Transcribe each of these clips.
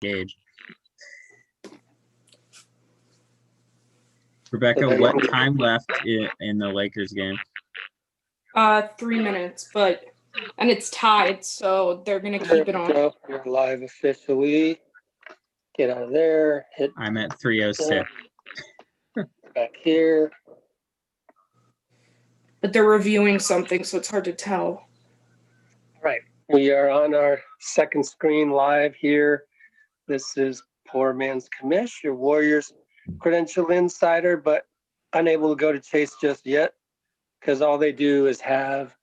gauge. Rebecca, what time left in the Lakers game? 3 minutes, and it's tied, so they're gonna keep it on. You're live officially. Get out of there. I'm at 3:06. Back here. But they're reviewing something, so it's hard to tell. All right. We are on our second screen live here. This is Poor Man's Commish, your Warriors credential insider, but unable to go to Chase just yet because all they do is have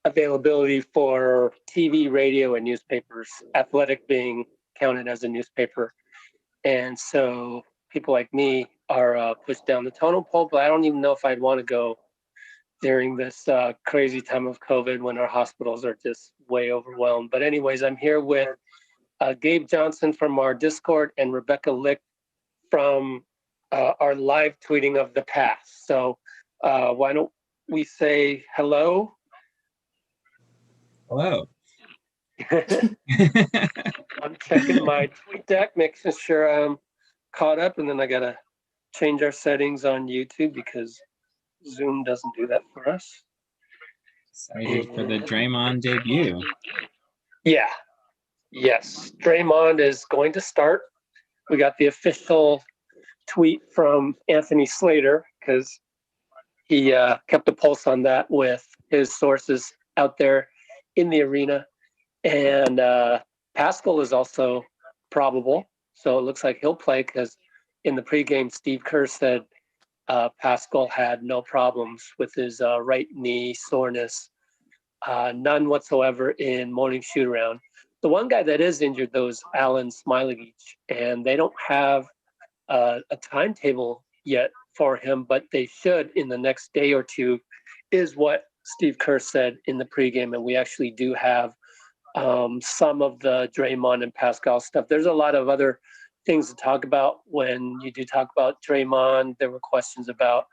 availability for TV, radio, and newspapers, Athletic being counted as a newspaper. And so people like me are pushed down the totem pole, but I don't even know if I'd want to go during this crazy time of COVID when our hospitals are just way overwhelmed. But anyways, I'm here with Gabe Johnson from our Discord and Rebecca Lick from our live tweeting of the past. So why don't we say hello? Hello. I'm checking my tweet deck, making sure I'm caught up, and then I gotta change our settings on YouTube because Zoom doesn't do that for us. Excited for the Draymond debut. Yeah. Yes. Draymond is going to start. We got the official tweet from Anthony Slater because he kept a pulse on that with his sources out there in the arena. And Pascal is also probable. So it looks like he'll play because in the pregame, Steve Kerr said Pascal had no problems with his right knee soreness, none whatsoever in morning shoot around. The one guy that is injured, though, is Alan Smiley, and they don't have a timetable yet for him, but they should in the next day or two, is what Steve Kerr said in the pregame. And we actually do have some of the Draymond and Pascal stuff. There's a lot of other things to talk about when you do talk about Draymond. There were questions about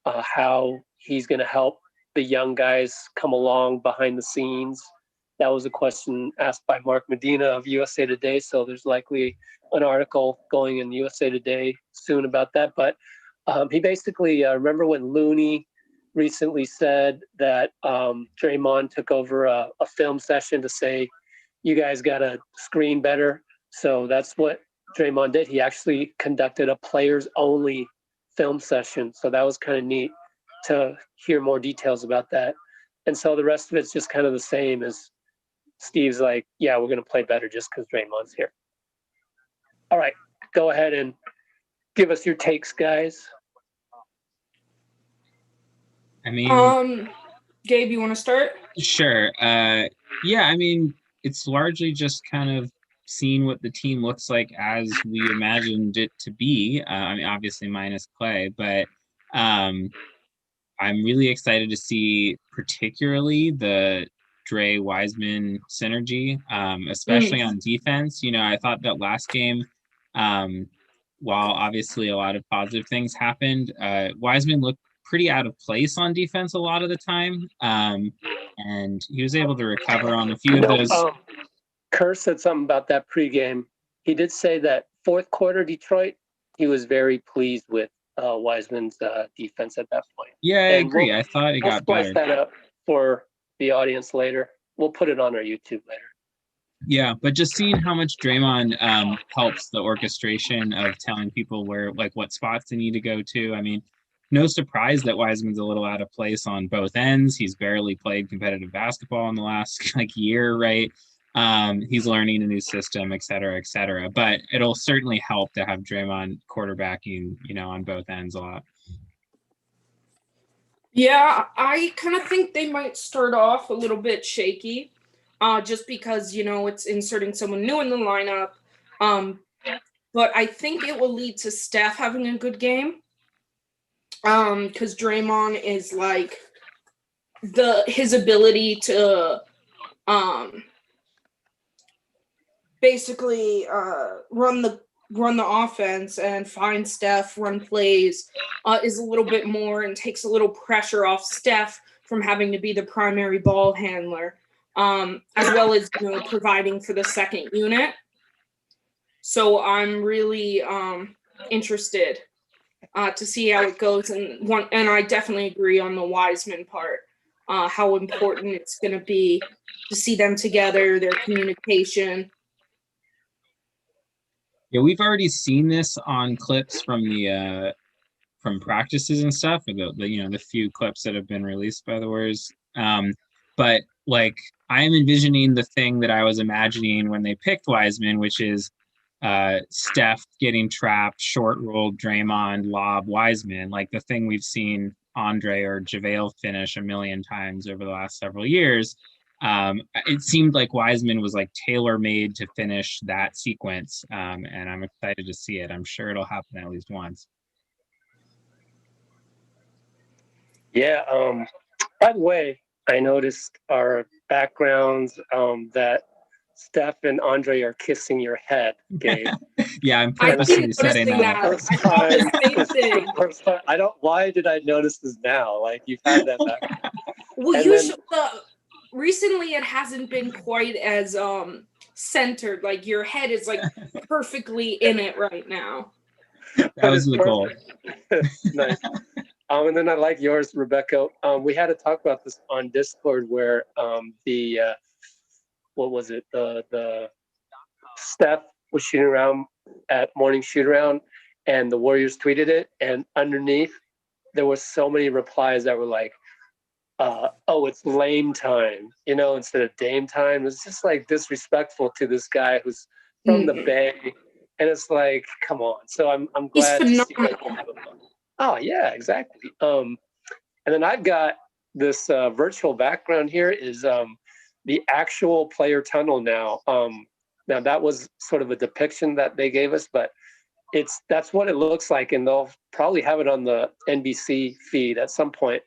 how he's going to help the young guys come along behind the scenes. That was a question asked by Mark Medina of USA Today. So there's likely an article going in USA Today soon about that. But he basically, remember when Looney recently said that Draymond took over a film session to say, you guys got to screen better. So that's what Draymond did. He actually conducted a players only film session. So that was kind of neat to hear more details about that. And so the rest of it's just kind of the same as Steve's like, yeah, we're going to play better just because Draymond's here. All right, go ahead and give us your takes, guys. I mean, Gabe, you want to start? Sure. Yeah, I mean, it's largely just kind of seeing what the team looks like as we imagined it to be. I mean, obviously minus Clay, but I'm really excited to see particularly the Dre Wiseman synergy, especially on defense. You know, I thought that last game, while obviously a lot of positive things happened, Wiseman looked pretty out of place on defense a lot of the time. And he was able to recover on a few of those. Kerr said something about that pregame. He did say that fourth quarter Detroit, he was very pleased with Wiseman's defense at that point. Yeah, I agree. I thought it got better. We'll splice that up for the audience later. We'll put it on our YouTube later. Yeah, but just seeing how much Draymond helps the orchestration of telling people where, like, what spots they need to go to. I mean, no surprise that Wiseman's a little out of place on both ends. He's barely played competitive basketball in the last year, right? He's learning a new system, et cetera, et cetera. But it'll certainly help to have Draymond quarterbacking, on both ends a lot. Yeah, I kind of think they might start off a little bit shaky, just because, it's inserting someone new in the lineup. But I think it will lead to Steph having a good game. Because Draymond is his ability to basically run the offense and find Steph, run plays, is a little bit more and takes a little pressure off Steph from having to be the primary ball handler, as well as providing for the second unit. So I'm really interested to see how it goes. And I definitely agree on the Wiseman part, how important it's going to be to see them together, their communication. Yeah, we've already seen this on clips from practices and stuff, or the few clips that have been released by the Warriors. But like I'm envisioning the thing that I was imagining when they picked Wiseman, which is Steph getting trapped, short rolled Draymond, lob Wiseman, like the thing we've seen Andre or JaVale finish a million times over the last several years. It seemed like Wiseman was like tailor made to finish that sequence, and I'm excited to see it. I'm sure it'll happen at least once. Yeah. By the way, I noticed our backgrounds that Steph and Andre are kissing your head, Gabe. Yeah, I'm I keep purposely setting noticing that up. that. I thought the same thing. I don't. Why did I notice this now? Like you've had that back. Well, And usually recently it hasn't been quite as centered. Like your head is like perfectly in it right now. That was the goal. Nice. And then I like yours, Rebecca. We had to talk about this on Discord where the what was it? The Steph was shooting around at morning shoot around, and the Warriors tweeted it, and underneath there was so many replies that were like, "Oh, it's lame time," instead of Dame time. It's just like disrespectful to this guy who's from the Bay, and it's like, come on. So I'm glad to see that. Oh yeah, exactly. And then I've got this virtual background here is the actual player tunnel now. Now that was sort of a depiction that they gave us, but that's what it looks like, and they'll probably have it on the NBC feed at some point.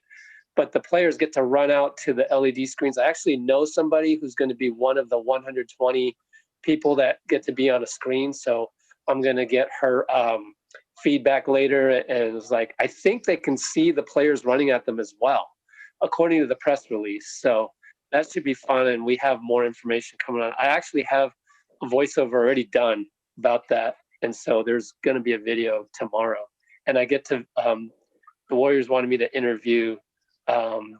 But the players get to run out to the LED screens. I actually know somebody who's going to be one of the 120 people that get to be on a screen, so I'm going to get her feedback later, and it's like I think they can see the players running at them as well, according to the press release. So that should be fun, and we have more information coming on. I actually have a voiceover already done about that, and so there's going to be a video tomorrow. And I get to the Warriors wanted me to interview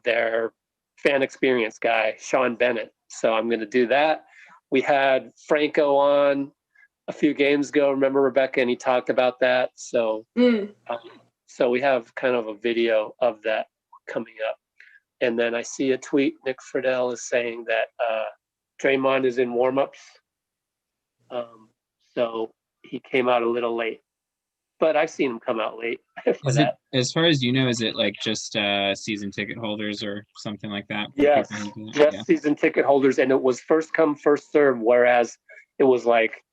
their fan experience guy, Sean Bennett. So I'm going to do that. We had Franco on a few games ago, remember, Rebecca, and he talked about that. So so we have kind of a video of that coming up. And then I see a tweet, Nick Friedel is saying that Draymond is in warm-ups. So he came out a little late. But I've seen him come out late for that. As far as you know, is it like just season ticket holders or something like that? Yes, just season ticket holders. And it was first come, first serve, whereas it was like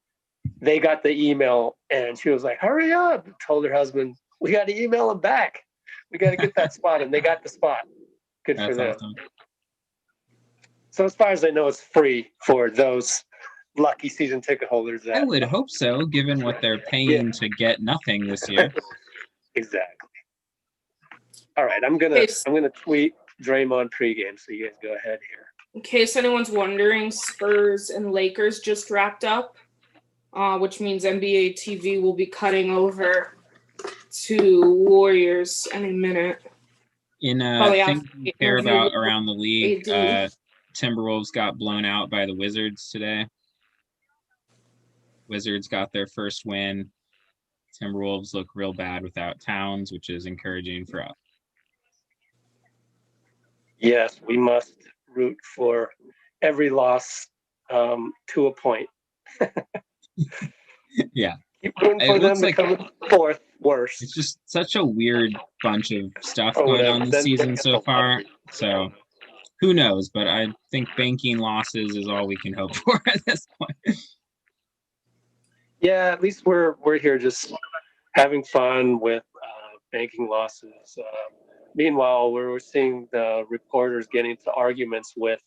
they got the email and she was like, hurry up, told her husband, we got to email him back. We got to get that spot. And they got the spot. Good for them. Awesome. So as far as I know, it's free for those lucky season ticket holders. I would hope so, given what they're paying to get nothing this year. Exactly. All right, I'm gonna tweet Draymond pregame, so you guys go ahead here. In case anyone's wondering, Spurs and Lakers just wrapped up, which means NBA TV will be cutting over to Warriors any minute. In things we care about around the league, Timberwolves got blown out by the Wizards today. Wizards got their first win. Timberwolves look real bad without Towns, which is encouraging for us. Yes, we must root for every loss to a point. Yeah. Keep rooting for them to come fourth worst. It's just such a weird bunch of stuff going on this season so far. So who knows? But I think banking losses is all we can hope for at this point. Yeah, at least we're here just having fun with banking losses. Meanwhile, we're seeing the reporters getting into arguments with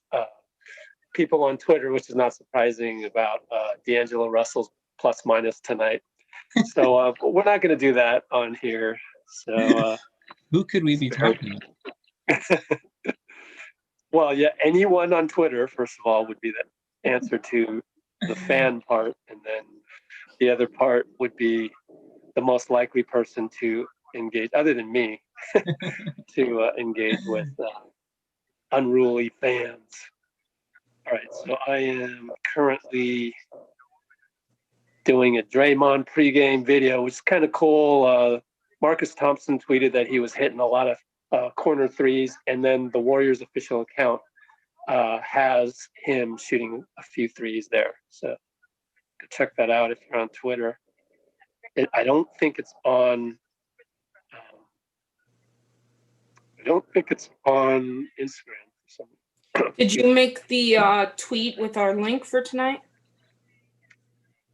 people on Twitter, which is not surprising, about D'Angelo Russell's plus minus tonight. So we're not going to do that on here. So who could we be talking about? Well, yeah, anyone on Twitter, first of all, would be the answer to the fan part, and then the other part would be the most likely person to engage, other than me, to engage with unruly fans. All right, so I am currently doing a Draymond pregame video, which is kind of cool. Marcus Thompson tweeted that he was hitting a lot of corner threes, and then the Warriors official account has him shooting a few threes there. So check that out if you're on Twitter. I don't think it's on. I don't think it's on Instagram for some. Did you make the tweet with our link for tonight?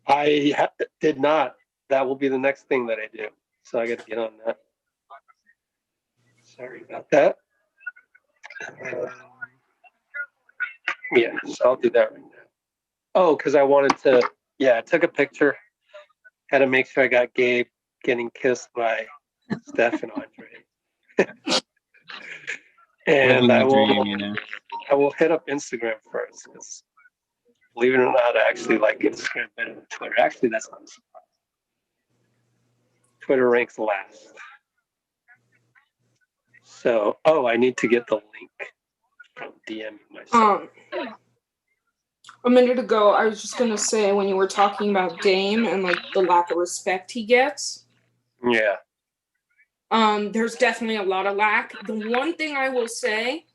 I did not. That will be the next thing that I do. So I got to get on that. Sorry about that. Yeah, so I'll do that right now. Oh, because I wanted to. Yeah, I took a picture. Had to make sure I got Gabe getting kissed by Steph and Andre. And I will hit up Instagram first because, believe it or not, I actually like Instagram better than Twitter. Actually, that's not a surprise. Twitter ranks last. So, I need to get the link from DM myself. A minute ago, I was just gonna say when you were talking about Dame and like the lack of respect he gets. Yeah. There's definitely a lot of lack. The one thing I will say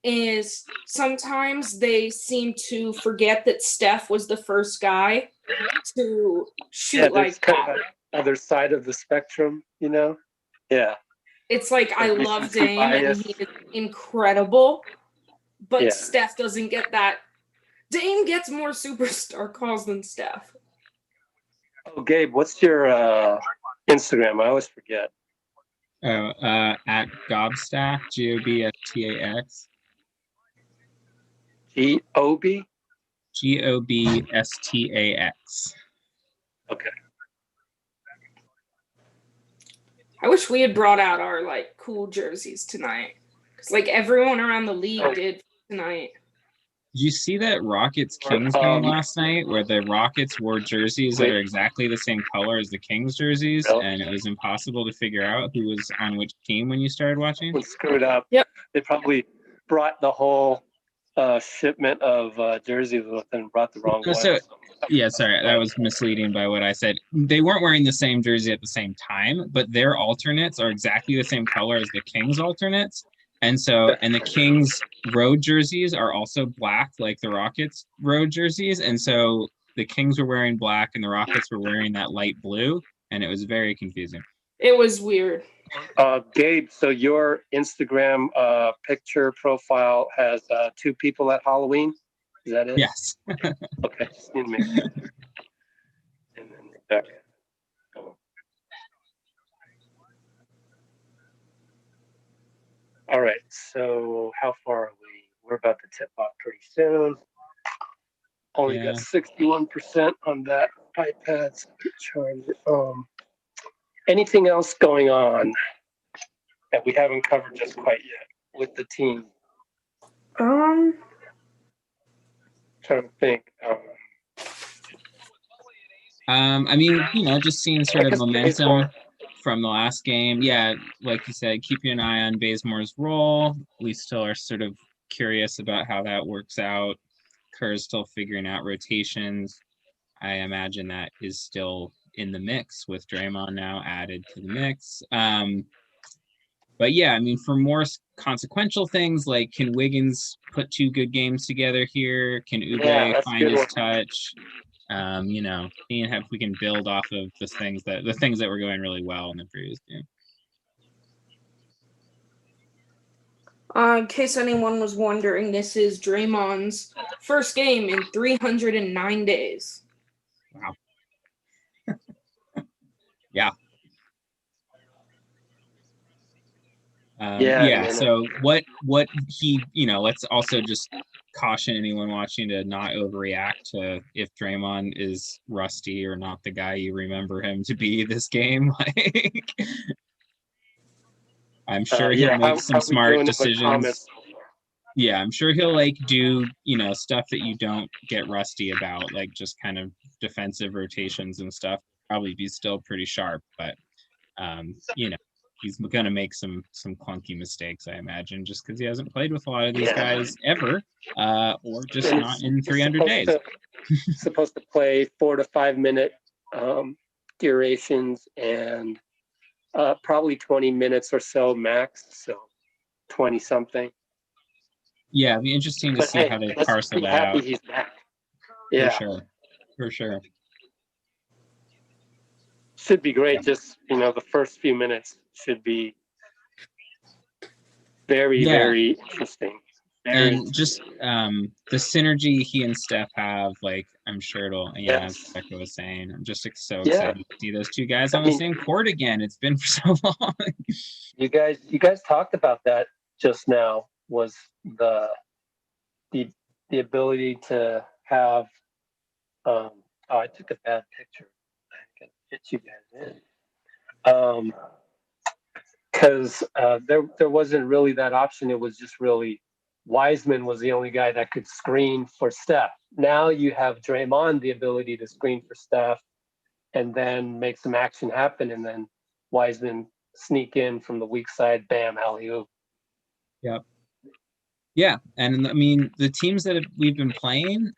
is sometimes they seem to forget that Steph was the first guy to shoot like kind of other side of the spectrum, you know? Yeah. It's like I love Dame and he is incredible, but Steph doesn't get that. Dame gets more superstar calls than Steph. Oh, Gabe, what's your Instagram? I always forget. Oh, at Gobstack, Gobstax. G-O-B? Gobstax. Okay. I wish we had brought out our like cool jerseys tonight. Because like everyone around the league did tonight. Did you see that Rockets Kings game last night where the Rockets wore jerseys that are exactly the same color as the Kings jerseys, and it was impossible to figure out who was on which team when you started watching? Was screwed up. Yep. They probably brought the whole shipment of jerseys with them and brought the wrong one. So, yeah, sorry, that was misleading by what I said. They weren't wearing the same jersey at the same time, but their alternates are exactly the same color as the Kings alternates. And the Kings road jerseys are also black, like the Rockets road jerseys. And so the Kings were wearing black and the Rockets were wearing that light blue. And it was very confusing. It was weird. Gabe, so your Instagram picture profile has 2 people at Halloween? Is that it? Yes. Okay, just need to make sure. And then Rebecca. All right, so how far are we? We're about to tip off pretty soon. Only got 61% on that iPad. So charge it. Anything else going on that we haven't covered just quite yet with the team? Um, Trying to think. I mean, just seeing sort of momentum from the last game. Yeah, like you said, keeping an eye on Bazemore's role. We still are sort of curious about how that works out. Kerr's still figuring out rotations. I imagine that is still in the mix with Draymond now added to the mix. But yeah, I mean, for more consequential things like can Wiggins put 2 good games together here? Can Ube find his touch? Seeing if we can build off of the things that were going really well in the previous game. In case anyone was wondering, this is Draymond's first game in 309 days. Wow. Yeah. So what he, let's also just caution anyone watching to not overreact to if Draymond is rusty or not the guy you remember him to be this game. Like, I'm sure he'll make some smart decisions. Yeah, I'm sure he'll like do, stuff that you don't get rusty about, like just kind of defensive rotations and stuff. Probably be still pretty sharp, but he's gonna make some clunky mistakes, I imagine, just because he hasn't played with a lot of these guys ever, or just And not in it's 300 days. supposed to play 4 to 5 minute durations and probably 20 minutes or so max, so 20 something. Yeah, it'd be interesting to But see hey, how they let's parcel be that happy out. he's back. For Yeah, sure. For sure. should be great. Yeah. Just the first few minutes should be very, Yeah. very interesting. And just the synergy he and Steph have, like I'm sure it'll, as Yes. Becca was saying, I'm just so Yeah. excited to see those two guys on the same court again. It's been for so long. You guys talked about that just now, was the ability to have I took a bad picture. I can fit you guys in. Because there wasn't really that option. It was just really Wiseman was the only guy that could screen for Steph. Now you have Draymond, the ability to screen for Steph and then make some action happen, and then Wiseman sneak in from the weak side, bam, alley-oop. Yep. Yeah, and I mean the teams that we've been playing,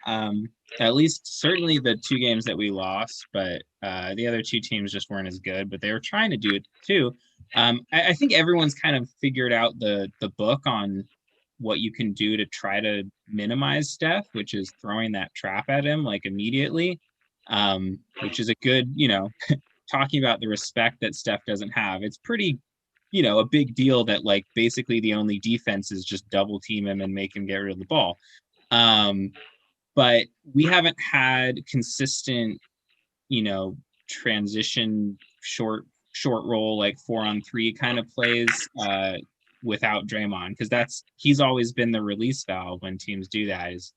at least certainly the two games that we lost, but the other two teams just weren't as good. But they were trying to do it too. I think everyone's kind of figured out the book on what you can do to try to minimize Steph, which is throwing that trap at him like immediately, which is a good, talking about the respect that Steph doesn't have. It's pretty a big deal that like basically the only defense is just double team him and make him get rid of the ball. But we haven't had consistent, transition short roll, like 4-on-3 kind of plays without Draymond, because he's always been the release valve when teams do that. Is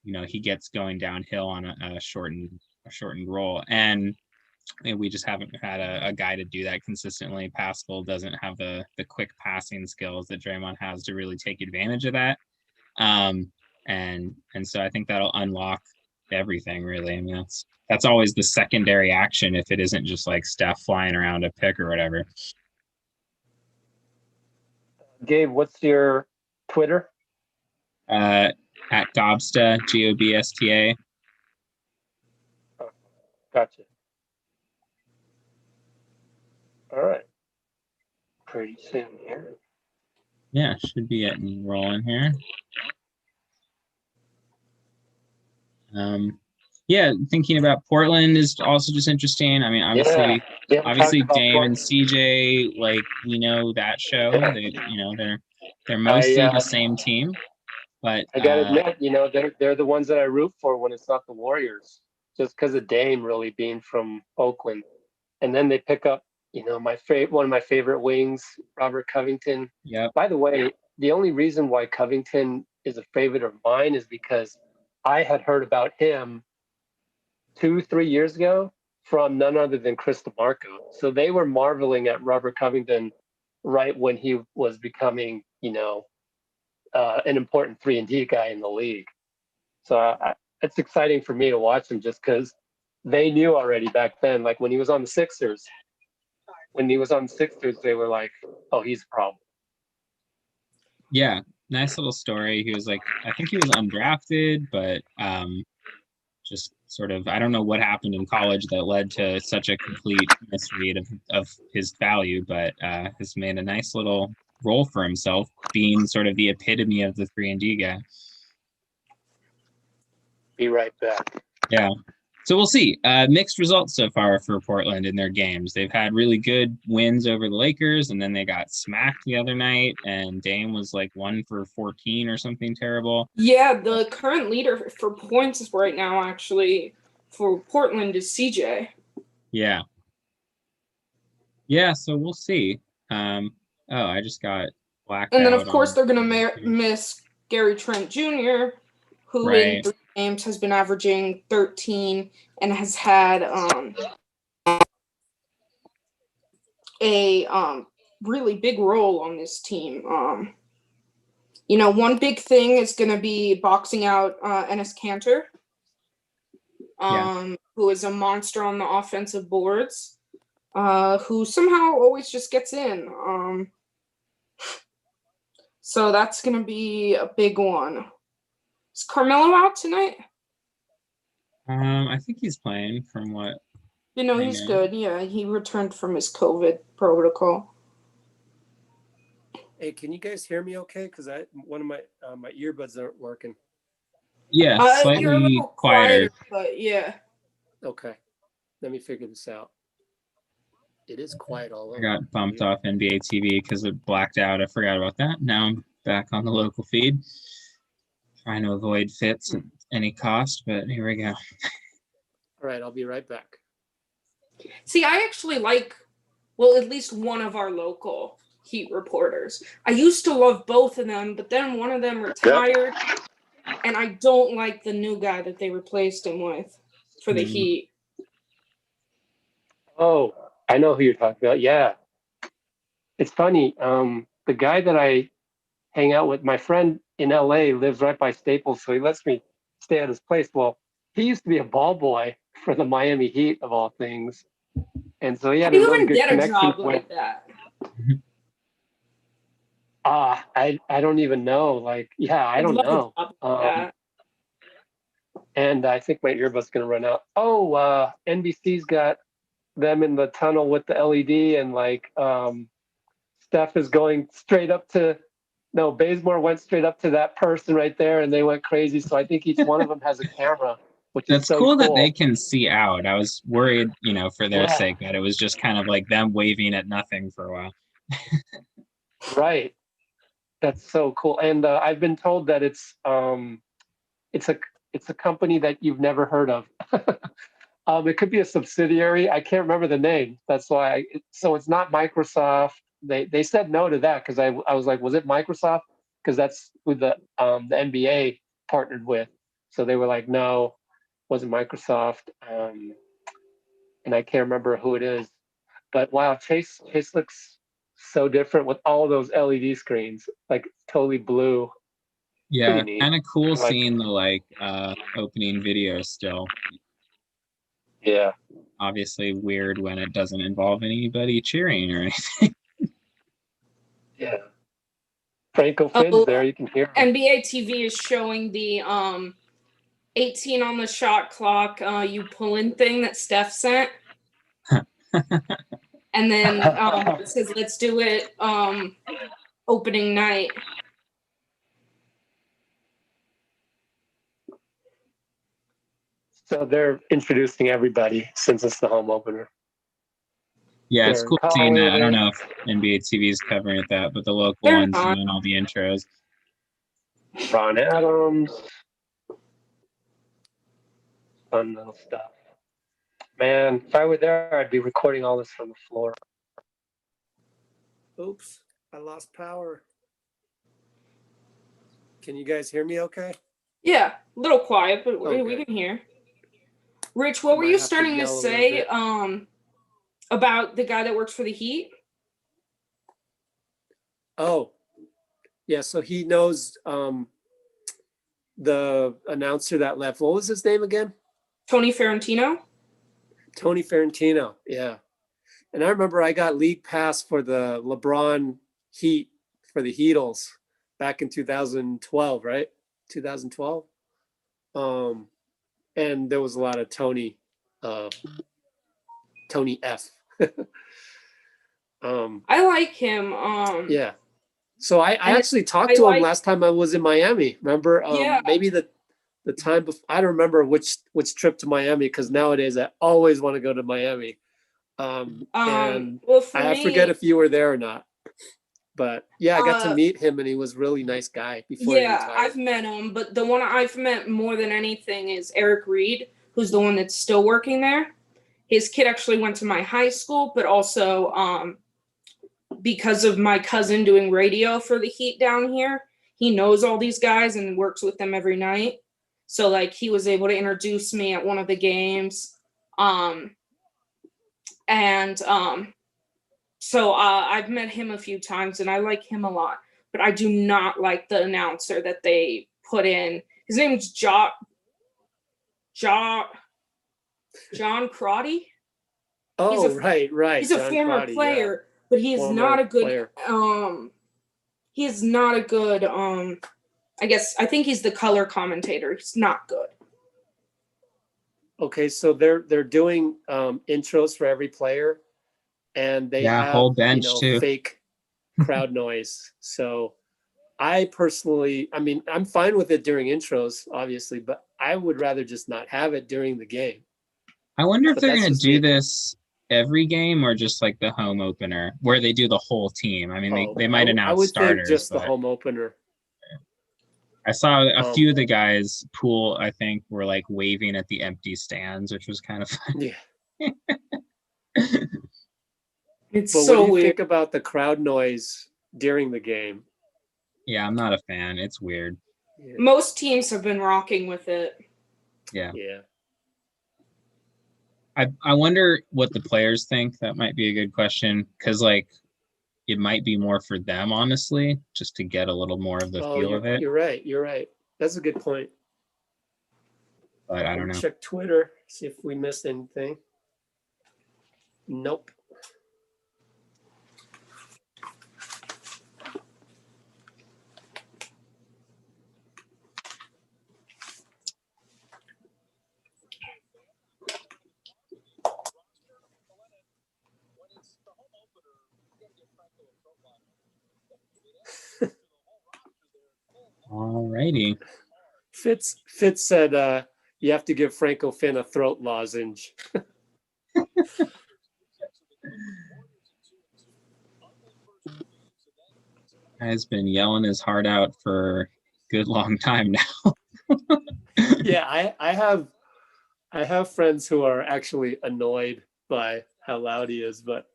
he gets going downhill on a shortened roll, and we just haven't had a guy to do that consistently. Pascal doesn't have the quick passing skills that Draymond has to really take advantage of that. And so I think that'll unlock everything, really. I mean, that's always the secondary action if it isn't just like Steph flying around a pick or whatever. Gabe, what's your Twitter? At Gobsta, Gobsta. Oh, gotcha. All right. Pretty soon here. Yeah, should be getting rolling here. Yeah, thinking about Portland is also just interesting. I mean, obviously Dame and CJ, like we know that show. They're mostly the same team, but I gotta admit, they're the ones that I root for when it's not the Warriors, just because of Dame really being from Oakland, and then they pick up one of my favorite wings, Robert Covington. Yeah. By the way, the only reason why Covington is a favorite of mine is because I had heard about him 2-3 years ago from none other than Chris DeMarco. So they were marveling at Robert Covington right when he was becoming, an important 3-and-D guy in the league. So it's exciting for me to watch him just because they knew already back then, like when he was on the Sixers. When he was on the Sixers, they were like, "Oh, he's a problem." Yeah, nice little story. He was like, I think he was undrafted, but just sort of, I don't know what happened in college that led to such a complete misread of his value, but has made a nice little role for himself, being sort of the epitome of the 3-and-D guy. Be right back. Yeah. So we'll see. Mixed results so far for Portland in their games. They've had really good wins over the Lakers, and then they got smacked the other night, and Dame was like 1 for 14 or something terrible. Yeah, the current leader for points right now, actually, for Portland is CJ. Yeah. Yeah, so we'll see. I just got blacked out. And then, of course, they're going to miss Gary Trent Jr., who in 3 games has been averaging 13 and has had a really big role on this team. one big thing is going to be boxing out Ennis Cantor, who is a monster on the offensive boards, who somehow always just gets in. So that's going to be a big one. Is Carmelo out tonight? I think he's playing from what I He's know. good. Yeah, he returned from his COVID protocol. Hey, can you guys hear me okay? Because one of my earbuds aren't working. Yeah, You're a slightly little quieter. quieter, but yeah. Okay, let me figure this out. It is quiet all over. I got bumped off NBA TV because it blacked out. I forgot about that. Now I'm back on the local feed. Trying to avoid fits at any cost, but here we go. All right, I'll be right back. See, I actually like, at least one of our local Heat reporters. I used to love both of them, but then one of them retired, and I don't like the new guy that they replaced him with for the Heat. Oh, I know who you're talking about. Yeah. It's funny. The guy that I hang out with, my friend in LA lives right by Staples, so he lets me stay at his place. Well, he used to be a ball boy for the Miami Heat of all things. And so he How had do a you really even good get a connection job with like that? I don't even know. Like, yeah, I I'd don't love a know. job like that. And I think my earbud's gonna run out. Oh, NBC's got them in the tunnel with the LED, and like Steph is going straight up to Bazemore went straight up to that person right there, and they went crazy. So I think each one of them has a camera, which is That's so cool that cool. they can see out. I was worried, for their Yeah. sake, that it was just kind of like them waving at nothing for a while. Right. That's so cool. And I've been told that it's a company that you've never heard of. It could be a subsidiary. I can't remember the name. That's why. So it's not Microsoft. They said no to that because I was like, was it Microsoft? Because that's who the NBA partnered with. So they were like, no, wasn't Microsoft. And I can't remember who it is. But wow, Chase looks so different with all those LED screens, like totally blue. Yeah, Pretty neat. kind of cool Like- seeing the opening video still. Yeah. Obviously weird when it doesn't involve anybody cheering or anything. Yeah. Franco Finn's there. You can hear him. NBA TV is showing the 18 on the shot clock, you pull in thing that Steph sent. And then it says, let's do it opening night. So they're introducing everybody since it's the home opener. Yeah, it's They're cool seeing that. I don't calling know if NBA TV is covering it that, but the local They're ones not. doing all the intros. Ron Adams. Fun little stuff. Man, if I were there, I'd be recording all this from the floor. Oops, I lost power. Can you guys hear me okay? Yeah, a little quiet, but we Okay. can hear. Rich, what were Might you have to starting to yell a little say bit. about the guy that works for the Heat? Oh, yeah. So he knows the announcer that left. What was his name again? Tony Ferrantino? Tony Ferrantino. Yeah. And I remember I got league pass for the LeBron Heat for the Heatles back in 2012, right? 2012. And there was a lot of Tony F. I like him. Yeah. So I And actually talked I to him like- last time I was in Miami. Remember? Yeah. Maybe the time before. I don't remember which trip to Miami because nowadays I always want to go to Miami. And well, for I me, forget if you were there or not. But yeah, I got to Uh, meet him and he was a really nice guy before he yeah, retired. I've met him, but the one I've met more than anything is Eric Reed, who's the one that's still working there. His kid actually went to my high school, but also because of my cousin doing radio for the Heat down here, he knows all these guys and works with them every night. So like he was able to introduce me at one of the games. So I've met him a few times and I like him a lot. but I do not like the announcer that they put in. His name's John Crotty. Oh, right. He's a John former Crotty, player, but he is Former not a good player. he is not a good I think he's the color commentator. He's not good. Okay, so they're doing intros for every player, and they Yeah, have, whole bench too. fake crowd noise. So I personally, I mean, I'm fine with it during intros, obviously, but I would rather just not have it during the game. I wonder if But they're that's going to just do me. this every game or just like the home opener where they do the whole team. I mean, they might I announce would think starters, just the but home opener. I saw a few of the guys pool, I think, were like waving at the empty stands, which was kind of fun. Yeah. It's But so what do you weird. think about the crowd noise during the game? Yeah, I'm not a fan. It's weird. Yeah. Most teams have been rocking with it. Yeah. Yeah. I wonder what the players think. That might be a good question because like it might be more for them, honestly, just to get a little more of the feel of it. You're right. You're right. That's a good point. But I don't know. Check Twitter, see if we missed anything. Nope. Alrighty. Fitz said you have to give Franco Finn a throat lozenge. Guy's been yelling his heart out for a good long time now. Yeah, I have friends who are actually annoyed by how loud he is, but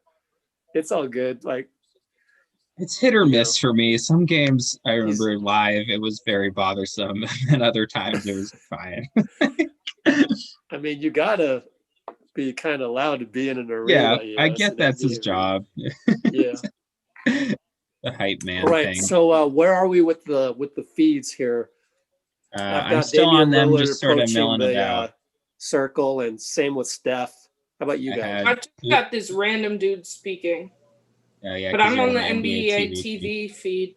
it's all good. Like, it's hit or you miss know, for me. Some games I he's remember live, it was very bothersome, and other times it was fine. I mean, you gotta be kind of loud to be in an Yeah, arena, you I know. It's get an that's his NBA arena. job. Yeah. The hype man All right. thing. So where are we with the feeds here? I've I'm got still on Damian them, Lillard just sort of approaching milling the about. circle, and same with Steph. How about you I guys? had, I've just got this random dude speaking, yeah, but because I'm you're on on the the NBA NBA TV feed. TV feed.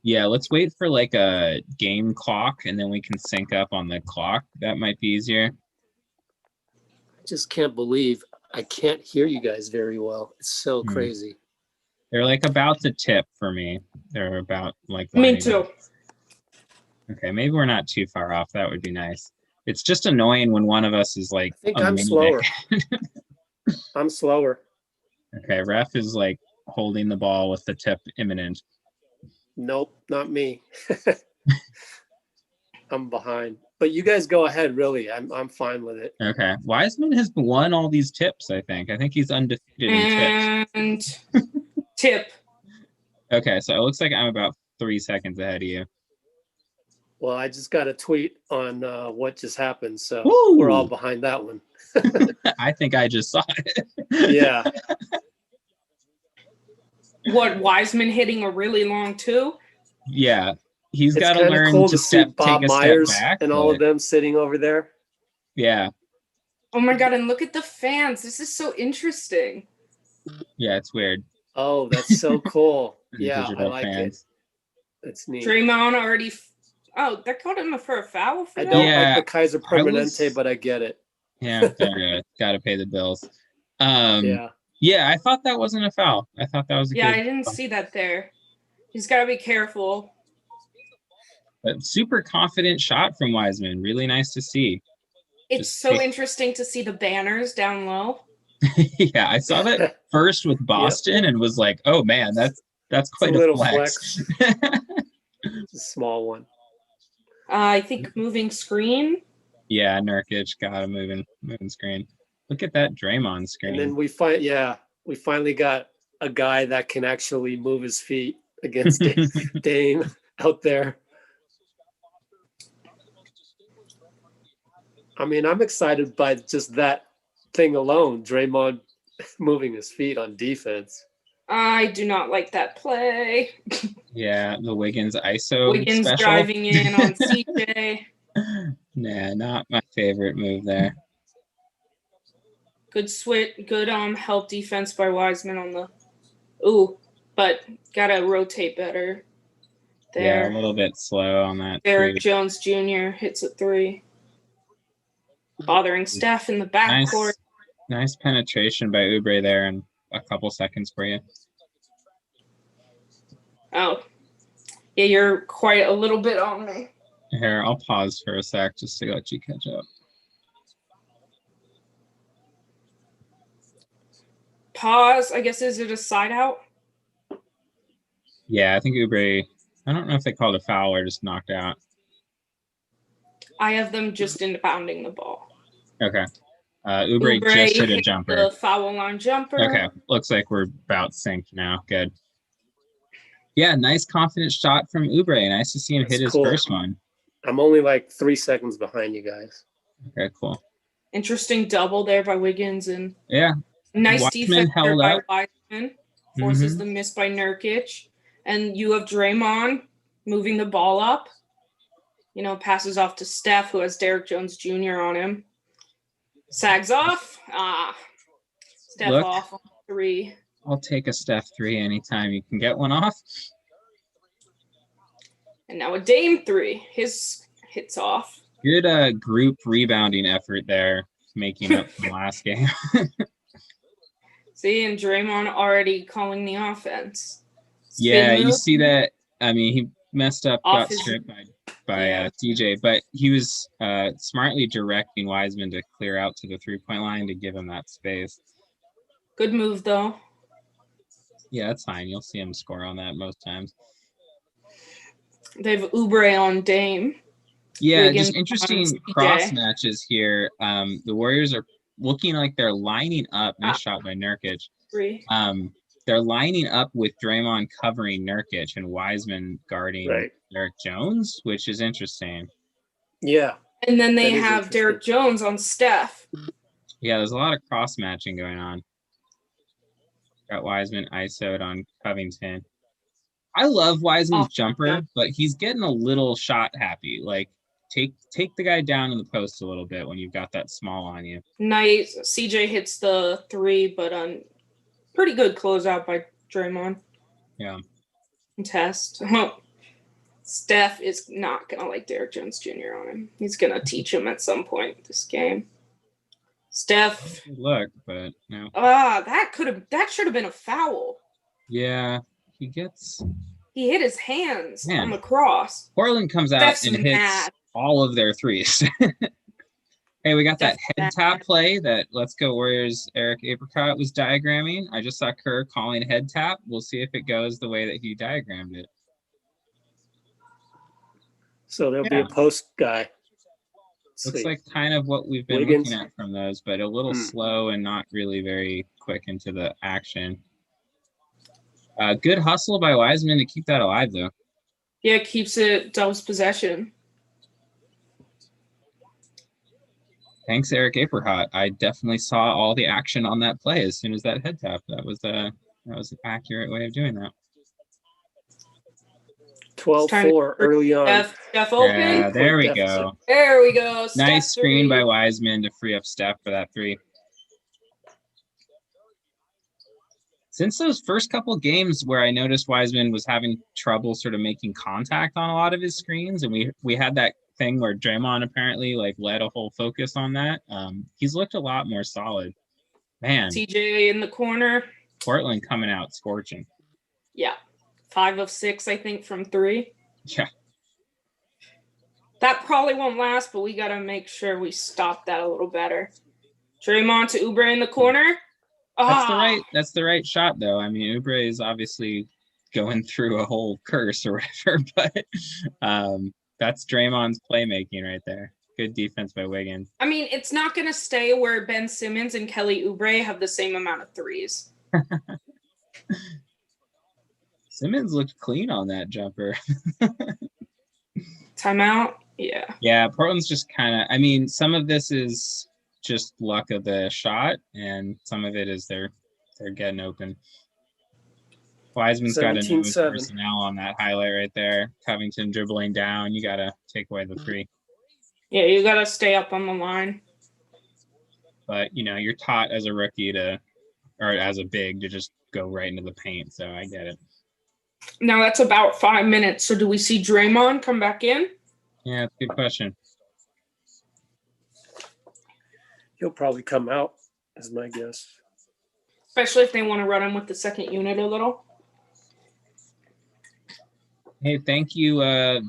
Yeah, let's wait for like a game clock, and then we can sync up on the clock. That might be easier. I just can't believe I can't hear you guys very well. It's so Hmm. crazy. They're like about to tip for me. They're about like Me lining too. up. Okay, maybe we're not too far off. That would be nice. It's just annoying when one of us is like I think a I'm minute slower. ahead. I'm slower. Okay, ref is like holding the ball with the tip imminent. Nope, not me. I'm behind. But you guys go ahead, really. I'm fine with it. Okay, Wiseman has won all these tips. I think he's undefeated in tips. And tip. Okay, so it looks like I'm about 3 seconds ahead of you. Well, I just got a tweet on what just happened, so Woo! we're all behind that one. I think I just saw it. Yeah. What, Wiseman hitting a really long two? Yeah, he's It's got to kind of learn cool to to see Bob take a step Myers back. and all of them sitting over there. Yeah, Oh my god, and look at the fans. This is so interesting. yeah, it's weird. Oh, that's so cool. Yeah, I Digital like it. fans. That's neat. Draymond already. Oh, that called him for a foul for I that? don't Yeah, like the Kaiser I was- Permanente, but I get it. Yeah, they're got to pay the bills. Yeah. Yeah, I thought that wasn't a foul. I thought that was a Yeah, good. I didn't see that there. He's got to be careful. But super confident shot from Wiseman. Really nice to see. It's Just so take- interesting to see the banners down low. Yeah, I saw that first with Boston and was like, oh man, that's quite a little flex. It's a small one. I think moving screen. Yeah, Nurkic got a moving screen. Look at that Draymond screen. And then we finally got a guy that can actually move his feet against Dame out there. I mean, I'm excited by just that thing alone, Draymond moving his feet on defense. I do not like that play. Yeah, the Wiggins ISO Wiggins special. driving in on CJ. Nah, not my favorite move there. Good switch, good help defense by Wiseman on the. Ooh, but gotta rotate better. Yeah, a There. little bit slow on that Derek three. Jones Jr. hits a 3. Bothering Steph in the backcourt. Nice penetration by Oubre there in a couple seconds for you. Oh, yeah, you're quite a little bit on me. Here, I'll pause for a sec just to let you catch up. Pause. I guess, is it a side out? Yeah, I think Oubre, I don't know if they called a foul or just knocked out. I have them just inbounding the ball. Okay. Oubre just hit a jumper. The foul line jumper. Okay, looks like we're about synced now. Good. Yeah, nice confident shot from Oubre. Nice to see him hit his first one. I'm only like 3 seconds behind you guys. Okay, cool. Interesting double there by Wiggins and yeah, nice Wiseman defense there by up. Wiseman. Forces the miss by Nurkic. And you have Draymond moving the ball up. You know, passes off to Steph, who has Derek Jones Jr. on him. Sags off. Steph off on 3. I'll take a Steph 3 anytime you can get one off. And now a Dame 3. His hits off. Good group rebounding effort there, making up from last game. See, and Draymond already calling the offense. Yeah, you see that. I mean, he messed up, got stripped by TJ, but he was smartly directing Wiseman to clear out to the 3-point line to give him that space. Good move, though. Yeah, that's fine. You'll see him score on that most times. They have Oubre on Dame. Yeah, Wiggins just interesting cross matches here. The Warriors are looking like they're lining up. Nice shot by Nurkic. 3. They're lining up with Draymond covering Nurkic and Wiseman guarding Derek Jones, which is interesting. Yeah. And then they have Derek Jones on Steph. Yeah, there's a lot of cross matching going on. Got Wiseman ISO'd on Covington. I love Wiseman's jumper, but he's getting a little shot happy. Like, take the guy down in the post a little bit when you've got that small on you. Nice. CJ hits the 3, but pretty good closeout by Draymond. Yeah. Test. Steph is not going to like Derek Jones Jr. on him. He's going to teach him at some point this game. Steph. Good luck, but no. That should have been a foul. Yeah, he hit his hands on the cross. Portland comes out and hits all of their threes. Hey, we got that head tap play that Let's Go Warriors Eric Apricot was diagramming. I just saw Kerr calling head tap. We'll see if it goes the way that he diagrammed it. So there'll be a post guy. Looks like kind of what we've been looking at from those, but a little slow and not really very quick into the action. Good hustle by Wiseman to keep that alive, though. Yeah, it keeps it Dubs possession. Thanks, Eric Apricot. I definitely saw all the action on that play as soon as that head tap. That was an accurate way of doing that. 12-4 early on. Steph open. Yeah, there we go. There we go. Nice screen by Wiseman to free up Steph for that 3. Since those first couple games where I noticed Wiseman was having trouble sort of making contact on a lot of his screens, and we had that thing where Draymond apparently like led a whole focus on that. He's looked a lot more solid. Man. TJ in the corner. Portland coming out scorching. Yeah. 5 of 6, I think, from 3. Yeah. That probably won't last, but we got to make sure we stop that a little better. Draymond to Oubre in the corner. That's the right shot, though. I mean, Oubre is obviously going through a whole curse or whatever, but that's Draymond's playmaking right there. Good defense by Wiggins. I mean, it's not going to stay where Ben Simmons and Kelly Oubre have the same amount of threes. Simmons looked clean on that jumper. Timeout? Yeah. Yeah, Portland's just kind of, I mean, some of this is just luck of the shot, and some of it is they're getting open. Wiseman's got to know his 17-7. personnel on that highlight right there. Covington dribbling down. You got to take away the three. Yeah, you got to stay up on the line. But, you're taught as a rookie or as a big to just go right into the paint. So I get it. Now that's about 5 minutes. So do we see Draymond come back in? Yeah, that's a good question. He'll probably come out, is my guess. Especially if they want to run him with the second unit a little. Hey, thank you,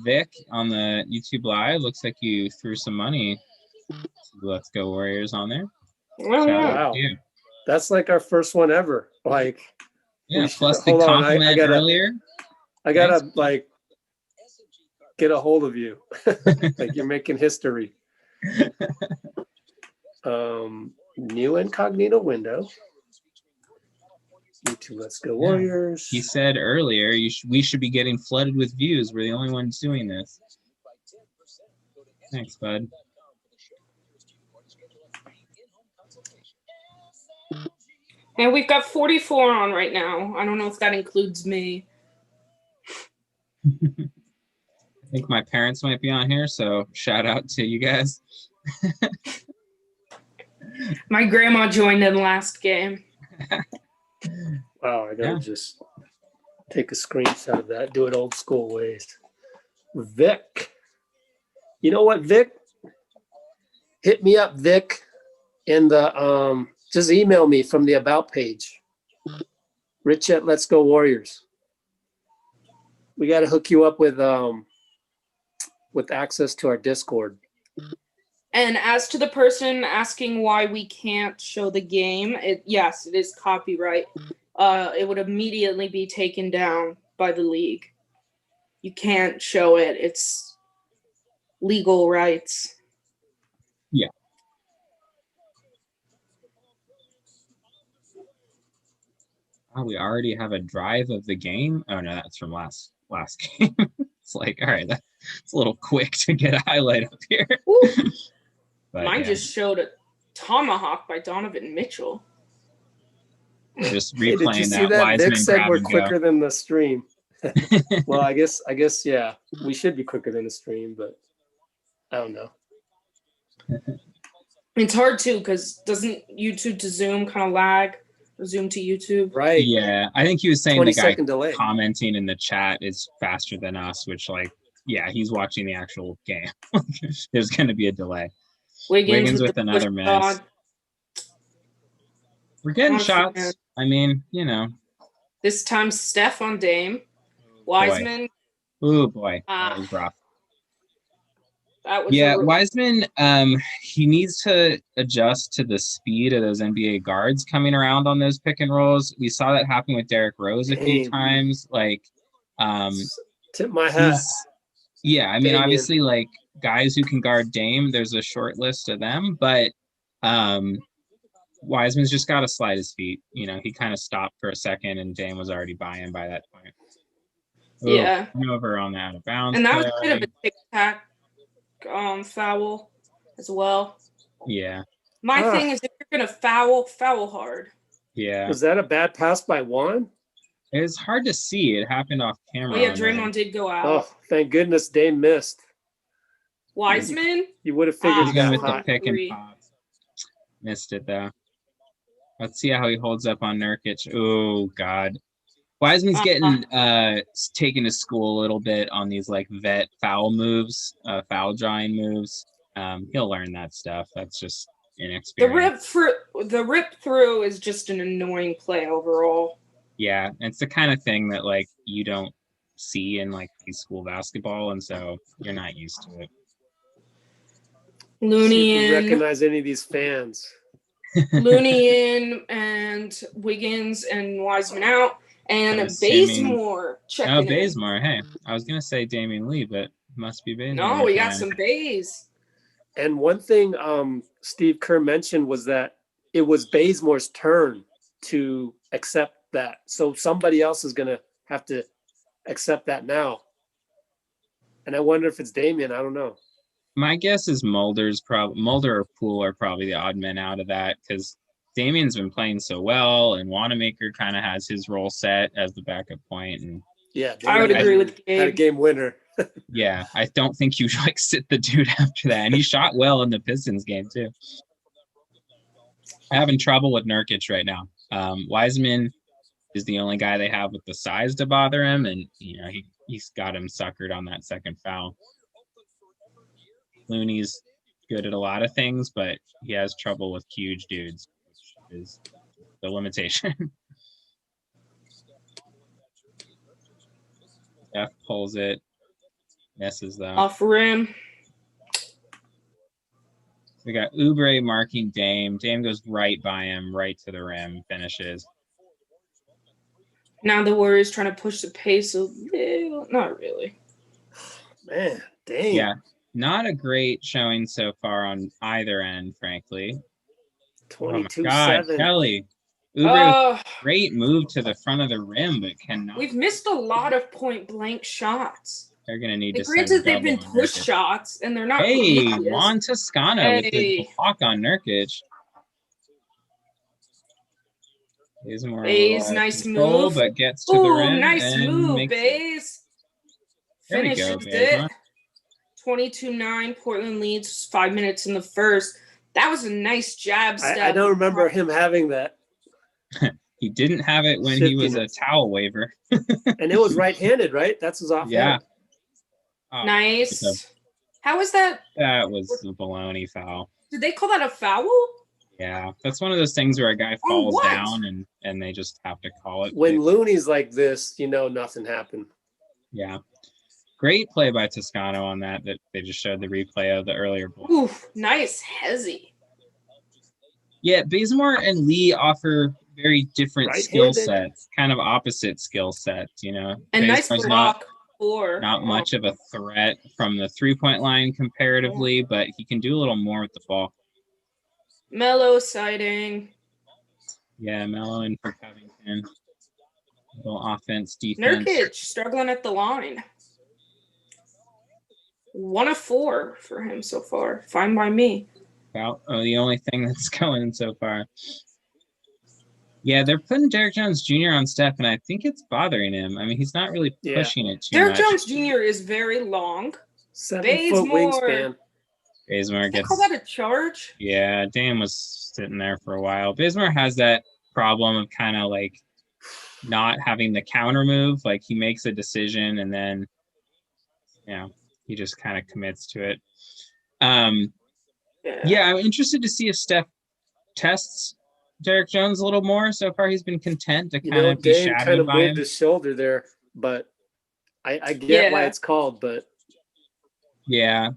Vic, on the YouTube Live. Looks like you threw some money to Let's Go Warriors on there. Well, Shout yeah. out Wow. to you. That's like our first one ever. Like, Yeah, we should- plus the hold on, compliment earlier. I gotta Thanks. like get a hold of you. Like you're making history. New incognito window. YouTube Let's Go Warriors. He said earlier we should be getting flooded with views. We're the only ones doing this. Thanks, bud. And we've got 44 on right now. I don't know if that includes me. I think my parents might be on here, so shout out to you guys. My grandma joined in the last game. Wow, I gotta just take a screenshot of that. Do it old school ways. Vic. You know what, Vic? Hit me up, Vic, in the just email me from the about page. Rich at Let's Go Warriors. We gotta hook you up with access to our Discord. And as to the person asking why we can't show the game, yes, it is copyright. It would immediately be taken down by the league. You can't show it. It's legal rights. Yeah. Oh, we already have a drive of the game. Oh no, that's from last game. It's like, all right, that's a little quick to get a highlight up here. But, mine just showed a tomahawk by Donovan Mitchell. Just Hey, replaying did you see that that? Wiseman Vic said grab we're and go. quicker than the stream. Well, I guess, yeah, we should be quicker than the stream, but I don't know. It's hard too because doesn't YouTube to Zoom kind of lag? Or Zoom to YouTube? Right. Yeah, I think he was saying the guy 20-second delay. commenting in the chat is faster than us, which he's watching the actual game. There's going to be a delay. Wiggins with another miss. We're getting shots. I mean, This time Steph on Dame. Wiseman. Oh boy, that was rough. That was Wiseman, he needs to adjust to the speed of those NBA guards coming around on those pick and rolls. We saw that happen with Derrick Rose a few times. Tip my hat. I mean, obviously, guys who can guard Dame, there's a short list of them, but Wiseman's just got to slide his feet. He kind of stopped for a second, and Dame was already by that point. Yeah. Over on the out of bounds. And that was a bit of a tic-tac foul as well. Yeah. My thing is, if you're gonna foul hard. Yeah. Was that a bad pass by Juan? It's hard to see. It happened off camera. Oh yeah, Draymond did go out. Oh, thank goodness Dame missed. Wiseman? You would have figured he got with hot. the pick and pop. Missed it though. Let's see how he holds up on Nurkic. Oh God. Wiseman's getting taken to school a little bit on these vet foul moves, foul drawing moves. He'll learn that stuff. That's just inexperience. The rip through is just an annoying play overall. Yeah, it's the kind of thing that you don't see in high school basketball, and so you're not used to it. Looney in. Recognize any of these fans? Looney in and Wiggins and Wiseman out. And Bazemore checking in. Bazemore. Hey, I was going to say Damian Lee, but must be Bazemore. No, we got some Baze. And one thing Steve Kerr mentioned was that it was Bazemore's turn to accept that. So somebody else is going to have to accept that now. And I wonder if it's Damian. I don't know. My guess is Mulder or Poole are probably the odd men out of that because Damian's been playing so well, and Wanamaker kind of has his role set as the backup point. And Yeah, I would agree with had a Gabe. game winner. yeah, I don't think you like sit the dude after that. And he shot well in the Pistons game too. Having trouble with Nurkic right now. Wiseman is the only guy they have with the size to bother him, and he's got him suckered on that second foul. Looney's good at a lot of things, but he has trouble with huge dudes, which is the limitation. Steph pulls it, misses though. Off rim. We got Oubre marking Dame. Dame goes right by him, right to the rim, finishes. Now the Warriors trying to push the pace a little. Not really. Man, dang. Yeah, not a great showing so far on either end, frankly. 22-7. Kelly. Oubre, Oh, great move to the front of the rim, but cannot. we've missed a lot of point blank shots. They're going to need to Granted, send they've been double on push Nurkic. shots, and they're not. Hey, yes. Juan Toscano with the block on Nurkic. Bays, nice control, move. but gets to the Ooh, rim. nice and move, makes it. Bays. There we go, Finishes Bays. it. 22-9. Portland leads 5 minutes in the first. That was a nice jab step. I don't remember him having that. He didn't have it when he was a towel waver. And it was right-handed, right? That's his offhand. Yeah. Nice. How was that? That was a baloney foul. Did they call that a foul? Yeah, that's one of those things where a guy falls what? down and they just have to call it. When Looney's like this, nothing happened. Yeah. Great play by Toscano on that they just showed the replay of the earlier ball. Oof, nice hezzy. Yeah, Bazemore and Lee offer very different skill Right-handed. sets, kind of opposite skill sets, And Bazemore's nice block for not much of a threat from the three-point line comparatively, but he can do a little more with the ball. Mellow sighting. Yeah, Melo and for Covington. Little offense, defense. Nurkic struggling at the line. 1 of 4 for him so far. Fine by me. About the only thing that's going so far. Yeah, they're putting Derrick Jones Jr. on Steph, and I think it's bothering him. I mean, he's not really pushing it too Derrick much. Jones Jr. is very long. 7-foot Bazemore. wingspan. Bazemore Did they gets. call that a charge? Yeah, Dame was sitting there for a while. Bazemore has that problem of kind of like not having the counter move. Like he makes a decision and then, he just kind of commits to it. Yeah, I'm interested to see if Steph tests Derrick Jones a little more. So far, he's been content to kind of be Dame kind shadowed of by him. moved his shoulder there, but I get why it's called, but Yeah,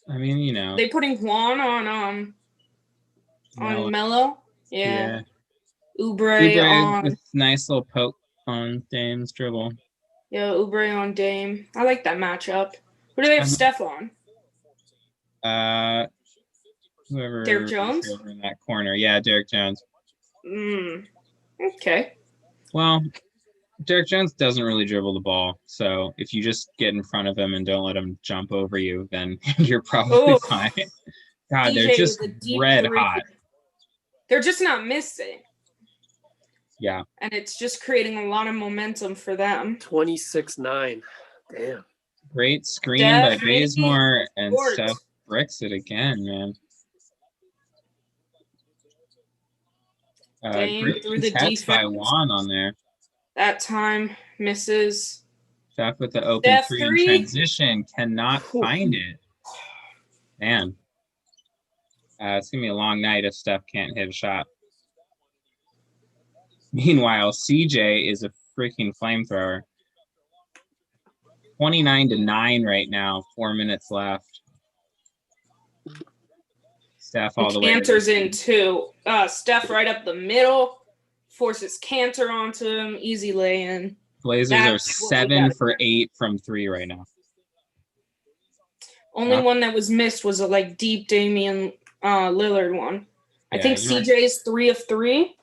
I mean, They putting Juan on Melo. Yeah. Oubre on. with nice little poke on Dame's dribble. Yeah, Oubre on Dame. I like that matchup. Who do they have Steph on? Whoever Derrick Jones? over in that corner. Yeah, Derrick Jones. Okay. Well, Derrick Jones doesn't really dribble the ball, so if you just get in front of him and don't let him jump over you, then you're probably fine. God, they're just red hot. They're just not missing. Yeah. And it's just creating a lot of momentum for them. 26-9. Damn. Great screen by Bazemore, and Steph bricks it again, man. Great through the defense defense by Juan on there. That time misses. Steph with the open Steph three in three. transition, cannot find it. Man. It's going to be a long night if Steph can't hit a shot. Meanwhile, CJ is a freaking flamethrower. 29-9 right now, 4 minutes left. Steph all the way. Cantor's in too. Steph right up the middle. Forces Cantor onto him. Easy lay-in. Blazers are 7 for 8 from 3 right now. Only one that was missed was a deep Damian Lillard one. I think CJ's 3 of 3.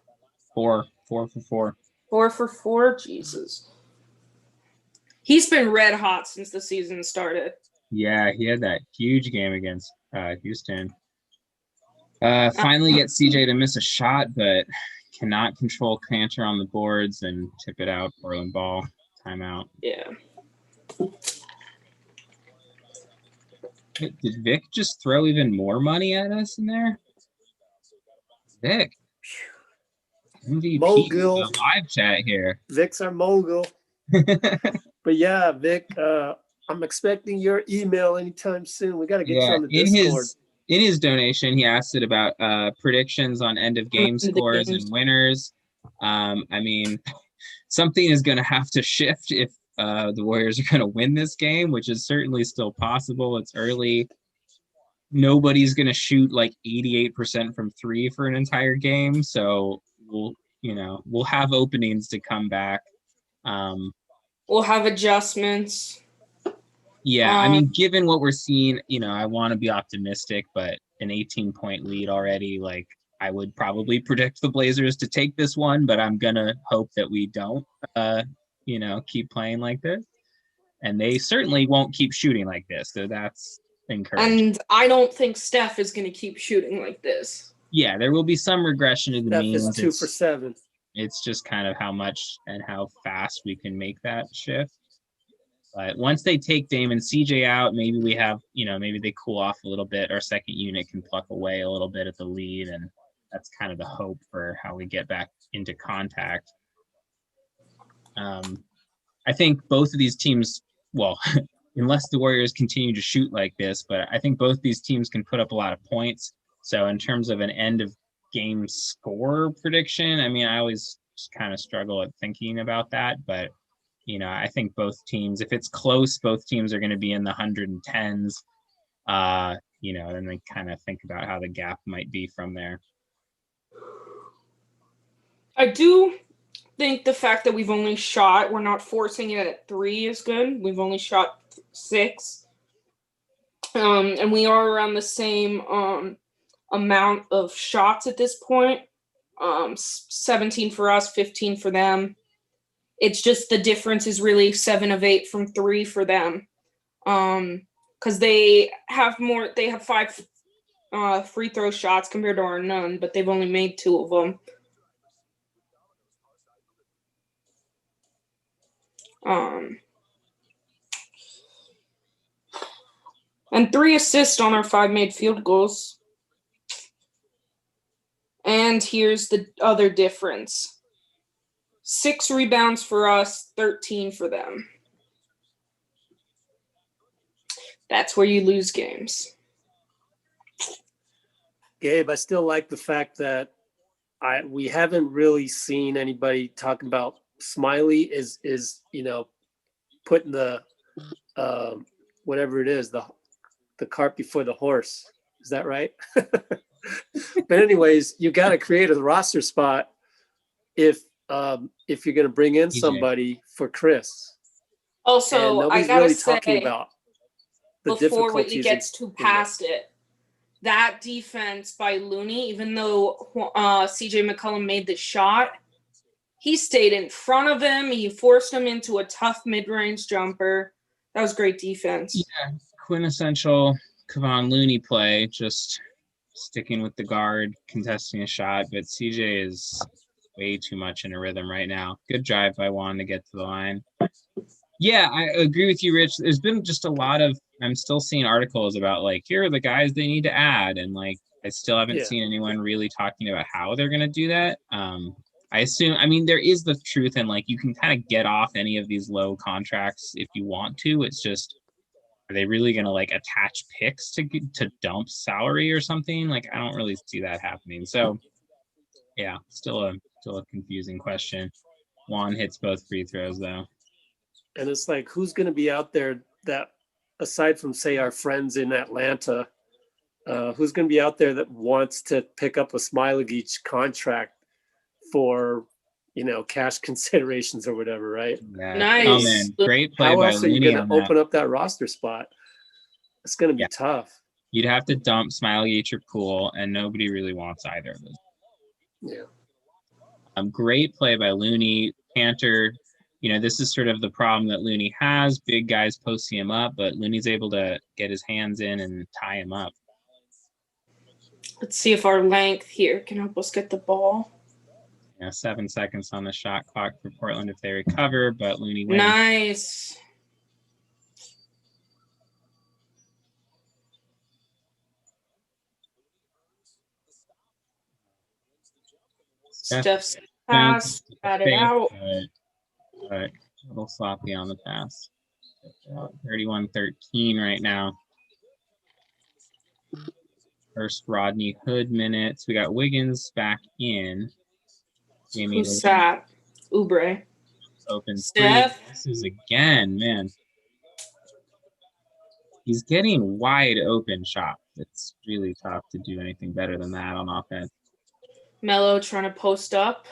4 for 4. 4 for 4. Jesus. He's been red hot since the season started. Yeah, he had that huge game against Houston. Finally get CJ to miss a shot, but cannot control Cantor on the boards and tip it out. Portland ball. Timeout. Yeah. Did Vic just throw even more money at us in there? Vic. MVP Mogul. of the live chat here. Vic's our mogul. But yeah, Vic, I'm expecting your email anytime soon. We got to get you on the Discord. In his donation, he asked it about predictions on end of game scores and winners. I mean, something is going to have to shift if the Warriors are going to win this game, which is certainly still possible. It's early. Nobody's going to shoot like 88% from three for an entire game, so we'll have openings to come back. We'll have adjustments. Yeah, I mean, given what we're seeing, I want to be optimistic, but an 18-point lead already, like, I would probably predict the Blazers to take this one, but I'm going to hope that we don't, keep playing like this. And they certainly won't keep shooting like this, so that's encouraging. And I don't think Steph is going to keep shooting like this. Yeah, there will be some regression to the means. Steph is 2 for 7. It's just kind of how much and how fast we can make that shift. But once they take Dame and CJ out, maybe we have, maybe they cool off a little bit. Our second unit can pluck away a little bit at the lead, and that's kind of the hope for how we get back into contact. I think both of these teams, well, unless the Warriors continue to shoot like this, but I think both these teams can put up a lot of points. So in terms of an end of game score prediction, I mean, I always just kind of struggle at thinking about that, but I think both teams, if it's close, both teams are going to be in the 110s, and then kind of think about how the gap might be from there. I do think the fact that we're not forcing it at 3 is good. We've only shot 6. And we are around the same amount of shots at this point. 17 for us, 15 for them. It's just the difference is really 7 of 8 from 3 for them. Because they have 5 free throw shots compared to our none, but they've only made 2 of them. And 3 assists on our 5 made field goals. And here's the other difference. 6 rebounds for us, 13 for them. That's where you lose games. Gabe, I still like the fact that we haven't really seen anybody talking about Smiley is putting the whatever it is, the cart before the horse. Is that right? But anyways, you got to create a roster spot if you're going to bring in somebody for Chris. Also, I gotta really say, talking about the before he difficulties gets too past it, that defense by Looney, even though CJ McCollum made the shot, he stayed in front of him. He forced him into a tough mid-range jumper. That was great defense. Yeah, quintessential Kevon Looney play, just sticking with the guard, contesting a shot, but CJ is way too much in a rhythm right now. Good drive by Juan to get to the line. Yeah, I agree with you, Rich. There's been just a lot of, I'm still seeing articles about like, here are the guys they need to add. And like, I still haven't seen anyone really talking about how they're going to do that. I assume, there is the truth and like, you can kind of get off any of these low contracts if you want to. It's just, are they really going to like attach picks to dump salary or something? Like, I don't really see that happening. So yeah, still a confusing question. Juan hits both free throws though. And it's like, who's going to be out there that, aside from, say, our friends in Atlanta, who's going to be out there that wants to pick up a Smiley-Geach contract for, cash considerations or whatever, right? Yeah. Nice. Oh, man. Great play How by else are you Looney going to on open up that roster spot? It's going to be tough. You'd have to dump Smiley-Geach or Poole, and nobody really wants either of those. Yeah. Great play by Looney. Cantor, this is sort of the problem that Looney has. Big guys posting him up, but Looney's able to get his hands in and tie him up. Let's see if our length here can help us get the ball. Yeah, 7 seconds on the shot clock for Portland if they recover, but Looney wins. Nice. Steph's pass, got it out. But a little sloppy on the pass. 31-13 right now. First Rodney Hood minutes. We got Wiggins back in. Who's that? Oubre. Open Steph. three. This is again, man. He's getting wide open shots. It's really tough to do anything better than that on offense. Melo trying to post up.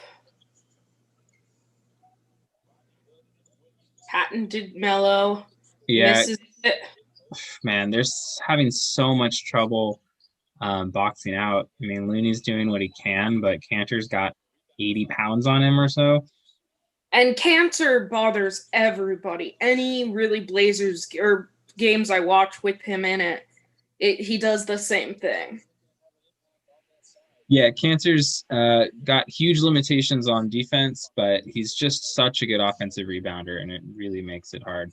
Patented Melo. Yeah. Misses it. Man, they're having so much trouble boxing out. I mean, Looney's doing what he can, but Cantor's got 80 pounds on him or so. And Cantor bothers everybody. Any really Blazers or games I watch with him in it, he does the same thing. Yeah, Cantor's got huge limitations on defense, but he's just such a good offensive rebounder, and it really makes it hard.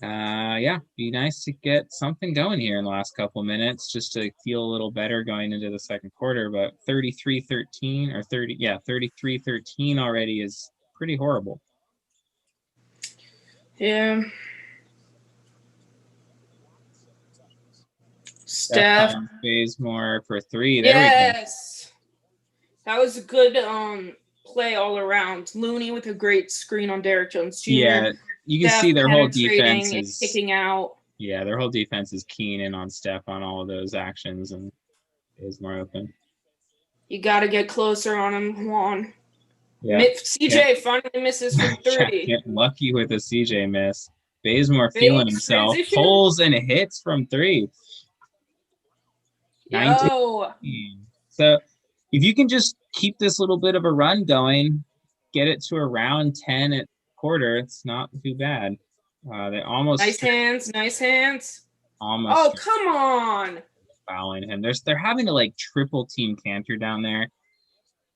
Yeah, be nice to get something going here in the last couple of minutes just to feel a little better going into the second quarter. But 33-13 or 33-13 already is pretty horrible. Yeah. Steph. Bazemore for three. There yes. We go. That was a good play all around. Looney with a great screen on Derrick Jones Jr. Yeah, you can see their whole defense is kicking out. Yeah, their whole defense is keen in on Steph on all of those actions and is more open. You got to get closer on him, Juan. Yeah. CJ finally misses from 30. Get lucky with a CJ miss. Bazemore feeling himself. Transition. Pulls and hits from 3. Yo. 19. So if you can just keep this little bit of a run going, get it to around 10 at quarter, it's not too bad. They almost nice hands. Almost. Oh, come on. Fouling him. They're having to like triple team Cantor down there.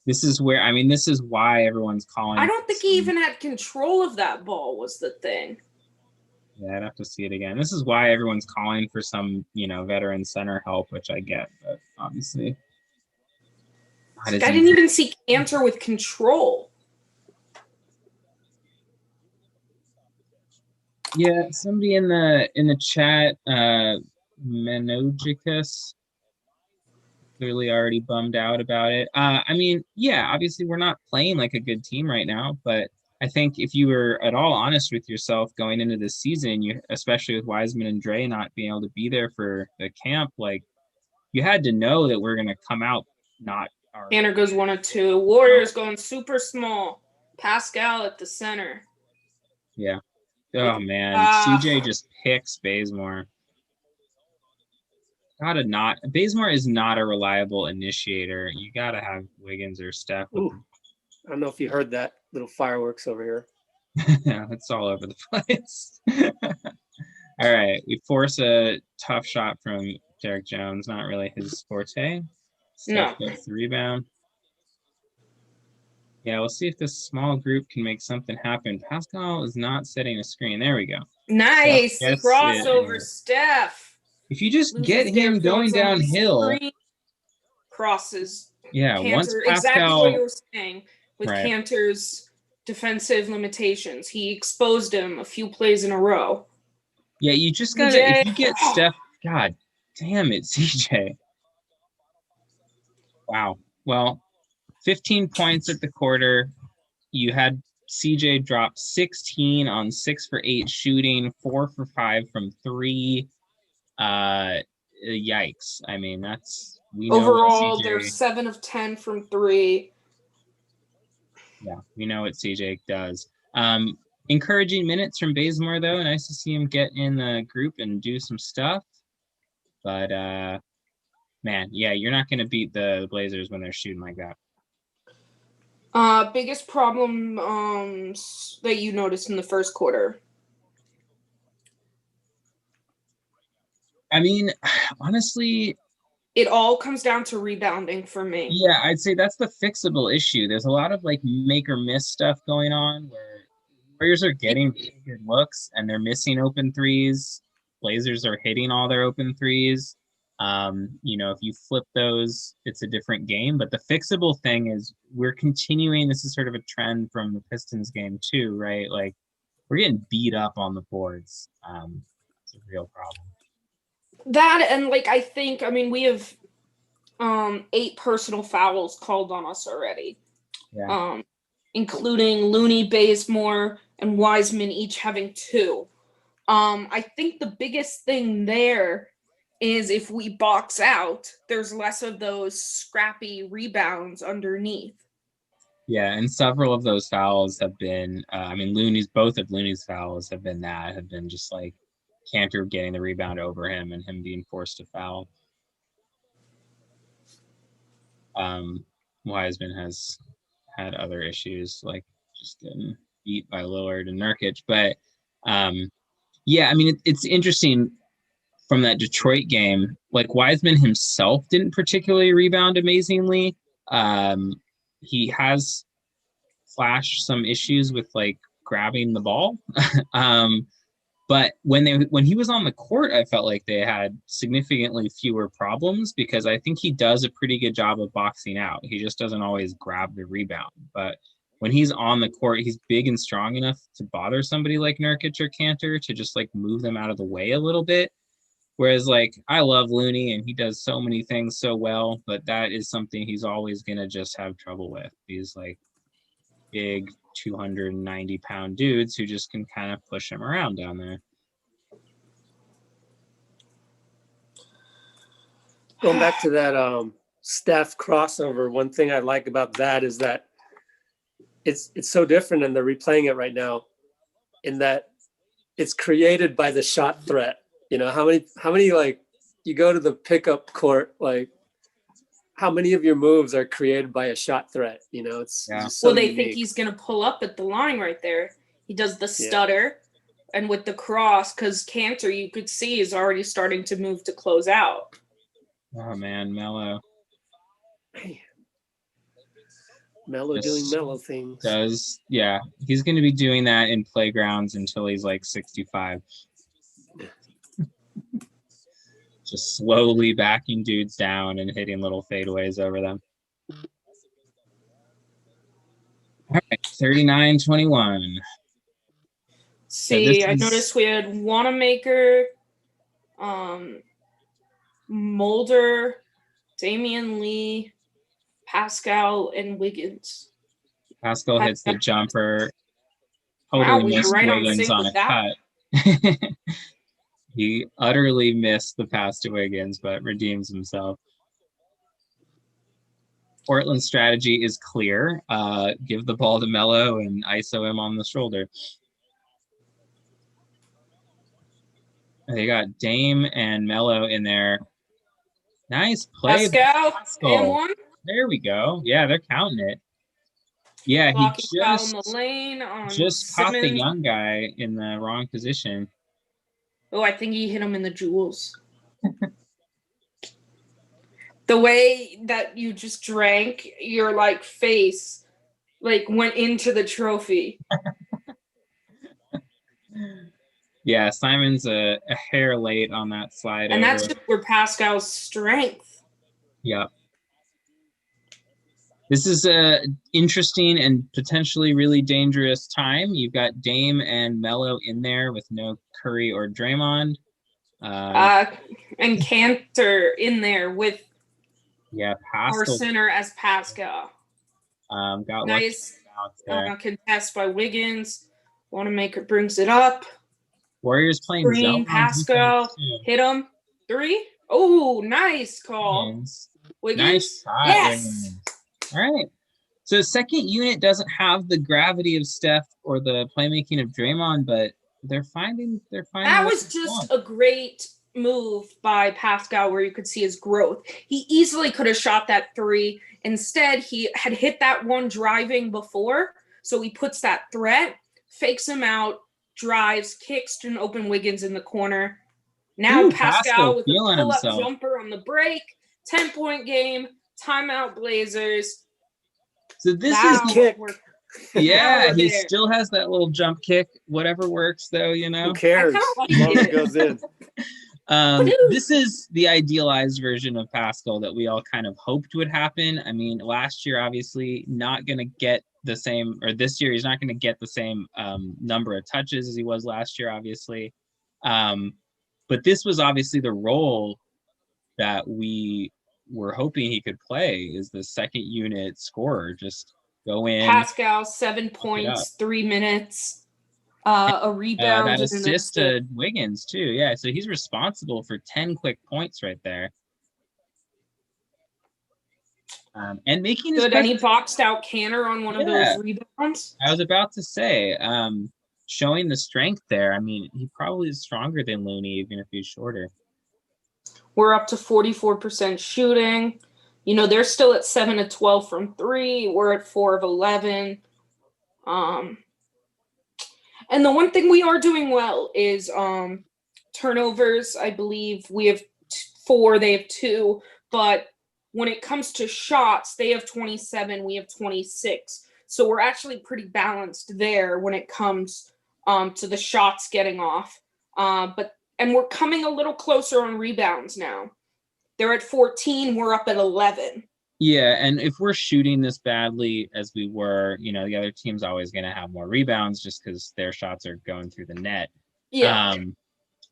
This is why everyone's calling. I don't think he even had control of that ball was the thing. Yeah, I'd have to see it again. This is why everyone's calling for some, veteran center help, which I get, but obviously. I didn't even see Cantor with control. Yeah, somebody in the chat, Menogicus, clearly already bummed out about it. Obviously we're not playing like a good team right now, but I think if you were at all honest with yourself going into this season, especially with Wiseman and Dre not being able to be there for the camp, like you had to know that we're going to come out not. Cantor goes 1 of 2. Warriors going super small. Pascal at the center. Yeah. Oh man, CJ just picks Bazemore. Bazemore is not a reliable initiator. You gotta have Wiggins or Steph. I don't know if you heard that little fireworks over here. Yeah, it's all over the place. All right, we force a tough shot from Derrick Jones. Not really his forte. Steph gets the rebound. Yeah, we'll see if this small group can make something happen. Pascal is not setting a screen. There we go. Nice crossover, Steph. If you just get him going downhill. Crosses. Yeah, Cantor, once Pascal. Exactly what you were saying with Cantor's defensive limitations. He exposed him a few plays in a row. Yeah, you just gotta, if you get Steph, God damn it, CJ. Wow. Well, 15 points at the quarter. You had CJ drop 16 on 6 for 8 shooting, 4 for 5 from 3. Yikes. I mean, we know overall they're 7 of 10 from 3. Yeah, we know what CJ does. Encouraging minutes from Bazemore, though. Nice to see him get in the group and do some stuff. But, man, yeah, you're not going to beat the Blazers when they're shooting like that. Biggest problem that you noticed in the first quarter? I mean, honestly, It all comes down to rebounding for me. yeah, I'd say that's the fixable issue. There's a lot of like make or miss stuff going on where Warriors are getting really good looks and they're missing open threes. Blazers are hitting all their open threes. If you flip those, it's a different game. But the fixable thing is we're continuing. This is sort of a trend from the Pistons game too, right? Like we're getting beat up on the boards. It's a real problem. That and like I mean we have 8 personal fouls called on us already. Yeah. Including Looney, Bazemore, and Wiseman each having 2. I think the biggest thing there is if we box out, there's less of those scrappy rebounds underneath. Yeah, and several of those fouls have been, both of Looney's fouls have been just like Cantor getting the rebound over him and him being forced to foul. Wiseman has had other issues, like just getting beat by Lillard and Nurkic. But yeah, I mean, it's interesting from that Detroit game. Like Wiseman himself didn't particularly rebound amazingly. He has flashed some issues with like grabbing the ball. But when he was on the court, I felt like they had significantly fewer problems because I think he does a pretty good job of boxing out. He just doesn't always grab the rebound. But when he's on the court, he's big and strong enough to bother somebody like Nurkic or Cantor to just like move them out of the way a little bit. Whereas like I love Looney and he does so many things so well, but that is something he's always gonna just have trouble with. He's like big 290-pound dudes who just can kind of push him around down there. Going back to that Steph crossover, one thing I like about that is that it's so different, and they're replaying it right now, in that it's created by the shot threat. You know, how many like you go to the pickup court, like how many of your moves are created by a shot threat? You know, it's just so well, they unique. think he's gonna pull up at the line right there. He does the stutter, and with the cross, because Cantor you could see is already starting to move to close out. Oh man, Melo. Melo doing Melo things. He's going to be doing that in playgrounds until he's like 65. Just slowly backing dudes down and hitting little fadeaways over them. All right, 39-21. See, I noticed we had Wanamaker, Mulder, Damian Lee, Pascal, and Wiggins. Pascal hits the jumper. Totally missed right Wiggins on a cut. He utterly missed the pass to Wiggins, but redeems himself. Portland's strategy is clear. Give the ball to Melo and ISO him on the shoulder. They got Dame and Melo in there. Nice play. Pascal. And one. There we go. Yeah, they're counting it. Yeah, Blocking he foul in the lane on just caught the Simmons. young guy in the wrong position. Oh, I think he hit him in the jewels. The way that you just drank your like face like went into the trophy. Yeah, Simon's a hair late on that slide. And that's just where Pascal's strength. Yep. This is a interesting and potentially really dangerous time. You've got Dame and Melo in there with no Curry or Draymond. And Cantor in there with Pascal. our center as Pascal. Got nice contest by Wiggins. Wanamaker brings it up. Warriors playing Green, Pascal, hit him. 3. Oh, nice call. Wiggins. Nice shot, yes. Wiggins. All right. So second unit doesn't have the gravity of Steph or the playmaking of Draymond, but they're finding. That was just a great move by Pascal where you could see his growth. He easily could have shot that 3. Instead, he had hit that one driving before, so he puts that threat, fakes him out, drives, kicks to an open Wiggins in the corner. Now Ooh, Pascal with a feeling pull-up himself. jumper on the break. 10-point game. Timeout Blazers. So this Wow, is kick. yeah, we're he there. still has that little jump kick. Whatever works, though, you Who know. cares? I kinda like As long as it. it goes in. This is the idealized version of Pascal that we all kind of hoped would happen. I mean, last year, obviously, not going to get the same, or this year, he's not going to get the same number of touches as he was last year, obviously. But this was obviously the role that we were hoping he could play, is the second unit scorer. Just go in, Pascal, 7 it up. points, 3 minutes, a rebound, That and an assist to Wiggins too. Yeah, so he's responsible for 10 quick points right there. And making his Good. And he presence. boxed out Canner on one of those rebounds. I was about to say, showing the strength there. I mean, he probably is stronger than Looney, even if he's shorter. We're up to 44% shooting. You know, they're still at 7 of 12 from 3. We're at 4 of 11. And the one thing we are doing well is turnovers. I believe we have 4, they have 2. But when it comes to shots, they have 27, we have 26. So we're actually pretty balanced there when it comes to the shots getting off. And we're coming a little closer on rebounds now. They're at 14, we're up at 11. Yeah, and if we're shooting this badly as we were, you know, the other team's always going to have more rebounds just because their shots are going through the net. Yeah.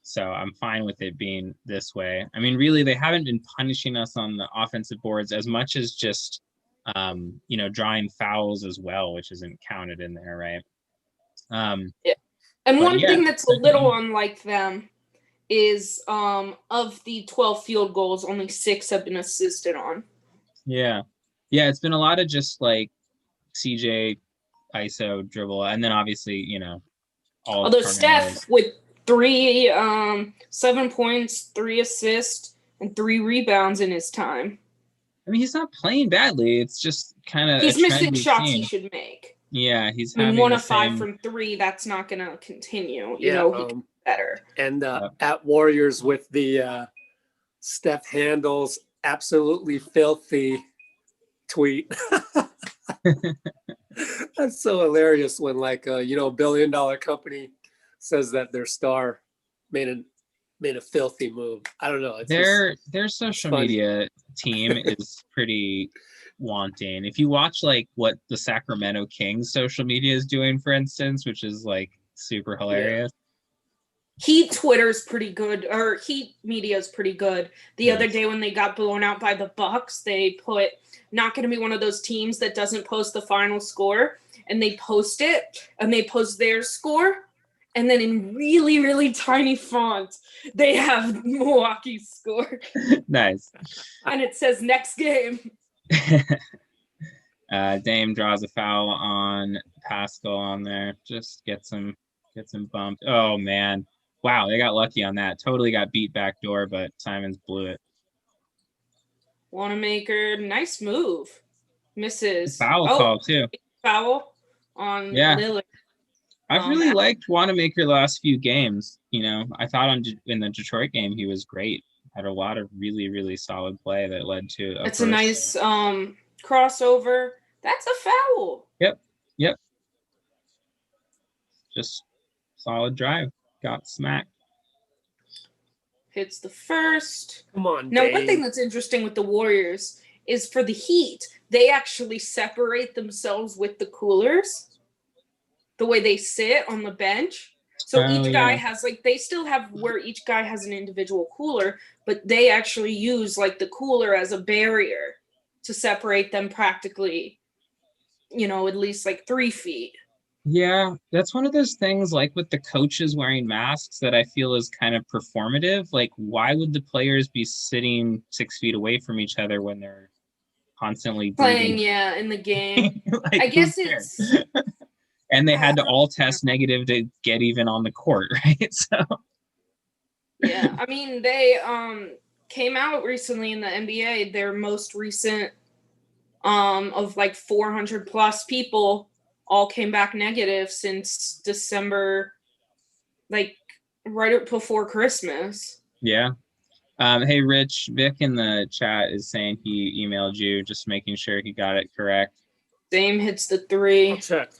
So I'm fine with it being this way. I mean, really, they haven't been punishing us on the offensive boards as much as just, you know, drawing fouls as well, which isn't counted in there, right? Yeah. And one yeah, thing that's a little unlike them is of the 12 field goals, only 6 have been assisted on. Yeah. Yeah, it's been a lot of just like CJ ISO dribble, and then obviously, you know, all Although turnovers. Steph with 7 points, 3 assists, and 3 rebounds in his time. I mean, he's not playing badly. It's just kind of he's missing shots he should make. Yeah, he's I mean, having 1 the of 5 same... from 3. That's not going to continue. Yeah, You know, he can be better. And at Warriors with the Steph handles absolutely filthy tweet. That's so hilarious when like you know, $1 billion company says that their star made a filthy move. I don't know. It's their social media team is pretty wanting. If you watch like what the Sacramento Kings social media is doing, for instance, which is like super hilarious. Heat Twitter's pretty good, or Heat Media's pretty good. The other day when they got blown out by the Bucks, they put not going to be one of those teams that doesn't post the final score, and they post it, and they post their score, and then in really, really tiny font, they have Milwaukee's score. Nice. And it says next game. Dame draws a foul on Pascal on there. Just gets him bumped. Oh man. Wow, they got lucky on that. Totally got beat backdoor, but Simons blew it. Wanamaker, nice move. Misses. Foul call too. Foul on Lillard. I've really liked Wanamaker the last few games. You know, I thought in the Detroit game he was great. Had a lot of really, really solid play that led to It's a nice crossover. That's a foul. Yep. Just solid drive. Got smacked. Hits the first. Come on, now, Dave. One thing that's interesting with the Warriors is for the Heat, they actually separate themselves with the coolers, the way they sit on the bench. So each guy has they still have where each guy has an individual cooler, but they actually use like the cooler as a barrier to separate them practically, you know, at least like 3 feet. Yeah, that's one of those things like with the coaches wearing masks that I feel is kind of performative. Like, why would the players be sitting 6 feet away from each other when they're constantly playing? In the game. like, I guess it's. And they had to all test negative to get even on the court, right? So. Yeah, I mean they came out recently in the NBA. Their most recent of like 400 plus people all came back negative since December, like right before Christmas. Yeah. Hey, Rich, Vic in the chat is saying he emailed you, just making sure he got it correct. Dame hits the 3. I'll check.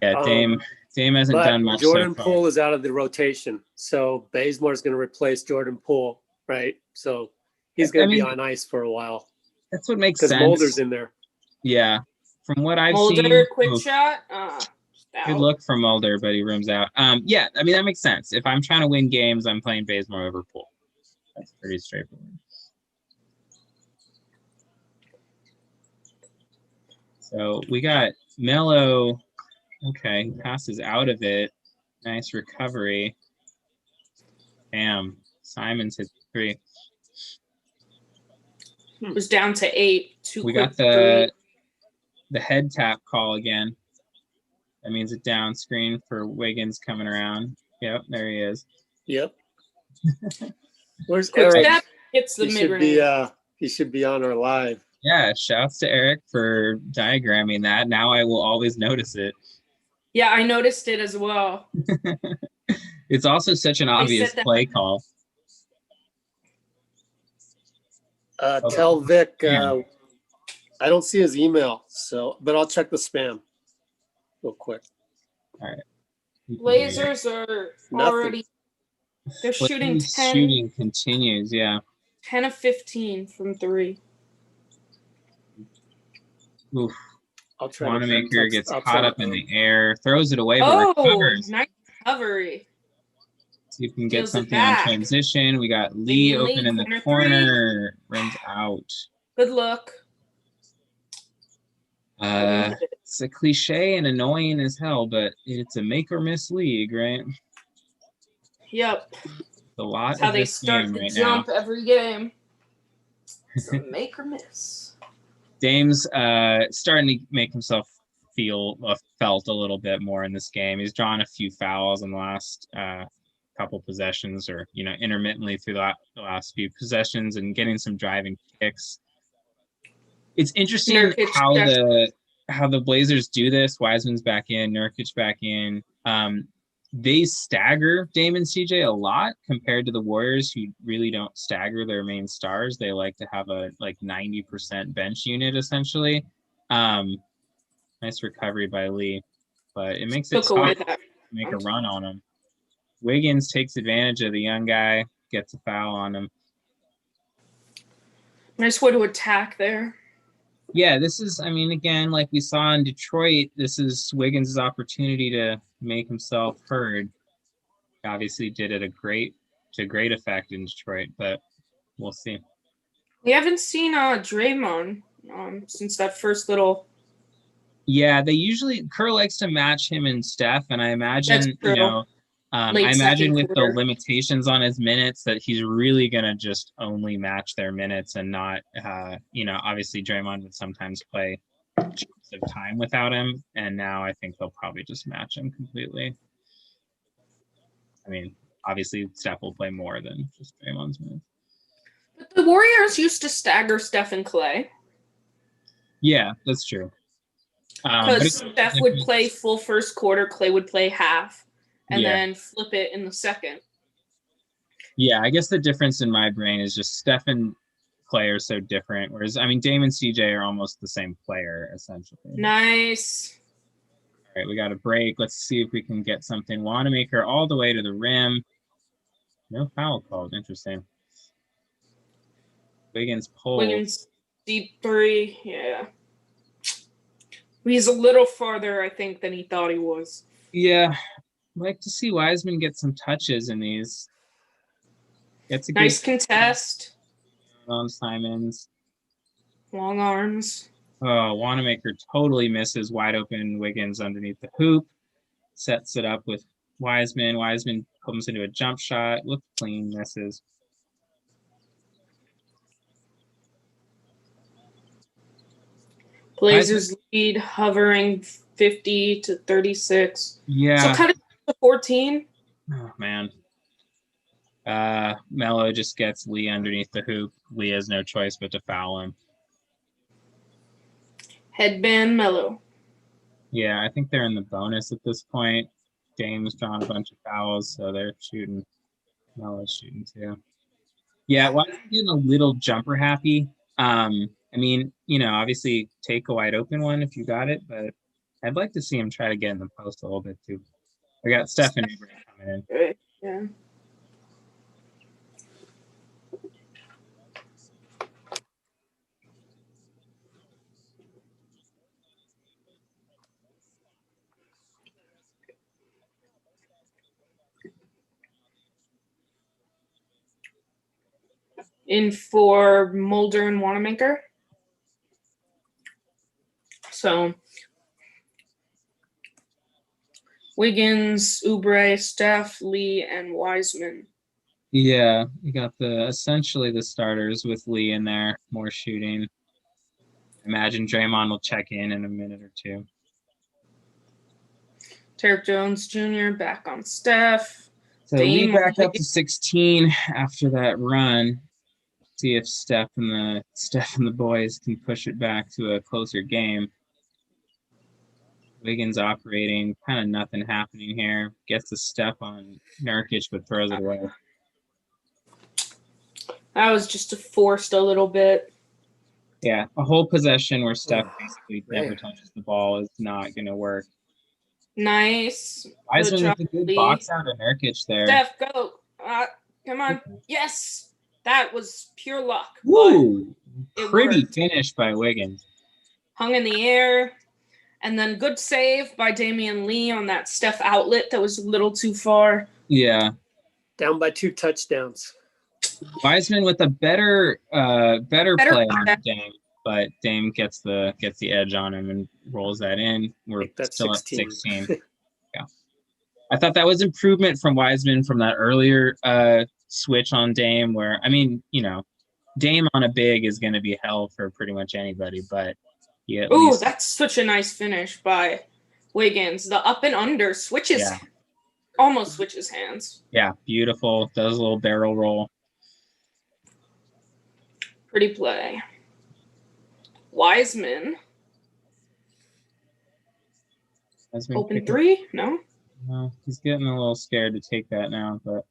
Yeah, Dame hasn't But done much Jordan so far. Poole is out of the rotation, so Bazemore is going to replace Jordan Poole, right? So he's going to be on ice for a while That's what makes because sense. Mulder's in there. Yeah, from what I've Mulder, seen, quick shot. good look for Mulder, but he rooms out. Yeah, I mean that makes sense. If I'm trying to win games, I'm playing Bazemore over Poole. That's pretty straightforward. So we got Mello. Okay, passes out of it. Nice recovery. Damn, Simon's hit 3. It was down to 8. We quick got 3. the head tap call again. That means a down screen for Wiggins coming around. Yep, there he is. Yep. Where's Quick Eric? step hits the mid-range. He should be on our live. Yeah, shouts to Eric for diagramming that. Now I will always notice it. Yeah, I noticed it as well. It's also such an obvious play call. Tell Vic I don't see his email, but I'll check the spam real quick. All right. Blazers are already they're shooting 10. Shooting continues, yeah. 10 of 15 from 3. Oof. I'll try. Wanamaker gets caught up in the air, throws it away, but recovers. Nice recovery. See if we can get something on transition. We got Lee open in the corner. Rims out. Good look. It's a cliche and annoying as hell, but it's a make or miss league, right? Yep. A lot That's how they start the jump every game. It's a make or miss. Dame's starting to make himself felt a little bit more in this game. He's drawn a few fouls in the last couple possessions, or intermittently through the last few possessions, and getting some driving kicks. It's interesting how the Blazers do this. Wiseman's back in, Nurkic back in. They stagger Dame and CJ a lot compared to the Warriors, who really don't stagger their main stars. They like to have a 90% bench unit essentially. Nice recovery by Lee, but it makes it tough to make a run on him. Wiggins takes advantage of the young guy, gets a foul on him. Nice way to attack there. Yeah, this is, again, like we saw in Detroit, this is Wiggins' opportunity to make himself heard. Obviously did it to great effect in Detroit, but we'll see. We haven't seen Draymond since that first little. Yeah, Kerr likes to match him and Steph, and I imagine, I imagine with the limitations on his minutes that he's really going to just only match their minutes and not, obviously Draymond would sometimes play chunks of time without him. And now I think they'll probably just match him completely. Obviously Steph will play more than just Draymond's minutes. But the Warriors used to stagger Steph and Clay. Yeah, that's true. Because Steph would play full first quarter, Clay would play half. And then flip it in the second. Yeah, I guess the difference in my brain is just Steph and Clay are so different. Whereas, Dame and CJ are almost the same player, essentially. Nice. All right, we got a break. Let's see if we can get something. Wanamaker all the way to the rim. No foul called. Interesting. Wiggins pulls. Wiggins deep 3. Yeah. He's a little farther, I think, than he thought he was. Yeah. I'd like to see Wiseman get some touches in these. Gets a nice contest. On Simons. Long arms. Oh, Wanamaker totally misses wide open Wiggins underneath the hoop. Sets it up with Wiseman. Wiseman comes into a jump shot. Looks clean, misses. Blazers lead hovering 50 to 36. Yeah. So cut it to 14. Oh, man. Mello just gets Lee underneath the hoop. Lee has no choice but to foul him. Headband Mello. Yeah, I think they're in the bonus at this point. Dame's drawn a bunch of fouls, so they're shooting. Melo shooting too. Yeah, Wiseman getting a little jumper happy. I mean, obviously take a wide open one if you got it, but I'd like to see him try to get in the post a little bit too. We got Stephen Abraham coming in. Right. Yeah. In for Mulder and Wanamaker. So Wiggins, Oubre, Steph, Lee, and Wiseman. Yeah, you got essentially the starters with Lee in there, more shooting. Imagine Draymond will check in a minute or two. Derek Jones Jr. back on Steph. So Lee back up to 16 after that run. See if Steph and the boys can push it back to a closer game. Wiggins operating, kind of nothing happening here. Gets the step on Nurkic, but throws it away. That was just forced a little bit. Yeah, a whole possession where Steph basically never touches the ball is not going to work. Nice. Wiseman with a good box out of Nurkic there. Steph, go. Come on. Yes. That was pure luck. Ooh, pretty finish by Wiggins. Hung in the air. And then good save by Damian Lee on that Steph outlet that was a little too far. Yeah. Down by 2 touchdowns. Wiseman with a better play on Dame, but Dame gets the edge on him and rolls that in. We're still 16. At 16. Yeah. I thought that was improvement from Wiseman from that earlier switch on Dame where, I mean, Dame on a big is going to be hell for pretty much anybody, but ooh, that's such a nice finish by Wiggins. The up and under switches, almost switches hands. Yeah, beautiful. Does a little barrel roll. Pretty play. Wiseman. Open three? No? No, he's getting a little scared to take that now, but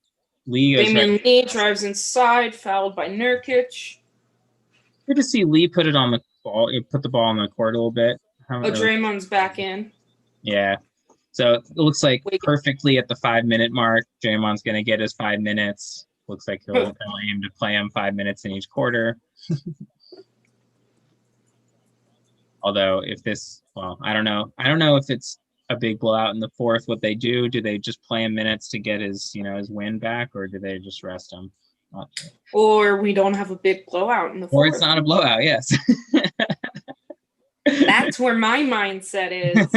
Lee Damian Lee drives inside, fouled by Nurkic. Good to see Lee put the ball on the court a little bit. Draymond's back in. Yeah. So it looks like perfectly at the 5-minute mark, Draymond's going to get his 5 minutes. Looks like he'll aim to play him 5 minutes in each quarter. Although I don't know. I don't know if it's a big blowout in the fourth. What they do they just play him minutes to get his win back, or do they just rest him? Not sure. Or we don't have a big blowout in the fourth. Or it's not a blowout, yes. That's where my mindset is.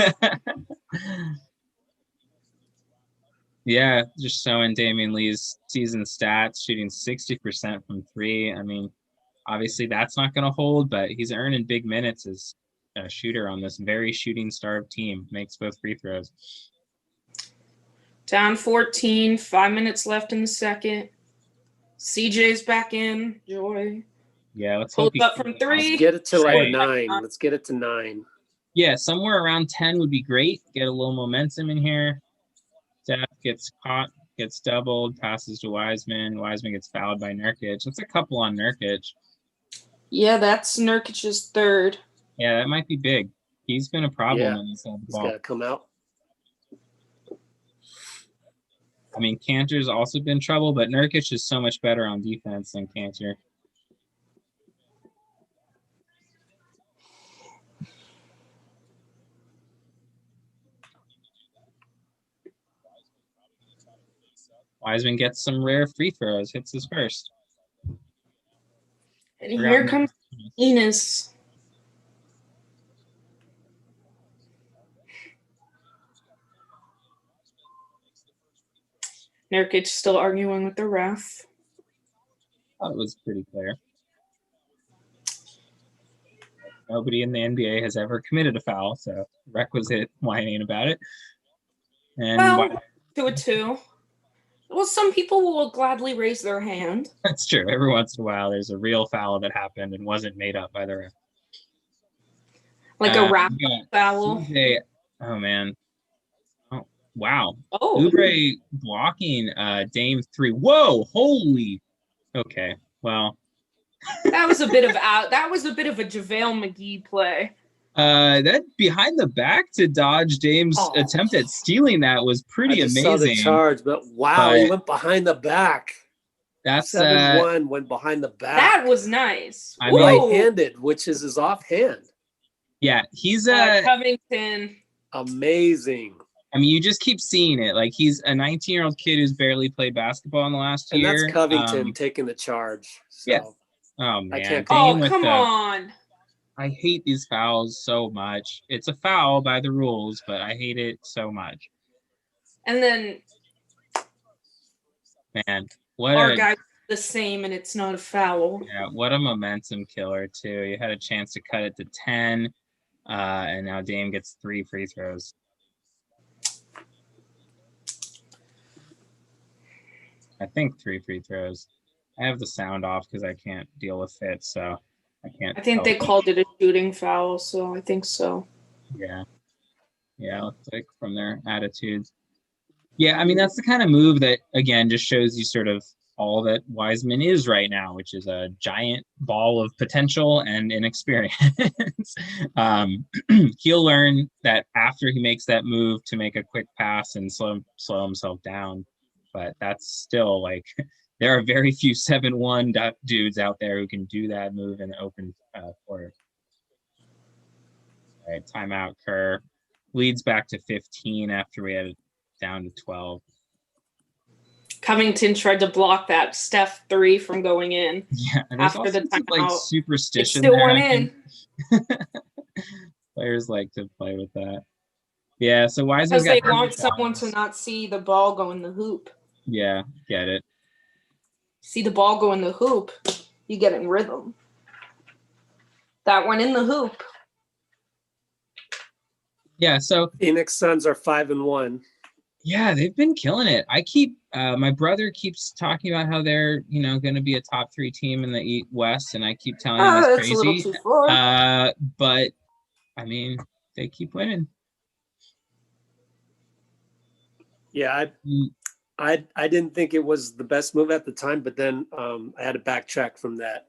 Yeah, just showing Damian Lee's season stats, shooting 60% from 3. I mean, obviously that's not going to hold, but he's earning big minutes as a shooter on this very shooting-starved team. Makes both free throws. Down 14, 5 minutes left in the second. CJ's back in. Joy. Yeah, let's hope up from 3. Let's get it to like 9. Let's get it to 9. Yeah, somewhere around 10 would be great. Get a little momentum in here. Steph gets caught, gets doubled, passes to Wiseman. Wiseman gets fouled by Nurkic. That's a couple on Nurkic. Yeah, that's Nurkic's third. Yeah, that might be big. He's been a problem on this side of the ball. He's got to come out. I mean, Cantor's also been trouble, but Nurkic is so much better on defense than Cantor. Wiseman gets some rare free throws, hits his first. And here comes Enos. Nurkic still arguing with the ref. That was pretty clear. Nobody in the NBA has ever committed a foul, so requisite whining about it. And 2-2. Well, some people will gladly raise their hand. That's true. Every once in a while, there's a real foul that happened and wasn't made up by the ref. Like a rap foul. CJ, oh, man. Oh, Wow. Oh, Oubre blocking Dame 3. Whoa, holy. Okay. Well, that was a bit of out. That was a bit of a JaVale McGee play. that behind the back to dodge Dame's Oh. attempt at stealing that was I pretty just saw the amazing. charge, but wow, he But went behind the back. that's 7-1 went behind the back. That was nice. I mean, right-handed, which is his offhand. yeah, he's Covington. Amazing. I mean, you just keep seeing it. Like, he's a 19-year-old kid who's barely played basketball in the last And year. that's Covington taking the charge. So Yeah. Oh I man, can't- Dame Oh, with come the on. I hate these fouls so much. It's a foul by the rules, but I hate it so much. And then Man, what our a guy the same, and it's not a foul. yeah, what a momentum killer too. You had a chance to cut it to 10, and now Dame gets 3 free throws. I think 3 free throws. I have the sound off because I can't deal with it, so I can't. I think they tell. called it a shooting foul, so I think so. Yeah. Yeah, looks like from their attitudes. Yeah, I mean, that's the kind of move that, again, just shows you sort of all that Wiseman is right now, which is a giant ball of potential and inexperience. He'll learn that after he makes that move to make a quick pass and slow himself down. But that's still like, there are very few 7-1 dudes out there who can do that move in the open court. All right, timeout, Kerr. Leads back to 15 after we had it down to 12. Covington tried to block that Steph 3 from going in. Yeah, and there's After all the sorts of like timeout. It superstition still there. went I in. think. Players like to play with that. Yeah, so Because Wiseman's they got want 3 someone to fouls. not see the ball go in the hoop. Yeah, get it. See the ball go in the hoop, you get in rhythm. That went in the hoop. Yeah, so Phoenix Suns are 5-1. yeah, they've been killing it. I keep my brother keeps talking about how they're going to be a top 3 team in the West, and I keep telling him that's That's a little crazy. too far. But I mean, they keep winning. Yeah, I didn't think it was the best move at the time, but then I had to backtrack from that.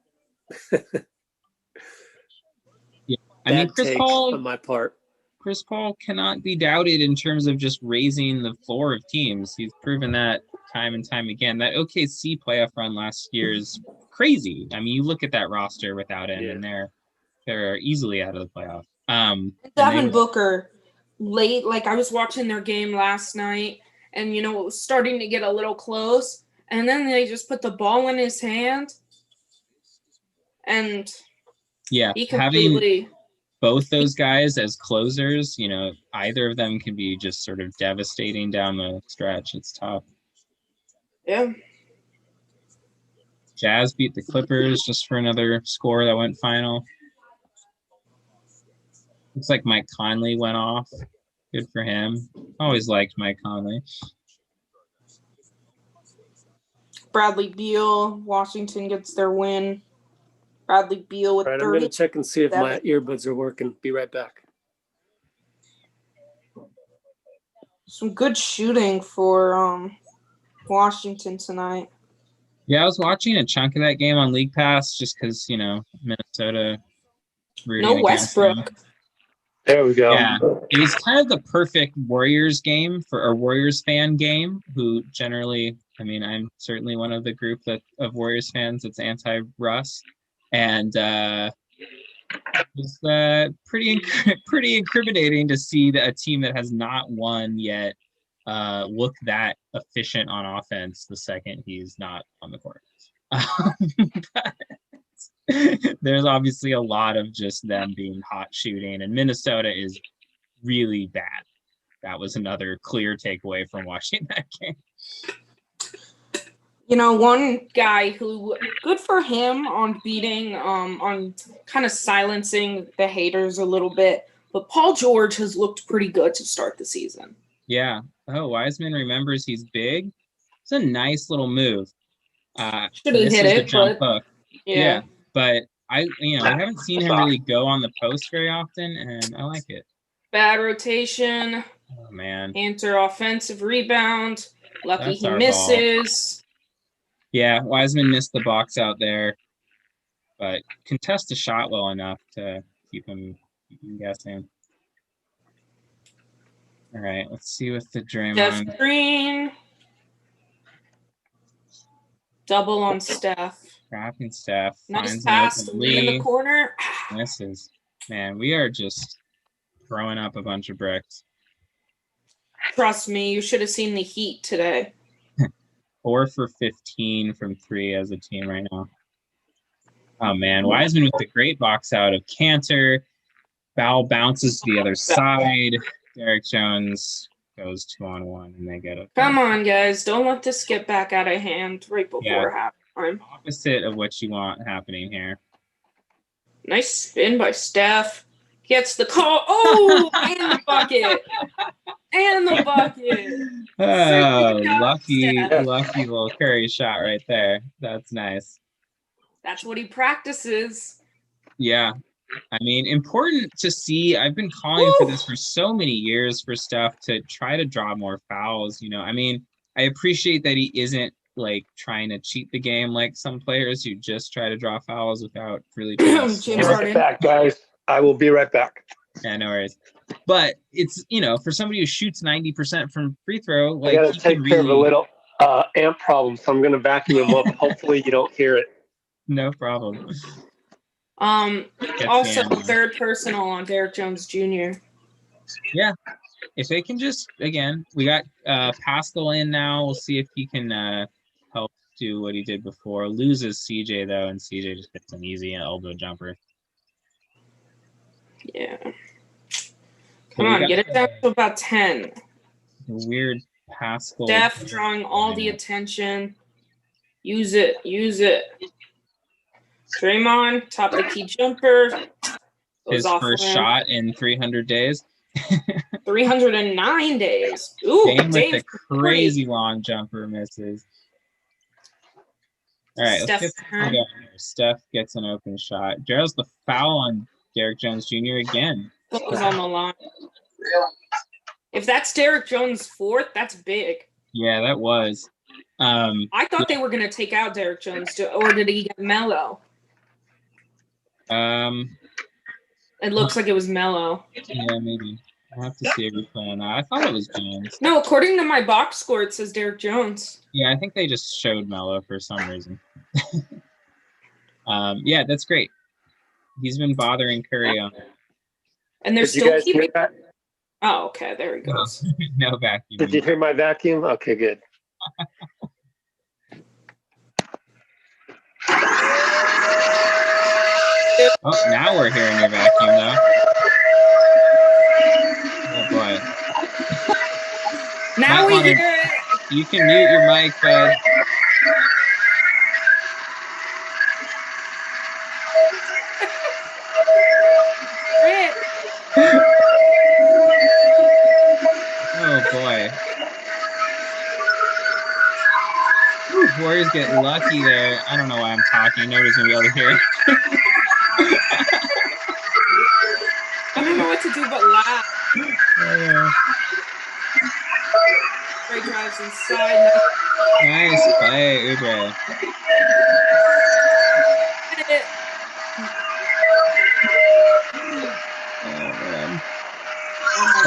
Yeah, I mean, Bad take on my part. Chris Paul cannot be doubted in terms of just raising the floor of teams. He's proven that time and time again. That OKC playoff run last year is crazy. I mean, you look at that roster without him, and they're easily out of the playoff. Devin Booker, late, like I was watching their game last night, and it was starting to get a little close, and then they just put the ball in his hand, and he completely. Both those guys as closers, either of them can be just sort of devastating down the stretch. It's tough. Yeah. Jazz beat the Clippers just for another score that went final. Looks like Mike Conley went off. Good for him. Always liked Mike Conley. Bradley Beal, Washington gets their win. Bradley Beal with 30. I'm going to check and see if my earbuds are working. Be right back. Some good shooting for Washington tonight. Yeah, I was watching a chunk of that game on League Pass just because, Minnesota. No Westbrook. There we go. Yeah, it was kind of the perfect Warriors game a Warriors fan game. Who generally, I mean, I'm certainly one of the group of Warriors fans that's anti-Russ. And it's pretty incriminating to see that a team that has not won yet look that efficient on offense the second he's not on the court. There's obviously a lot of just them being hot shooting, and Minnesota is really bad. That was another clear takeaway from watching that game. One guy who, good for him on beating, on kind of silencing the haters a little bit, but Paul George has looked pretty good to start the season. Yeah. Oh, Wiseman remembers he's big. It's a nice little move. Should have hit it, jump but hook. Yeah. But I haven't seen him really go on the post very often, and I like it. Bad rotation. Oh man. Cantor offensive rebound. Lucky That's he our ball. misses. Yeah, Wiseman missed the box out there, but contest a shot well enough to keep him guessing. All right, let's see with the Jeff Draymond. Green. Double on Steph. Trapping Steph. Nice Finds pass an to open Lee in the Lee. corner. Misses. Man, we are just throwing up a bunch of bricks. Trust me, you should have seen the Heat today. 4 for 15 from 3 as a team right now. Oh man, Wiseman with the great box out of Cantor. Foul bounces to the other side. Derek Jones goes 2-on-1 and they get a Come on, guys. Don't let this get back out of hand right before halftime. opposite of what you want happening here. Nice spin by Steph. Gets the call. Oh, and the bucket. And the bucket. Oh, Good job, lucky Steph. little Curry shot right there. That's nice. That's what he practices. Yeah. I mean, important to see. I've been calling for this for so many years for Steph to try to draw more fouls. You know, I mean, I appreciate that he isn't like trying to cheat the game like some players who just try to draw fouls without really trying to James Be Harden. right back, guys. I will be right back. Yeah, no worries. But it's, you know, for somebody who shoots 90% from free throw, I like got to he take can care of a really, little amp problem, so I'm going to vacuum him up. Hopefully, you don't hear it. no problem. Also Fan. third personal on Derek Jones Jr. Yeah. If they can just, again, we got Pascal in now. We'll see if he can help do what he did before. Loses CJ, though, and CJ just gets an easy elbow jumper. Yeah. So Come on, get it down to about 10. Weird Pascal. Steph drawing all the attention. Use it. Use it. Draymond, top of the key jumper. His first shot in 300 days. 309 days. Ooh, Dame with Dame a crazy long jumper misses. All right, let's get going here. Steph gets an open shot. Gerald's the foul on Derek Jones Jr. again. Goes on the line. If that's Derek Jones' fourth, that's big. Yeah, that was. I thought they were going to take out Derek Jones, or did he get Melo? It looks like it was Melo. Yeah, maybe. I'll have to see a replay on that. I thought it was Jones. No, according to my box score, it says Derek Jones. Yeah, I think they just showed Melo for some reason. Yeah, that's great. He's been bothering Curry on. And they're Did you still guys keeping. hear that? Oh, okay. There he goes. No vacuum. Did you hear my vacuum? Okay, good. Oh, now we're hearing your vacuum, though. Oh, boy. Now we hear it. You can mute your mic, bud. Oh, boy. Whew, Warriors get lucky there. I don't know why I'm talking. Nobody's going to be able to hear it. I don't know what to do but laugh. Ray drives inside. Nice play, Oubre.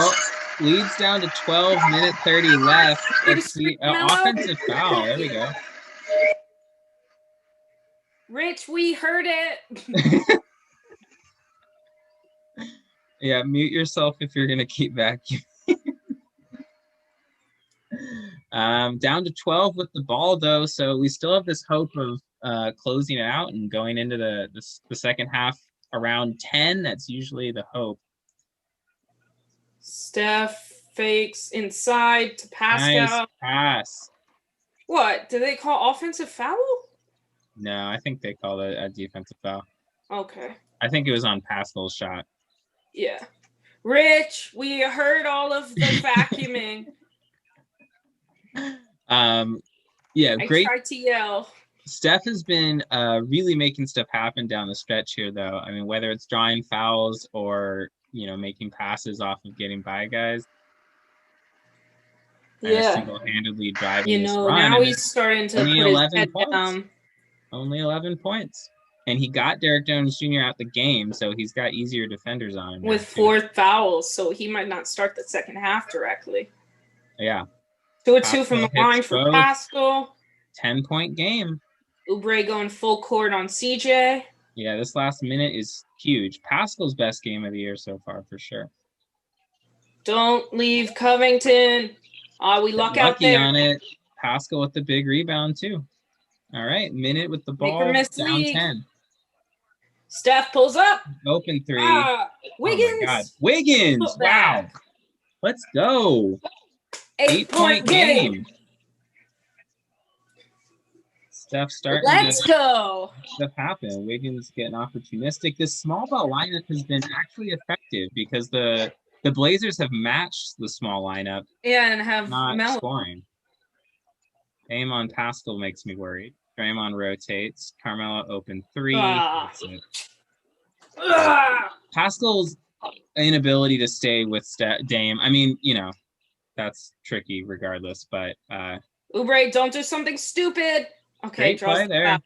Oh, leads down to 12, minute 30 left. Let's see. Offensive foul. There we go. Rich, we heard it. Yeah, mute yourself if you're going to keep vacuuming. Down to 12 with the ball, though, so we still have this hope of closing it out and going into the second half around 10. That's usually the hope. Steph fakes inside to Pascal. Nice pass. What? Did they call offensive foul? No, I think they called it a defensive foul. Okay. I think it was on Pascal's shot. Yeah. Rich, we heard all of the vacuuming. Yeah, great. I tried to yell. Steph has been really making stuff happen down the stretch here, though. I mean, whether it's drawing fouls or, you know, making passes off of getting by guys. Yeah. single-handedly driving this Now run. And he's starting to only put his 11 head points. down. Only 11 points. And he got Derek Jones Jr. out the game, so he's got easier defenders on him. With 4 fouls, so he might not start the second half directly. Yeah. 2-2 from the line for both. Pascal. 10-point game. Oubre going full court on CJ. Yeah, this last minute is huge. Pascal's best game of the year so far, for sure. Don't leave Covington. We luck out Lucky there. on it. Pascal with the big rebound, too. All right, minute with the Make or ball, miss down league. 10. Steph pulls up. Open 3. Wiggins. Oh, my God. Wiggins. Wow. Let's go. 8-point game. Steph starting Let's go. Stuff happen. Wiggins getting opportunistic. This small ball lineup has been actually effective because the Blazers have matched the small lineup. Yeah, and have not scoring. Dame on Pascal makes me worried. Draymond rotates. Carmelo open 3. That's it. Pascal's inability to stay with Dame. I mean, that's tricky regardless, but Oubre, don't do something stupid. Okay, great play there.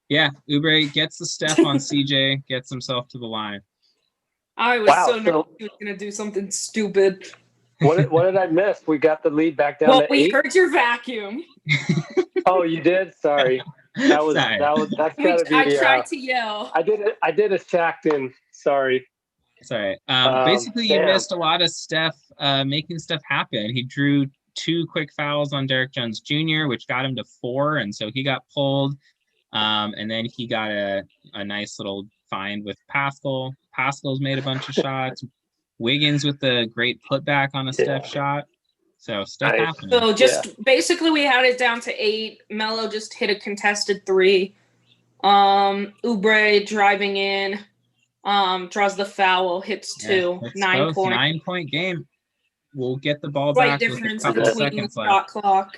Yeah, Oubre gets the step on CJ, gets himself to the line. I was so nervous he was going to do something stupid. What did I miss? We got the lead back down to 8. We heard your vacuum. Oh, you did? Sorry. That's gotta be. I tried to yell. I did a Shackton. Sorry. Sorry. Basically, you missed a lot of Steph making stuff happen. He drew 2 quick fouls on Derek Jones Jr., which got him to 4, and so he got pulled. And then he got a nice little find with Pascal. Pascal's made a bunch of shots. Wiggins with the great putback on a Steph shot. So stuff happening. So basically we had it down to 8. Melo just hit a contested 3. Oubre driving in, draws the foul, hits 2. 9 points. 9-point game. We'll get the ball Slight back with a couple seconds the left. shot clock.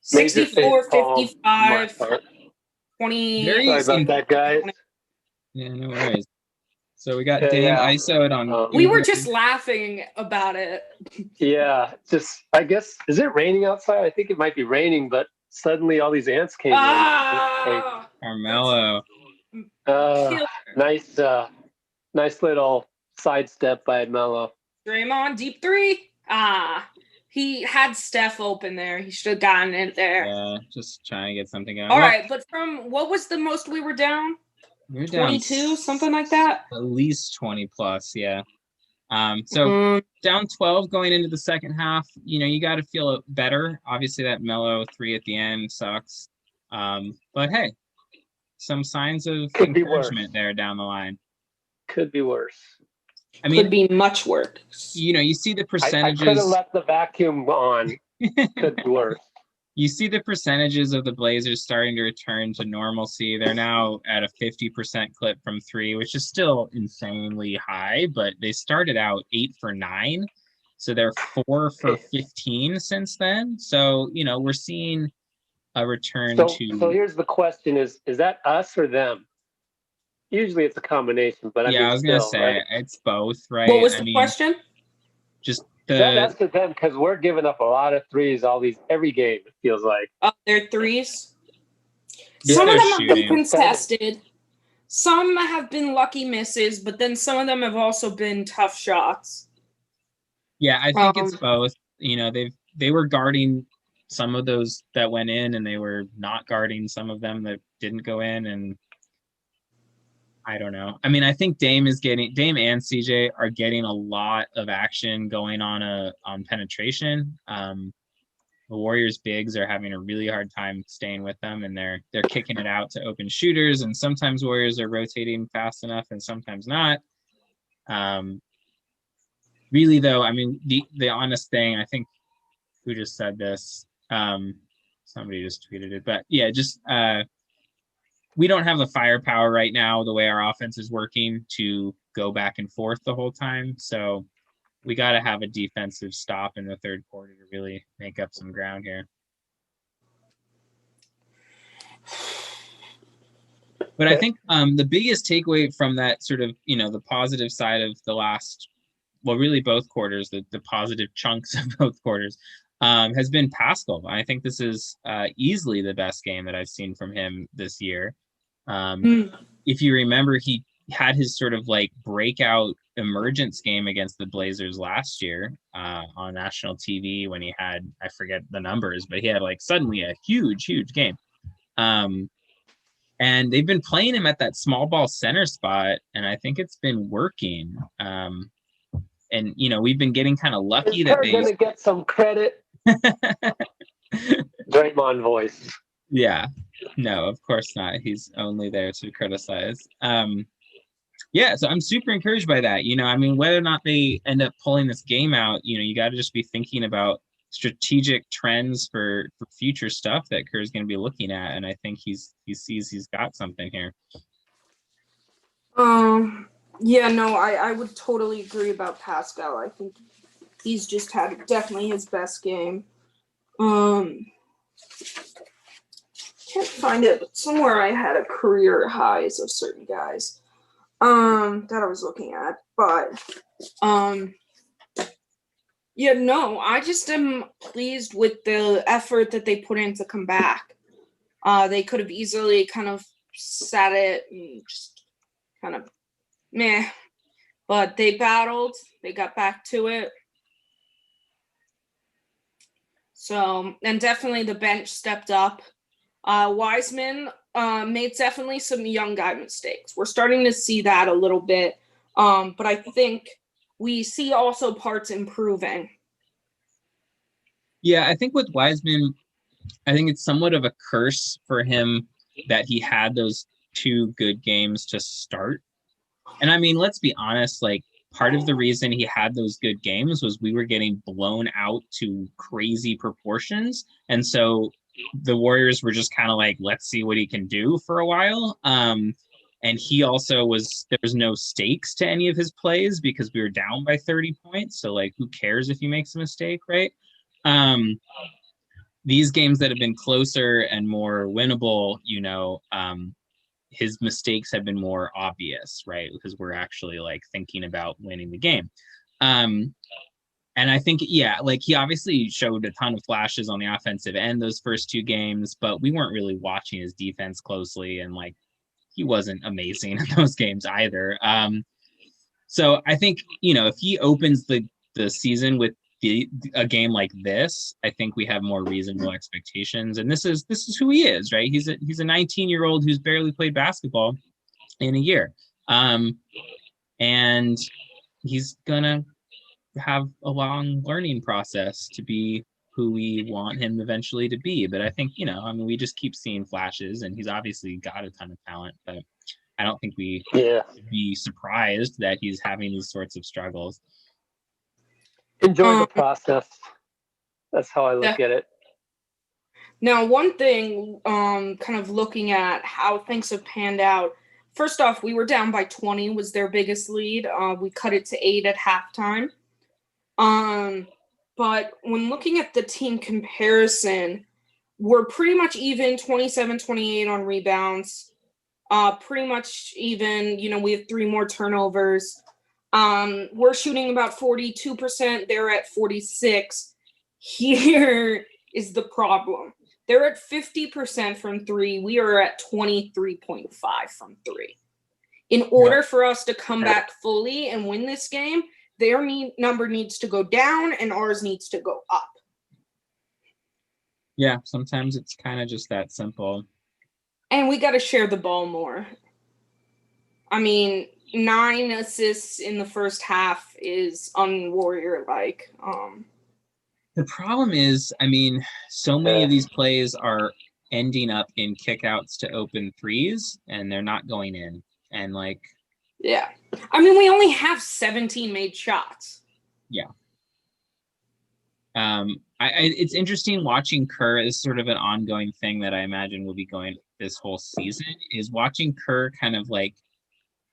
64-55. 20. Sorry about that, guys. Yeah, no worries. So we got Dame ISO'd on. We were just laughing about it. Yeah, I guess, is it raining outside? I think it might be raining, but suddenly all these ants came in. Carmelo. Nice little sidestep by Melo. Draymond, deep 3. He had Steph open there. He should have gotten it there. Yeah, just trying to get something going. All right, but from what was the most we were down? We were down 22, something like that? At least 20 plus, yeah. So down 12 going into the second half, you got to feel better. Obviously, that Melo 3 at the end sucks. But hey, some signs of encouragement there down the line. Could be worse. I mean, could be much worse. You see the percentages. I could have left the vacuum on. Could be worse. You see the percentages of the Blazers starting to return to normalcy. They're now at a 50% clip from 3, which is still insanely high, but they started out 8 for 9. So they're 4 for 15 since then. So, we're seeing a return to. So here's the question is that us or them? Usually it's a combination, but I was going to say it's both, right? What was the question? Just that's to them because we're giving up a lot of threes every game, it feels like. They're 3s. Yeah, some of them have shooting. been contested. Some have been lucky misses, but then some of them have also been tough shots. Yeah, I think it's both. They were guarding some of those that went in, and they were not guarding some of them that didn't go in, and I don't know. I mean, I think Dame and CJ are getting a lot of action going on penetration. The Warriors bigs are having a really hard time staying with them, and they're kicking it out to open shooters. And sometimes Warriors are rotating fast enough, and sometimes not. Really, though, I mean, the honest thing, I think, who just said this? Somebody just tweeted it, but yeah, just. We don't have the firepower right now, the way our offense is working, to go back and forth the whole time. So we got to have a defensive stop in the third quarter to really make up some ground here. But I think the biggest takeaway from that sort of, the positive side of the last well, really both quarters, the positive chunks of both quarters, has been Pascal. I think this is easily the best game that I've seen from him this year. Mm. If you remember, he had his sort of like breakout emergence game against the Blazers last year on national TV when he had, I forget the numbers, but he had like suddenly a huge game. And they've been playing him at that small ball center spot, and I think it's been working. And you know, we've been getting kind of lucky Is that Kerr they gonna get some credit? Draymond voice. yeah, no, of course not. He's only there to criticize. Yeah, so I'm super encouraged by that. You know, I mean, whether or not they end up pulling this game out, you know, you got to just be thinking about strategic trends for future stuff that Kerr's going to be looking at, and I think he sees he's got something here. Yeah, no, I would totally agree about Pascal. I think he's just had definitely his best game. Can't find it, but somewhere I had a career highs of certain guys that I was looking at, but yeah, no, I just am pleased with the effort that they put in to come back. They could have easily kind of sat it and just kind of meh, but they battled, they got back to it. So, and definitely the bench stepped up. Wiseman made definitely some young guy mistakes. We're starting to see that a little bit, but I think we see also parts improving. Yeah, I think with Wiseman, I think it's somewhat of a curse for him that he had those two good games to start. And I mean, let's be honest, like part of the reason he had those good games was we were getting blown out to crazy proportions. And so the Warriors were just kind of like, let's see what he can do for a while. And he also there was no stakes to any of his plays because we were down by 30 points. So like, who cares if he makes a mistake, right? These games that have been closer and more winnable, you know, his mistakes have been more obvious, right? Because we're actually like thinking about winning the game. And I think, yeah, like he obviously showed a ton of flashes on the offensive end those first two games, but we weren't really watching his defense closely. And like, he wasn't amazing in those games either. So I think, you know, if he opens the season with a game like this, I think we have more reasonable expectations. And this is who he is, right? He's a 19-year-old who's barely played basketball in a year. And he's gonna have a long learning process to be who we want him eventually to be. But I think, you know, I mean, we just keep seeing flashes, and he's obviously got a ton of talent, but I don't think we should be surprised that he's having these sorts of struggles. Enjoy the process. That's how I look at it. Now, one thing, kind of looking at how things have panned out. First off, we were down by 20, was their biggest lead. We cut it to 8 at halftime. But when looking at the team comparison, we're pretty much even 27-28 on rebounds. Pretty much even, you know, we have 3 more turnovers. We're shooting about 42%. They're at 46. Here is the problem. They're at 50% from 3. We are at 23.5 from 3. In order for us to come back fully and win this game, their number needs to go down and ours needs to go up. Yeah, sometimes it's kind of just that simple. And we got to share the ball more. I mean, 9 assists in the first half is un-Warrior-like. The problem is, I mean, so many of these plays are ending up in kickouts to open threes, and they're not going in. And like, yeah, I mean, we only have 17 made shots. Yeah. It's interesting watching Kerr as sort of an ongoing thing that I imagine will be going this whole season, is watching Kerr kind of like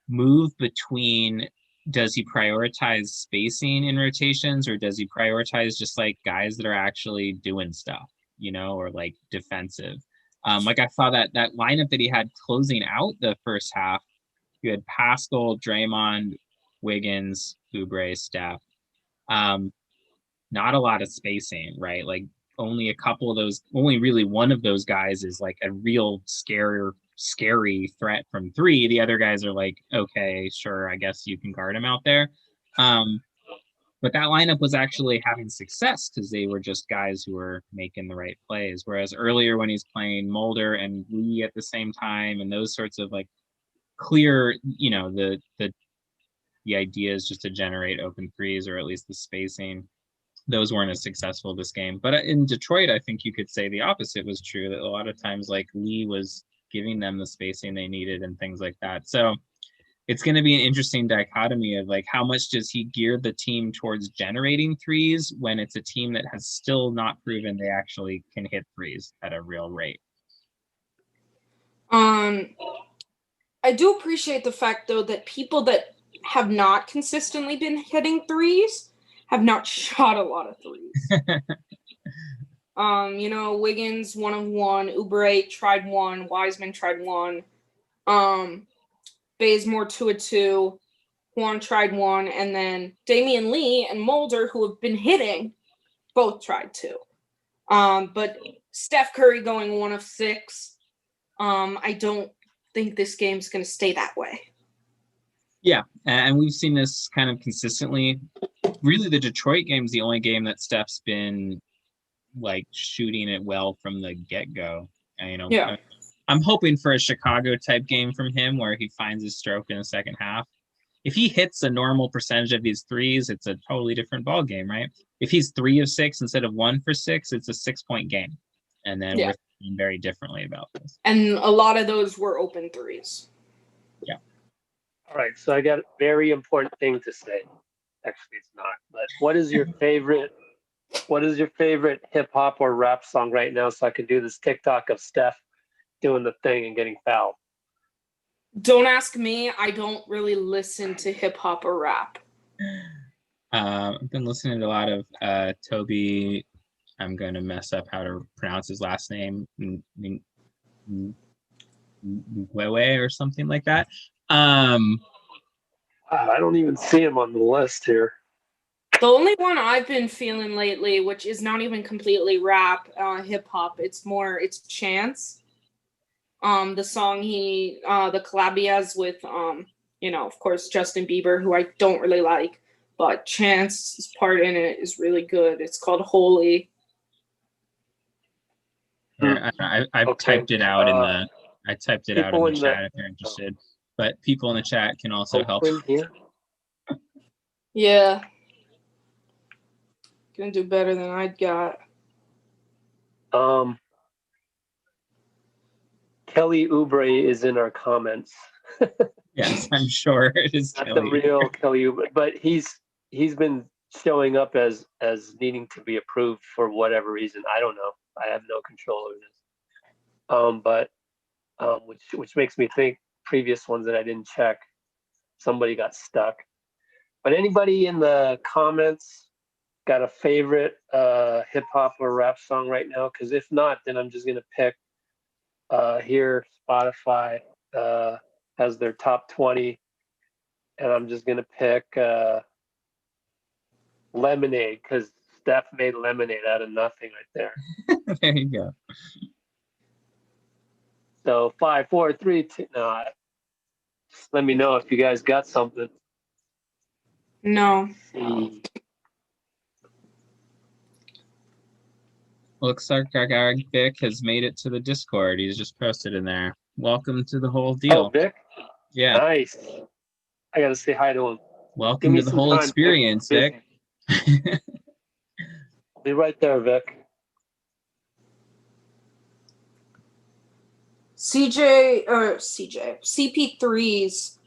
move between, does he prioritize spacing in rotations, or does he prioritize just like guys that are actually doing stuff, you know, or like defensive. Like I saw that lineup that he had closing out the first half. You had Pascal, Draymond, Wiggins, Oubre, Steph. Not a lot of spacing, right? Like only a couple of those, only really one of those guys is like a real scary threat from three. The other guys are like, okay, sure, I guess you can guard him out there. But that lineup was actually having success because they were just guys who were making the right plays. Whereas earlier when he's playing Mulder and Lee at the same time and those sorts of like clear, the idea is just to generate open threes or at least the spacing. Those weren't as successful this game. But in Detroit, I think you could say the opposite was true, that a lot of times like Lee was giving them the spacing they needed and things like that. So it's going to be an interesting dichotomy of like how much does he gear the team towards generating threes when it's a team that has still not proven they actually can hit threes at a real rate. I do appreciate the fact though that people that have not consistently been hitting threes have not shot a lot of threes. Wiggins 1 of 1, Oubre tried 1, Wiseman tried 1, Bazemore 2 of 2, Juan tried 1, and then Damian Lee and Mulder, who have been hitting, both tried 2. But Steph Curry going 1 of 6. I don't think this game's going to stay that way. Yeah, and we've seen this kind of consistently. Really, the Detroit game's the only game that Steph's been like shooting it well from the get-go. Yeah. I'm hoping for a Chicago type game from him where he finds his stroke in the second half. If he hits a normal percentage of these threes, it's a totally different ball game, right? If he's 3 of 6 instead of 1 for 6, it's a 6-point game. And then we're thinking very differently about this. And a lot of those were open threes. Yeah. All right, so I got a very important thing to say. Actually, it's not. But what is your favorite hip hop or rap song right now? So I can do this TikTok of Steph doing the thing and getting fouled. Don't ask me. I don't really listen to hip hop or rap. I've been listening to a lot of Toby. I'm going to mess up how to pronounce his last name. Wewe or something like that. I don't even see him on the list here. The only one I've been feeling lately, which is not even completely rap, hip hop, it's Chance. The song the collab he has with, of course, Justin Bieber, who I don't really like, but Chance's part in it is really good. It's called Holy. I've typed it out in the chat if you're interested. But people in the chat can also help. Yeah. Gonna do better than I'd got. Kelly Oubre is in our comments. Yes, I'm sure it is. Not the real Kelly Oubre, but he's been showing up as needing to be approved for whatever reason. I don't know. I have no control over this. Which makes me think previous ones that I didn't check, somebody got stuck. But anybody in the comments got a favorite hip hop or rap song right now? Because if not, then I'm just gonna pick. Here, Spotify has their top 20, and I'm just gonna pick Lemonade because Steph made lemonade out of nothing right there. There you go. So 5, 4, 3, 2. No, just let me know if you guys got something. No. Looks like our guy Vic has made it to the Discord. He's just posted in there. Welcome to the whole deal. Oh, Vic? Yeah. Nice. I got to say hi to him. Welcome to the whole experience, Vic. I'll be right there, Vic. CP3's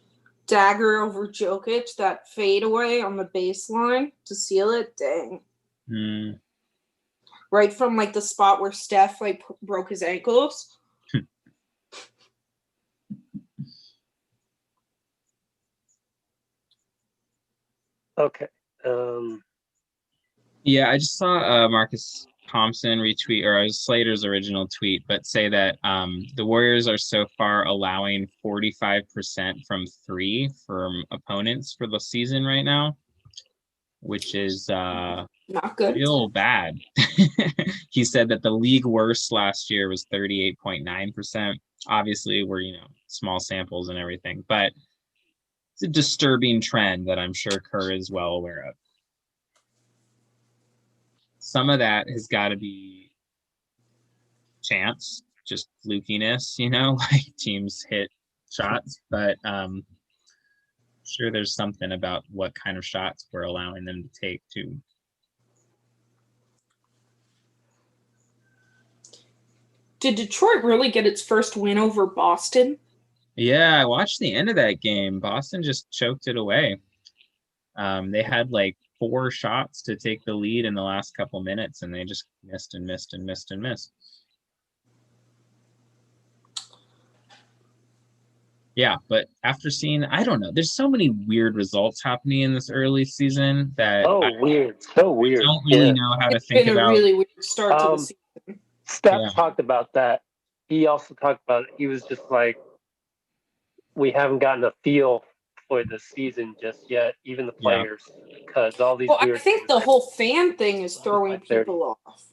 dagger over Jokic, that fadeaway on the baseline to seal it, dang. Right from like the spot where Steph like broke his ankles. Okay. Yeah, I just saw Marcus Thompson retweet, or Slater's original tweet, but say that the Warriors are so far allowing 45% from three from opponents for the season right now, which is Not good. real bad. He said that the league worst last year was 38.9%. Obviously, we're, small samples and everything, but it's a disturbing trend that I'm sure Kerr is well aware of. Some of that has got to be chance, just flukiness, like teams hit shots, but sure there's something about what kind of shots we're allowing them to take too. Did Detroit really get its first win over Boston? Yeah, I watched the end of that game. Boston just choked it away. They had like 4 shots to take the lead in the last couple minutes, and they just missed and missed and missed and missed. Yeah, but after seeing, I don't know, there's so many weird results happening in this early season that weird. So weird. I don't really know how to It's think been about. a really weird start to the season. Steph talked about that. He also talked about it. He was just like, we haven't gotten a feel for the season just yet, even the players, because all these weird I think the whole fan thing is throwing people off.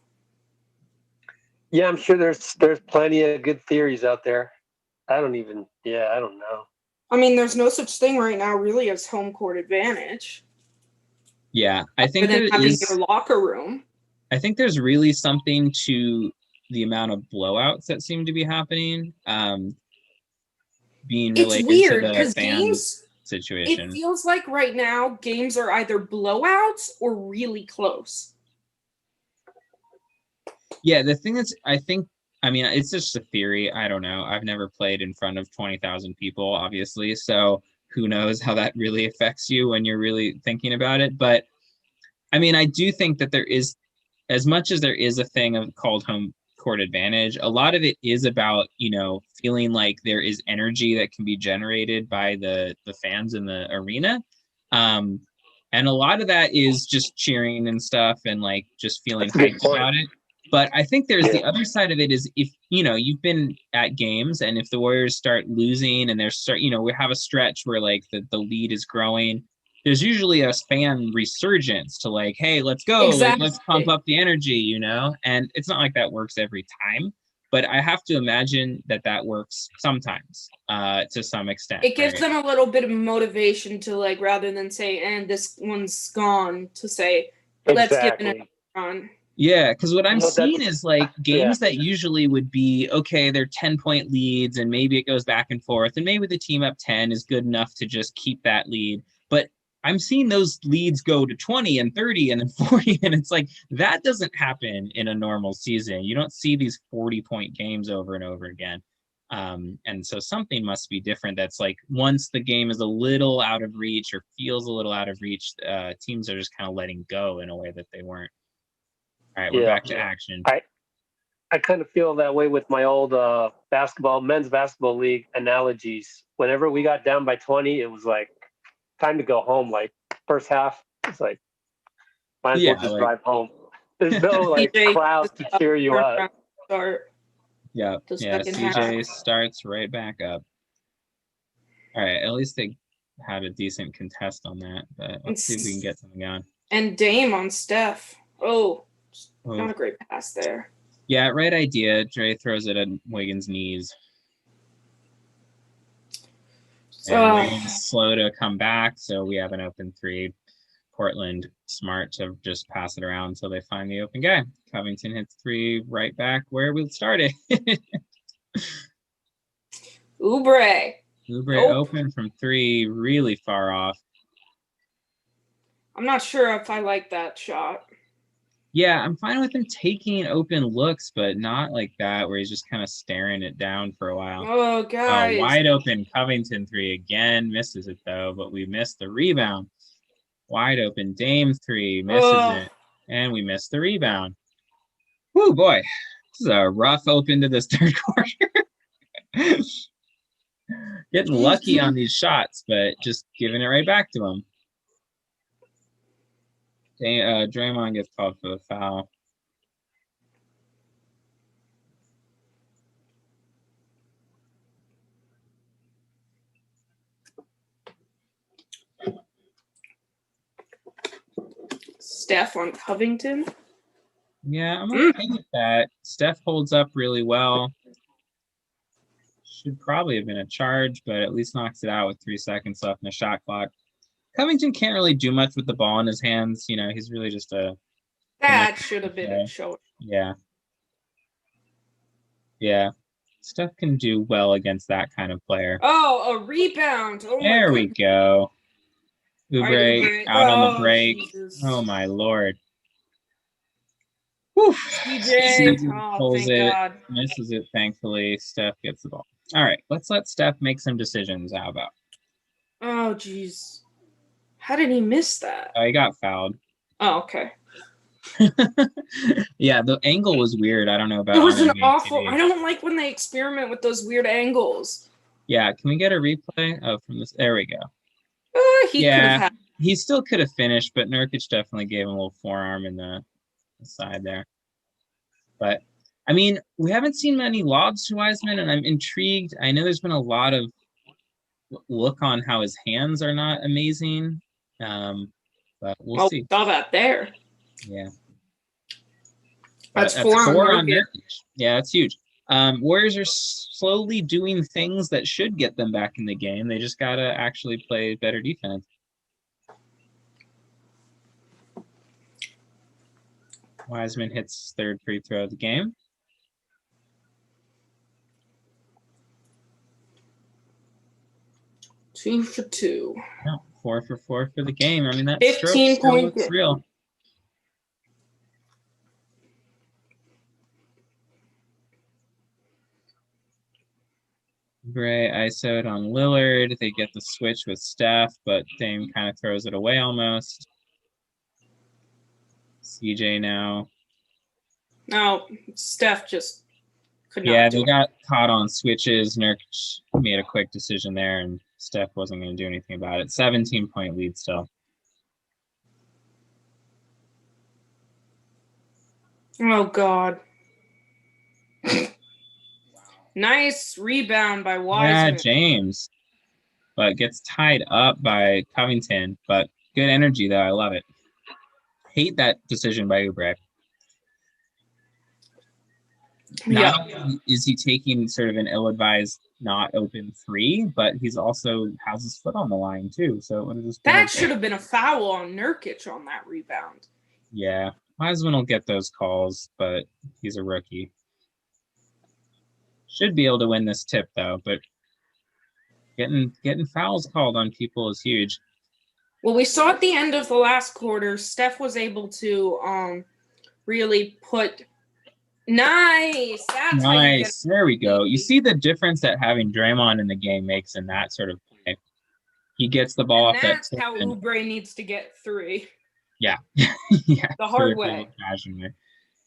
Yeah, I'm sure there's plenty of good theories out there. I don't know. I mean, there's no such thing right now really as home court advantage. Yeah, I think there having is your locker room. I think there's really something to the amount of blowouts that seem to be happening, being related to the fans situation. It feels like right now games are either blowouts or really close. Yeah, the thing is, it's just a theory. I don't know. I've never played in front of 20,000 people, obviously, so who knows how that really affects you when you're really thinking about it. But I mean, I do think that there is, as much as there is a thing called home court advantage, a lot of it is about, feeling like there is energy that can be generated by the fans in the arena. And a lot of that is just cheering and stuff and like just feeling hyped about it. But I think there's the other side of it is if, you've been at games and if the Warriors start losing and we have a stretch where like the lead is growing, there's usually a fan resurgence to like, hey, let's go, exactly. Let's pump up the energy, and it's not like that works every time, but I have to imagine that works sometimes to some extent. It gives them a little bit of motivation to like, rather than say, and this one's gone, to say, let's give it a run. Yeah, because what I'm seeing is like games that usually would be, okay, they're 10-point leads and maybe it goes back and forth and maybe the team up 10 is good enough to just keep that lead. But I'm seeing those leads go to 20 and 30 and then 40, and it's like that doesn't happen in a normal season. You don't see these 40-point games over and over again. And so something must be different. That's like once the game is a little out of reach or feels a little out of reach, teams are just kind of letting go in a way that they weren't. All right, we're back to action. I kind of feel that way with my old men's basketball league analogies. Whenever we got down by 20, it was like time to go home. Like first half, it's like might as well just drive home. There's no like crowd to cheer you up. Yeah, CJ starts right back up. All right, at least they had a decent contest on that, but let's see if we can get something going. And Dame on Steph. Not a great pass there. Yeah, right idea. Dre throws it at Wiggins' knees. And Wiggins slow to come back, so we have an open 3. Portland smart to just pass it around until they find the open guy. Covington hits 3 right back where we started. Oubre open from 3, really far off. I'm not sure if I like that shot. Yeah, I'm fine with him taking open looks, but not like that where he's just kind of staring it down for a while. Oh, guys. Wide open Covington 3 again. Misses it, though, but we missed the rebound. Wide open Dame 3. Misses it. And we missed the rebound. Woo, boy. This is a rough open to this third quarter. Getting lucky on these shots, but just giving it right back to him. Draymond gets called for the foul. Steph on Covington. Yeah, I'm okay with that. Steph holds up really well. Should probably have been a charge, but at least knocks it out with 3 seconds left in the shot clock. Covington can't really do much with the ball in his hands. You know, he's really just a... That should have been a show. Yeah. Yeah. Steph can do well against that kind of player. Oh, a rebound. Oh, my There we go. Oubre Oubre. out on the break. Jesus. Oh, my Lord. Whew. CJ. Oh, pulls thank it, God. misses it, thankfully. Steph gets the ball. All right, let's let Steph make some decisions. How about? Oh, jeez. How did he miss that? He got fouled. Oh, okay. Yeah, the angle was weird. I don't know about It was an MLB awful. TV. I don't like when they experiment with those weird angles. Yeah, can we get a replay? Oh, from this. There we go. He could have had. He still could have finished, but Nurkic definitely gave him a little forearm in the side there. But, I mean, we haven't seen many lobs to Wiseman, and I'm intrigued. I know there's been a lot of look on how his hands are not amazing, but we'll see. Saw that there. Yeah. That's 4 on Nurkic. Yeah, that's huge. Warriors are slowly doing things that should get them back in the game. They just got to actually play better defense. Wiseman hits his 3rd free throw of the game. Two for two. No, 4 for 4 for the game. I mean, that 15 stroke still point looks game. real. Gray ISO'd on Lillard. They get the switch with Steph, but Dame kind of throws it away almost. CJ now. No, Steph just could not. Yeah, do they it. got caught on switches. Nurkic made a quick decision there, and Steph wasn't going to do anything about it. 17-point lead still. Oh, God. Nice rebound by Wiseman. Yeah, James. But gets tied up by Covington. But good energy, though. I love it. Hate that decision by Oubre. Not only is he taking sort of an ill-advised, not open 3, but he's also has his foot on the line, too. So it would have just been That should have been a foul on Nurkic on that rebound. Yeah. Wiseman will get those calls, but he's a rookie. Should be able to win this tip, though, but getting fouls called on people is huge. Well, we saw at the end of the last quarter, Steph was able to really put nice. That's how you get. There we go. You see the difference that having Draymond in the game makes in that sort of play. He gets the ball off that That's tip how Oubre needs to get 3. Yeah. Yeah. The hard way.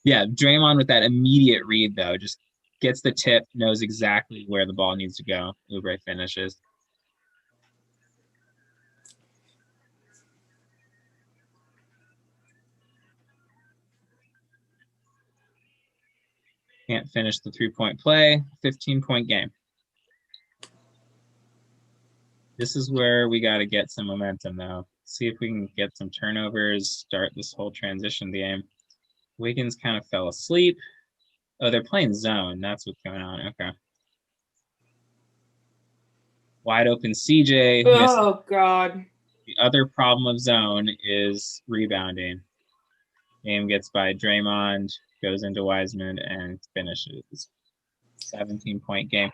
Yeah, Draymond with that immediate read, though, just gets the tip, knows exactly where the ball needs to go. Oubre finishes. Can't finish the 3-point play. 15-point game. This is where we got to get some momentum, though. See if we can get some turnovers, start this whole transition game. Wiggins kind of fell asleep. Oh, they're playing zone. That's what's going on. Okay. Wide open CJ. Oh, God. The other problem of zone is rebounding. Game gets by Draymond, goes into Wiseman, and finishes. 17-point game.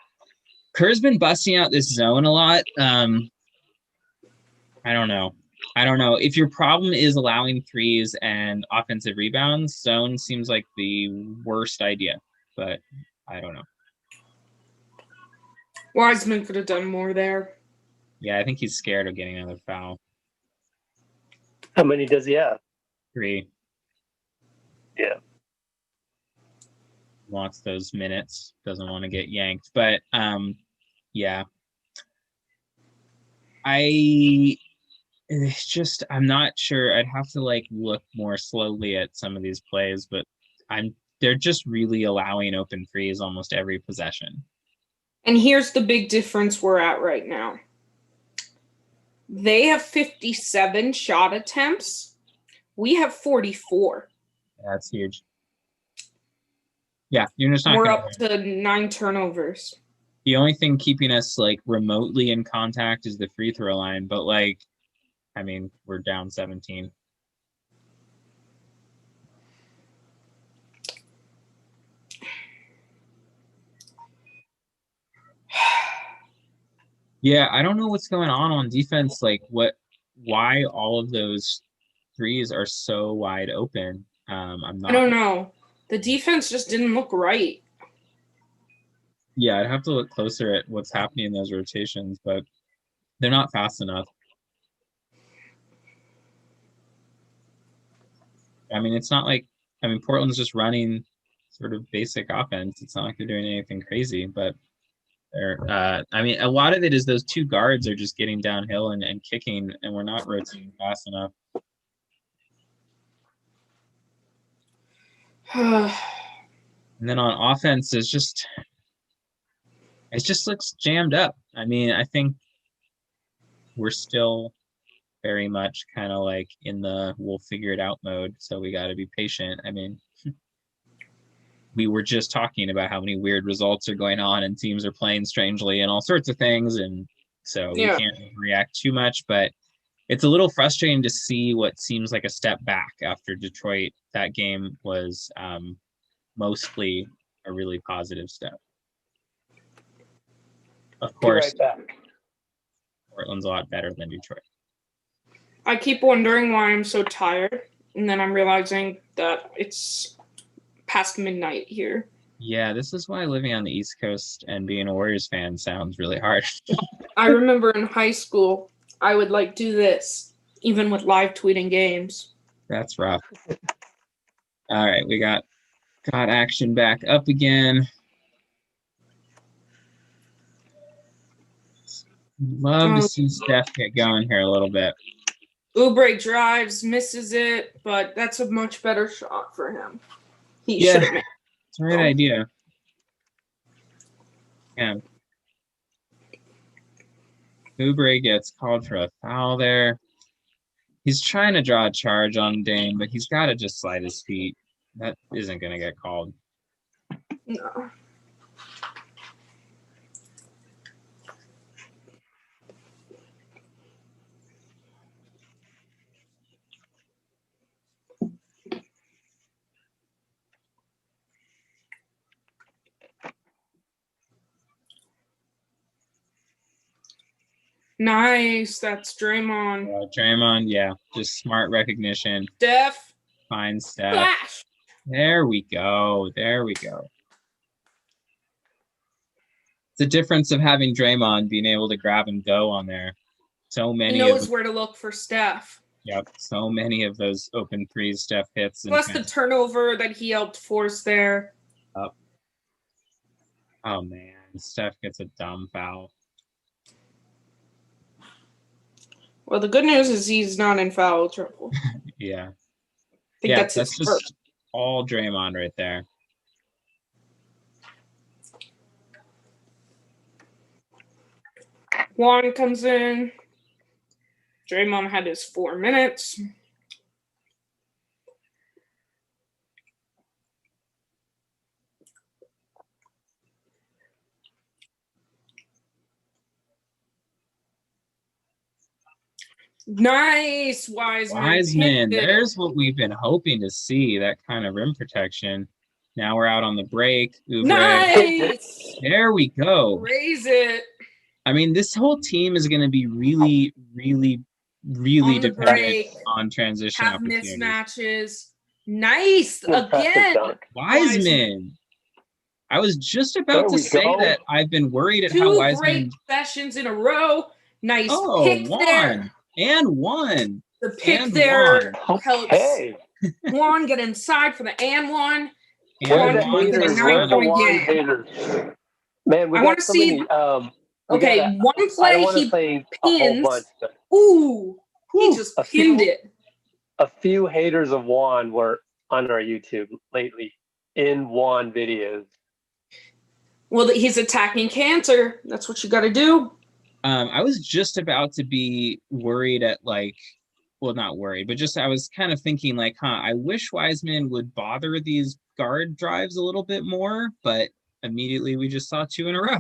Kerr's been busting out this zone a lot. I don't know. If your problem is allowing threes and offensive rebounds, zone seems like the worst idea, but I don't know. Wiseman could have done more there. Yeah, I think he's scared of getting another foul. How many does he have? 3. Yeah. Wants those minutes, doesn't want to get yanked. But yeah. I'm not sure. I'd have to look more slowly at some of these plays, but they're just really allowing open threes almost every possession. And here's the big difference we're at right now. They have 57 shot attempts. We have 44. That's huge. Yeah, you're just not We're gonna up win. to 9 turnovers. The only thing keeping us like remotely in contact is the free throw line, but like, I mean, we're down 17. Yeah, I don't know what's going on defense. Like, why all of those threes are so wide open. I'm I not. don't know. The defense just didn't look right. Yeah, I'd have to look closer at what's happening in those rotations, but they're not fast enough. I mean, it's not like, I mean, Portland's just running sort of basic offense. It's not like they're doing anything crazy, but they're, I mean, a lot of it is those two guards are just getting downhill and kicking, and we're not rotating fast enough. And then on offense, it just looks jammed up. I mean, I think we're still very much kind of like in the we'll figure it out mode. So we got to be patient. I mean, we were just talking about how many weird results are going on and teams are playing strangely and all sorts of things. And so we can't react too much, but it's a little frustrating to see what seems like a step back after Detroit. That game was mostly a really positive step. Of course, Be right back. Portland's a lot better than Detroit. I keep wondering why I'm so tired, and then I'm realizing that it's past midnight here. Yeah, this is why living on the East Coast and being a Warriors fan sounds really hard. I remember in high school, I would like do this, even with live tweeting games. That's rough. All right, we got action back up again. Love to see Steph get going here a little bit. Oubre drives, misses it, but that's a much better shot for him. He should have made it. It's a great idea. Yeah. Oubre gets called for a foul there. He's trying to draw a charge on Dame, but he's got to just slide his feet. That isn't going to get called. No. Nice. That's Draymond. Draymond, yeah. Just smart recognition. Steph. Fine Steph. Flash. There we go. There we go. The difference of having Draymond being able to grab and go on there. So many. He knows where to look for Steph. Yep. So many of those open threes Steph hits. Plus the turnover that he helped force there. Oh, man. Steph gets a dumb foul. Well, the good news is he's not in foul trouble. Yeah. I think that's his just first. All Draymond right there. Juan comes in. Draymond had his 4 minutes. Nice, Wiseman. There's what we've been hoping to see, that kind of rim protection. Now we're out on the break. Oubre. Nice. There we go. Raise it. I mean, this whole team is going to be really, really, really dependent on transition have opportunities. Mismatches. Nice. Again. Wiseman. I was just about to say that I've been worried at how Wiseman. 2 great sessions in a row. Nice pick there. And one. The pick there helps Juan get inside for the and one. Where are the haters? Where are the Juan haters? Man, we got so many. One play he pins. Ooh, he just pinned it. A few haters of Juan were on our YouTube lately in Juan videos. Well, he's attacking cancer. That's what you got to do. I was just about to be worried at like well, not worried, but just I was kind of thinking like, I wish Wiseman would bother these guard drives a little bit more, but immediately we just saw 2 in a row.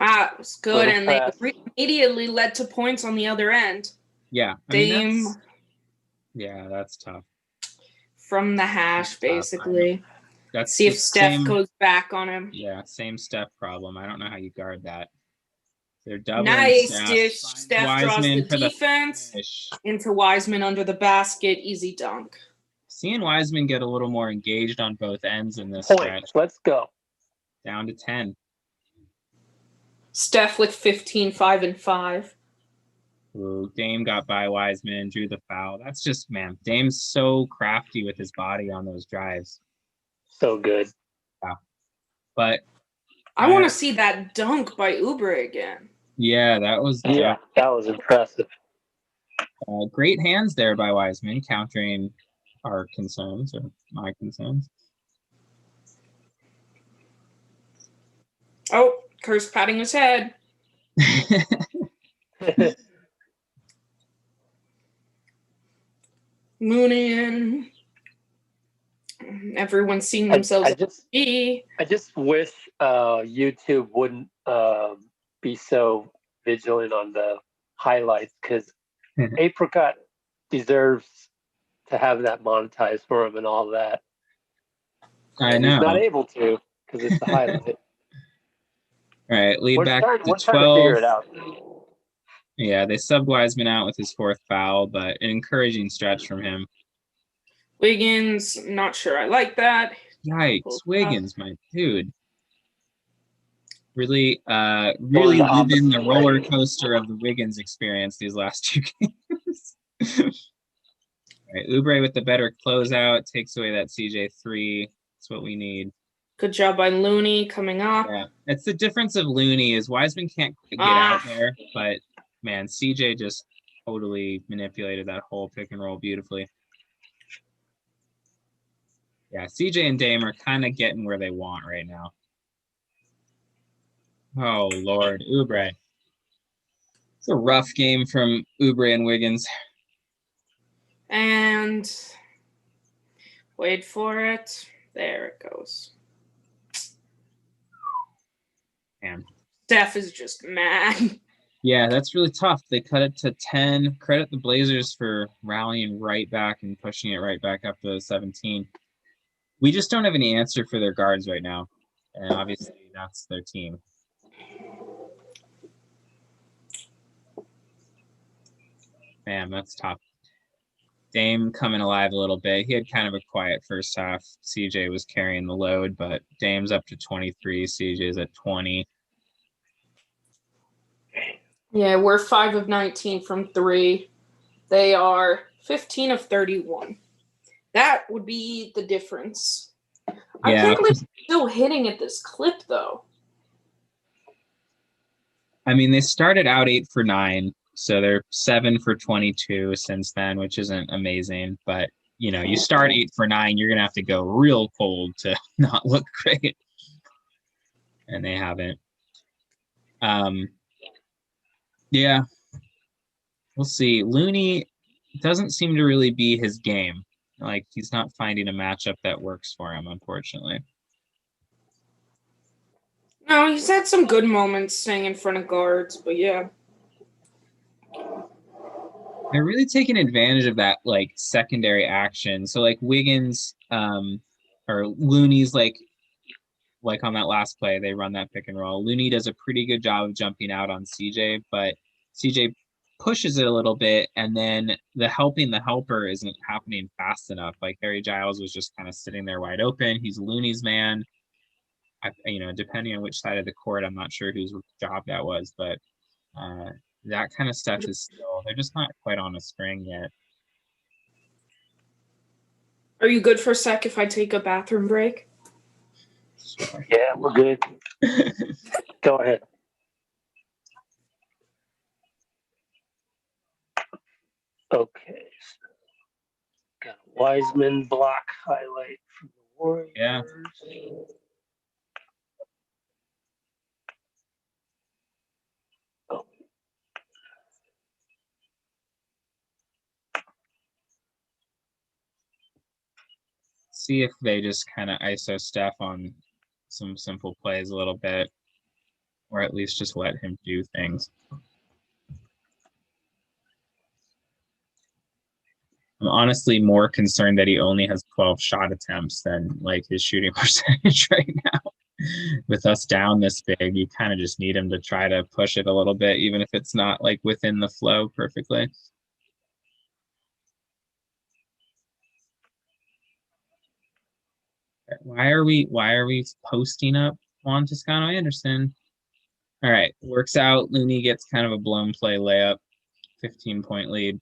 Ah, it was good, Little and they press. immediately led to points on the other end. Yeah, I mean, Dame that's tough. from the hash, That's tough. I know. basically. That's See if the Steph same, goes back on him. yeah, same step problem. I don't know how you guard that. They're doubling Nice Steph. dish. Steph draws the Wiseman for the defense finish. into Wiseman under the basket. Easy dunk. Seeing Wiseman get a little more engaged on both ends in this Point. stretch. Let's go. Down to 10. Steph with 15, 5, and 5. Ooh, Dame got by Wiseman, drew the foul. That's just, man, Dame's so crafty with his body on those drives. So good. Yeah. But I want to see that dunk by Oubre again. yeah, that was Yeah, that was impressive. great hands there by Wiseman, countering our concerns or my concerns. Oh, Kerr's patting his head. Mooning. Everyone's seeing themselves I just wish YouTube wouldn't be so vigilant on the highlights, because Apricot deserves to have that monetized for him and all that. I And know. he's not able to because it's the highlight. All right, lead back to 12. We're trying to figure it out. Yeah, they subbed Wiseman out with his 4th foul, but an encouraging stretch from him. Wiggins, not sure I like that. Yikes, Wiggins, my dude. Really living the roller coaster of the Wiggins experience these last 2 games. All right, Oubre with the better closeout takes away that CJ 3. That's what we need. Good job by Looney coming up. Yeah, it's the difference of Looney is Wiseman can't get out there, but man, CJ just totally manipulated that whole pick and roll beautifully. Yeah, CJ and Dame are kind of getting where they want right now. Oh, Lord. Oubre. It's a rough game from Oubre and Wiggins. And wait for it. There it goes. Man. Steph is just mad. Yeah, that's really tough. They cut it to 10. Credit the Blazers for rallying right back and pushing it right back up to 17. We just don't have any answer for their guards right now. And obviously, that's their team. Man, that's tough. Dame coming alive a little bit. He had kind of a quiet first half. CJ was carrying the load, but Dame's up to 23. CJ's at 20. Yeah, we're 5 of 19 from 3. They are 15 of 31. That would be the difference. Yeah. I can't believe they're still hitting at this clip, though. I mean, they started out 8 for 9, so they're 7 for 22 since then, which isn't amazing. But, you know, you start 8 for 9, you're going to have to go real cold to not look great. And they haven't. Yeah, we'll see. Looney doesn't seem to really be his game. Like, he's not finding a matchup that works for him, unfortunately. No, he's had some good moments staying in front of guards, but yeah. They're really taking advantage of that, like, secondary action. So, like, Wiggins or Looney's, like on that last play, they run that pick and roll. Looney does a pretty good job of jumping out on CJ, but CJ pushes it a little bit, and then the helping the helper isn't happening fast enough. Like Harry Giles was just kind of sitting there wide open. He's Looney's man. Depending on which side of the court, I'm not sure whose job that was, but that kind of stuff is still, they're just not quite on a string yet. Are you good for a sec if I take a bathroom break? Sure. Yeah, we're good. Go ahead. Okay. Got a Wiseman block highlight from the Warriors. Yeah. Oh. See if they just kind of ISO Steph on some simple plays a little bit, or at least just let him do things. I'm honestly more concerned that he only has 12 shot attempts than like his shooting percentage right now. With us down this big, you kind of just need him to try to push it a little bit, even if it's not like within the flow perfectly. Why are we posting up Juan Toscano Anderson? All right, works out. Looney gets kind of a blown play layup, 15-point lead.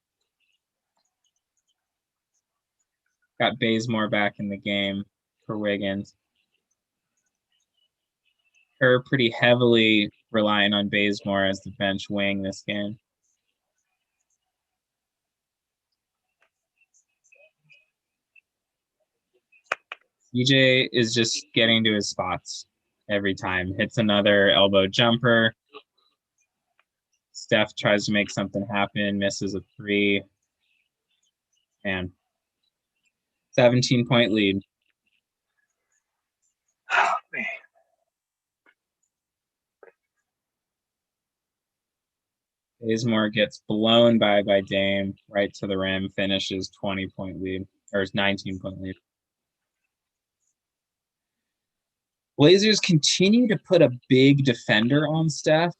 Got Bazemore back in the game for Wiggins. They're pretty heavily relying on Bazemore as the bench wing this game. CJ is just getting to his spots every time. Hits another elbow jumper. Steph tries to make something happen, misses a three. And 17-point lead. Oh, man. Bazemore gets blown by Dame right to the rim, finishes 20-point lead, or 19-point lead. Blazers continue to put a big defender on Steph.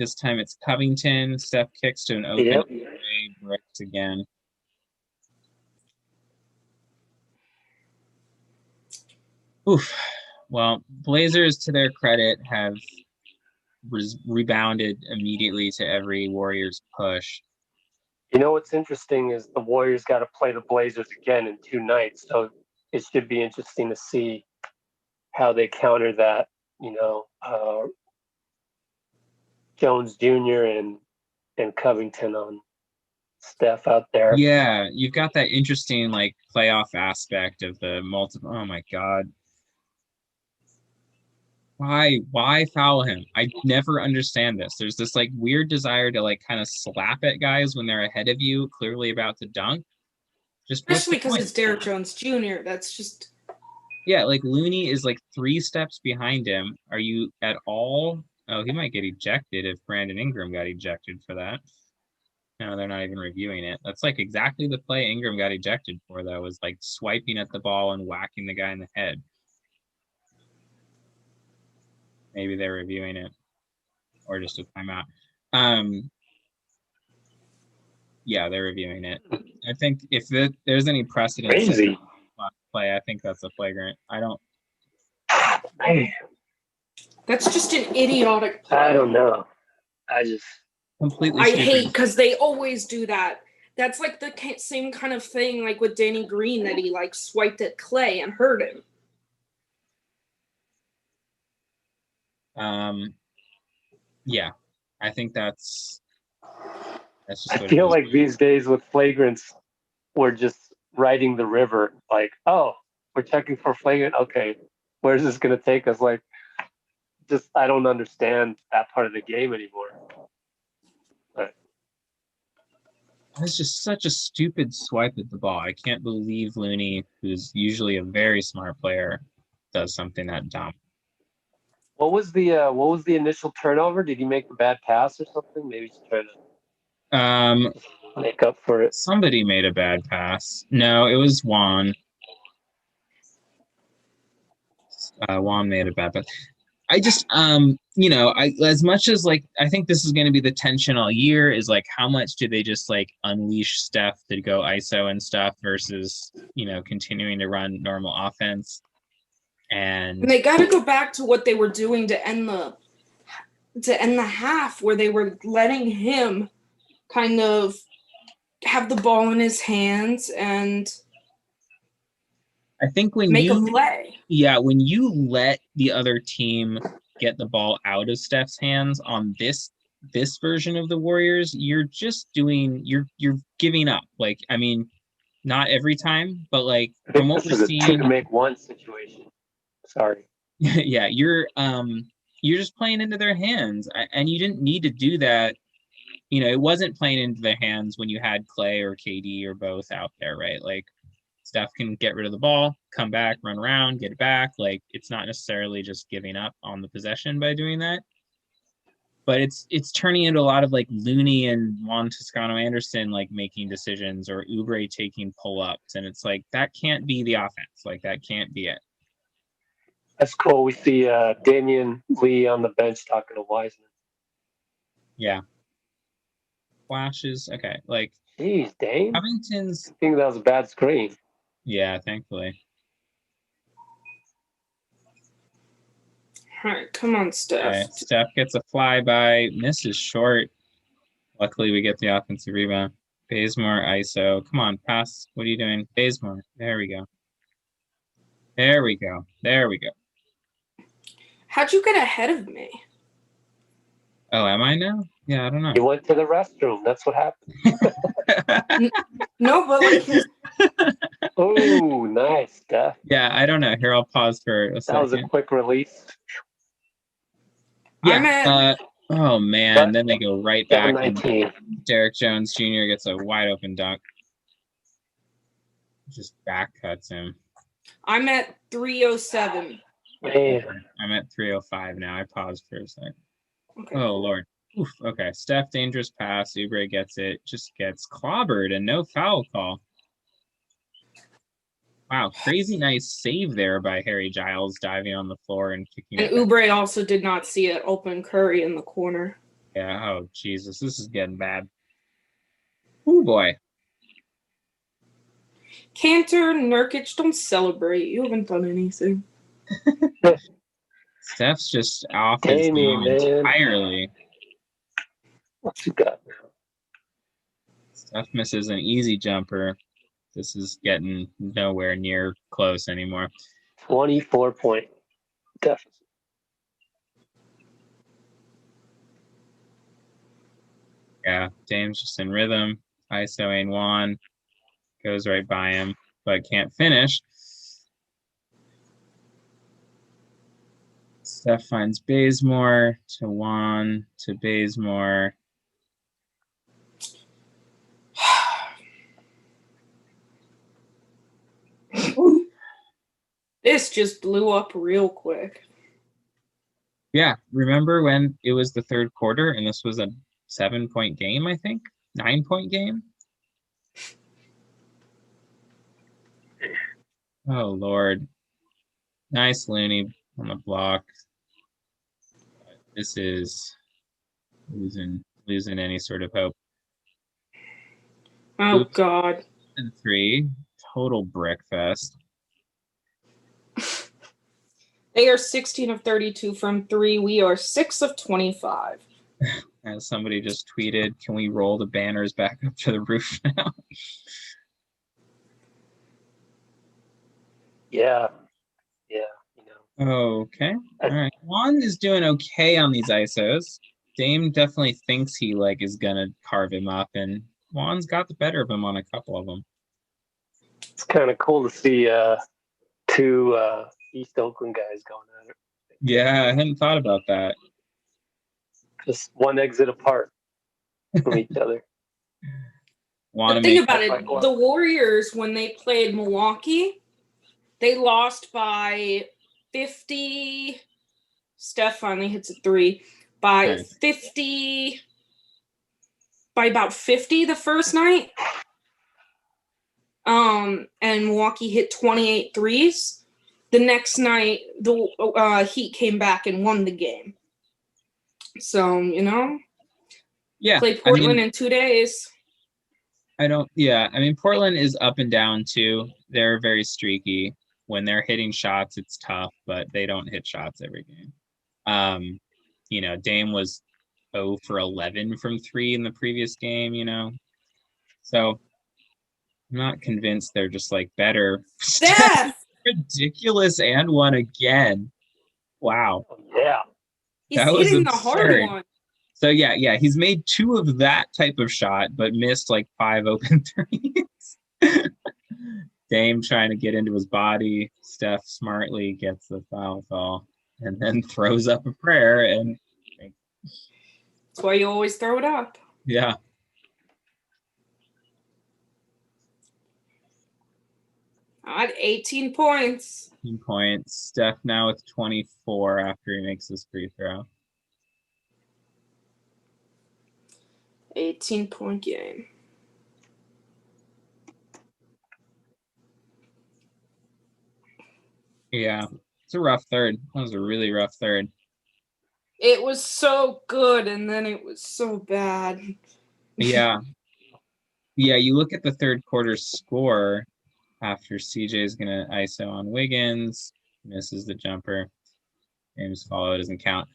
This time it's Covington. Steph kicks to an open three, bricks again. Oof. Well, Blazers, to their credit, have rebounded immediately to every Warriors push. You know what's interesting is the Warriors got to play the Blazers again in 2 nights, so it should be interesting to see how they counter that. Jones Jr. and Covington on Steph out there. Yeah, you've got that interesting like playoff aspect of the multiple. Oh my God. Why foul him? I never understand this. There's this like weird desire to like kind of slap at guys when they're ahead of you, clearly about to dunk. Just especially because it's Derrick Jones Jr. That's just, yeah, like Looney is like 3 steps behind him. Are you at all? Oh, he might get ejected if Brandon Ingram got ejected for that. No, they're not even reviewing it. That's like exactly the play Ingram got ejected for, though, was like swiping at the ball and whacking the guy in the head. Maybe they're reviewing it or just a timeout. Yeah, they're reviewing it. I think if there's any precedent Crazy play, I think that's a flagrant. I don't. Man. That's just an idiotic play. I don't know. I just completely. I hate because they always do that. That's like the same kind of thing, like with Danny Green, that he like swiped at Clay and hurt him. Yeah, I think that's just. I feel like these days with flagrants, we're just riding the river. Like, oh, we're checking for flagrant. Okay, where's this gonna take us? Like, just I don't understand that part of the game anymore. But it's just such a stupid swipe at the ball. I can't believe Looney, who's usually a very smart player, does something that dumb. what was the initial turnover? Did he make a bad pass or something? Maybe he's trying to make up for it. Somebody made a bad pass. No, it was Juan. Juan made a bad pass. I just, as much as like, I think this is going to be the tension all year is like, how much do they just like unleash Steph to go ISO and stuff versus, continuing to run normal offense. And they got to go back to what they were doing to end the half, where they were letting him kind of have the ball in his hands and I think when make a play. Yeah, when you let the other team get the ball out of Steph's hands on this version of the Warriors, you're just you're giving up. Like, I mean, not every time, but like from what we're seeing, two to make one situation. Sorry. Yeah, you're just playing into their hands, and you didn't need to do that. It wasn't playing into their hands when you had Clay or KD or both out there, right? Like, Steph can get rid of the ball, come back, run around, get it back. Like, it's not necessarily just giving up on the possession by doing that. But it's turning into a lot of like Looney and Juan Toscano Anderson like making decisions, or Oubre taking pull-ups. And it's like, that can't be the offense. Like, that can't be it. That's cool. We see Damian Lee on the bench talking to Wiseman. Yeah. Flashes. Okay. Like, Jeez, Dame. Covington's. I think that was a bad screen. Yeah, thankfully. All right, come on, Steph. Okay. Steph gets a flyby, misses short. Luckily, we get the offensive rebound. Bazemore, ISO. Come on, pass. What are you doing? Bazemore. There we go. There we go. There we go. How'd you get ahead of me? Oh, am I now? Yeah, I don't know. He went to the restroom. That's what happened. No, but like, Oh, nice, Steph. Yeah, I don't know. Here, I'll pause for a That second. was a quick release. Yeah. I'm at Oh, man. Then they go right Down back. 19. And Derek Jones Jr. gets a wide open dunk. Just back cuts him. I'm at 307. Man, I'm at 305 now. I paused for a second. Okay. Oh, Lord. Oof. Okay. Steph, dangerous pass. Oubre gets it. Just gets clobbered and no foul call. Wow. Crazy nice save there by Harry Giles, diving on the floor and kicking And it back. Oubre also did not see it. Open Curry in the corner. Yeah. Oh, Jesus. This is getting bad. Oh, boy. Cantor, Nurkic, don't celebrate. You haven't done anything. Steph's just off his Damian, game man. entirely. What you got now? Steph misses an easy jumper. This is getting nowhere near close anymore. 24-point deficit. Yeah, Dame's just in rhythm. ISO and Juan goes right by him, but can't finish. Steph finds Bazemore to Juan to Bazemore. This just blew up real quick. Yeah, remember when it was the third quarter and this was a 7-point game, I think? 9-point game? Oh, Lord. Nice Looney on the block. This is losing any sort of hope. Oh, Oops. God. And 3. Total brick fest. They are 16 of 32 from 3. We are 6 of 25. As somebody just tweeted, can we roll the banners back up to the roof now? Yeah. Yeah. You know. Okay. All right. Juan is doing okay on these ISOs. Dame definitely thinks he like is gonna carve him up, and Juan's got the better of him on a couple of them. It's kind of cool to see two East Oakland guys going at it. Yeah, I hadn't thought about that. Just one exit apart from each other. Want But to think make about it. The Warriors, when they played Milwaukee, they lost by 50. Steph finally hits a 3. By Nice. 50. By about 50 the first night. And Milwaukee hit 28 threes. The next night, the Heat came back and won the game. So, you know, Yeah, play Portland in 2 days. I mean, Portland is up and down too. They're very streaky. When they're hitting shots, it's tough, but they don't hit shots every game. You know, Dame was 0 for 11 from 3 in the previous game, you know. So I'm not convinced they're just like better. Steph! Ridiculous and one again. Wow. Yeah. He's That was hitting the hard absurd. one. So yeah, he's made 2 of that type of shot, but missed like 5 open threes. Dame trying to get into his body. Steph smartly gets the foul call and then throws up a prayer. And That's why you always throw it up. yeah. At 18 points. 18 points. Steph now with 24 after he makes his free throw. 18-point game. Yeah, it's a rough third. That was a really rough third. It was so good, and then it was so bad. Yeah. Yeah, you look at the third quarter score after CJ's going to ISO on Wiggins, misses the jumper. Games follow, doesn't count.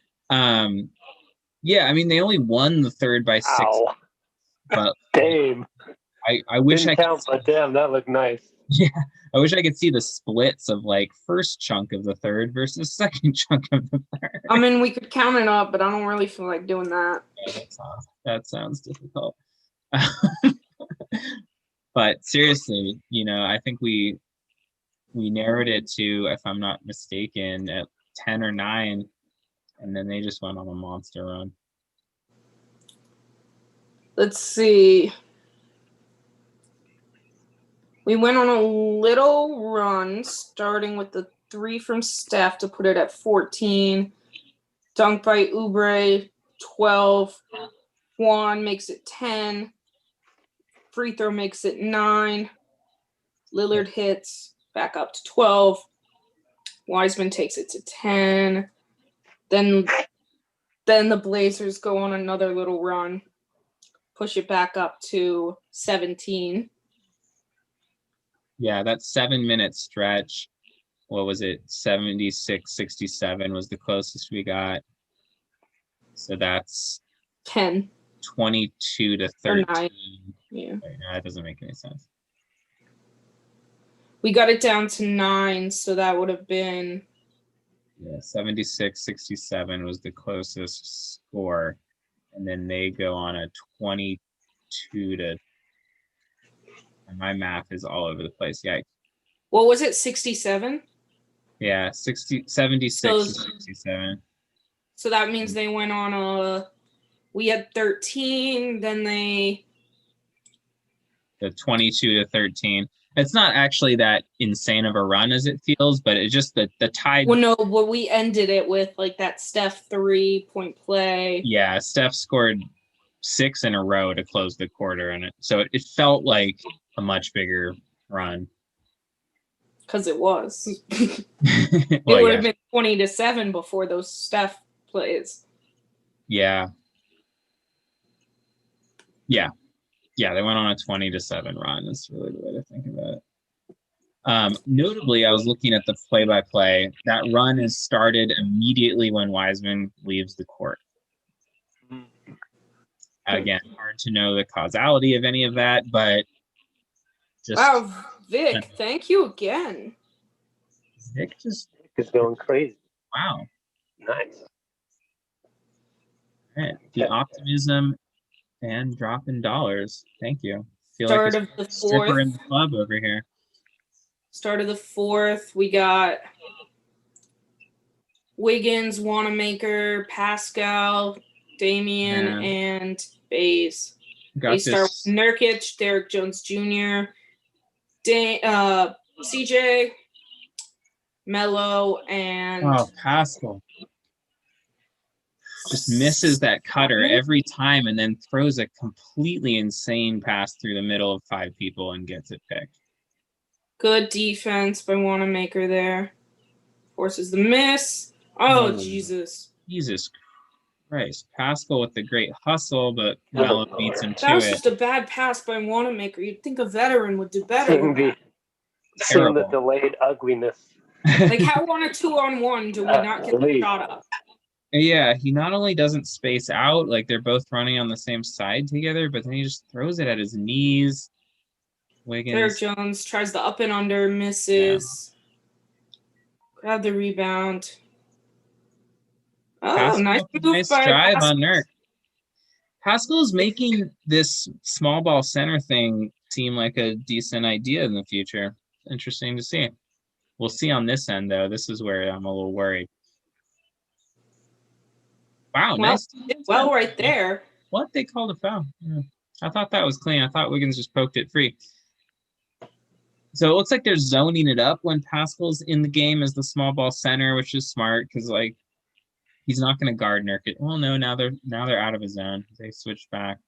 Yeah, I mean, they only won the third by 6. Ow. But Damn. I wish Didn't I could count, but damn, that looked nice. Yeah, I wish I could see the splits of like first chunk of the third versus second chunk of the third. I mean, we could count it up, but I don't really feel like doing that. Yeah, that sounds difficult. But seriously, I think we narrowed it to, if I'm not mistaken, at 10 or 9, and then they just went on a monster run. Let's see. We went on a little run, starting with the 3 from Steph to put it at 14. Dunk by Oubre, 12. Juan makes it 10. Free throw makes it 9. Lillard hits back up to 12. Wiseman takes it to 10. Then the Blazers go on another little run, push it back up to 17. Yeah, that 7-minute stretch, what was it? 76-67 was the closest we got. So that's 10. 22 to 13. 9. Yeah. Wait, no, that doesn't make any sense. We got it down to 9, so that would have been... Yeah, 76-67 was the closest score. And then they go on a 22 to... And my math is all over the place. Yeah. What was it, 67? Yeah, 76 to 67. So that means they went on a... We had 13, then they... The 22 to 13. It's not actually that insane of a run as it feels, but it's just the tide. Well, no, but we ended it with like that Steph 3-point play. Yeah, Steph scored 6 in a row to close the quarter, and so it felt like a much bigger run. Because it was. It would have been 20 to 7 before those Steph plays. Yeah. Yeah, they went on a 20 to 7 run. That's really the way to think about it. Notably, I was looking at the play-by-play. That run is started immediately when Wiseman leaves the court. Again, hard to know the causality of any of that, but just... Wow, Vic, thank you again. Vic just is going crazy. Wow. Nice. All right. The optimism and dropping dollars. Thank you. Feel Start like of the stripper fourth. in the club over here. Start of the fourth, we got Wiggins, Wanamaker, Pascal, Damian, and Bays. They start with Nurkic, Derek Jones Jr., CJ, Melo, and Pascal just misses that cutter every time and then throws a completely insane pass through the middle of 5 people and gets it picked. Good defense by Wanamaker there. Forces the miss. Oh, Jesus. Jesus Christ. Pascal with the great hustle, but Melo beats him to it. That was just a bad pass by Wanamaker. You'd think a veteran would do better. Seeing the delayed ugliness. Like, how on a 2-on-1 do we not get the shot up? Yeah, he not only doesn't space out, like they're both running on the same side together, but then he just throws it at his knees. Wiggins. Derek Jones tries the up and under, misses. Yeah. Grab the rebound. Oh, Pascal, nice drive Pascal. on Nurk. Pascal's making this small ball center thing seem like a decent idea in the future. Interesting to see. We'll see on this end, though. This is where I'm a little worried. Wow, nice. Well, right there. What? They called a foul. Yeah. I thought that was clean. I thought Wiggins just poked it free. So it looks like they're zoning it up when Pascal's in the game as the small ball center, which is smart because like he's not going to guard Nurkic. Well, no, now they're out of his zone. They switched back.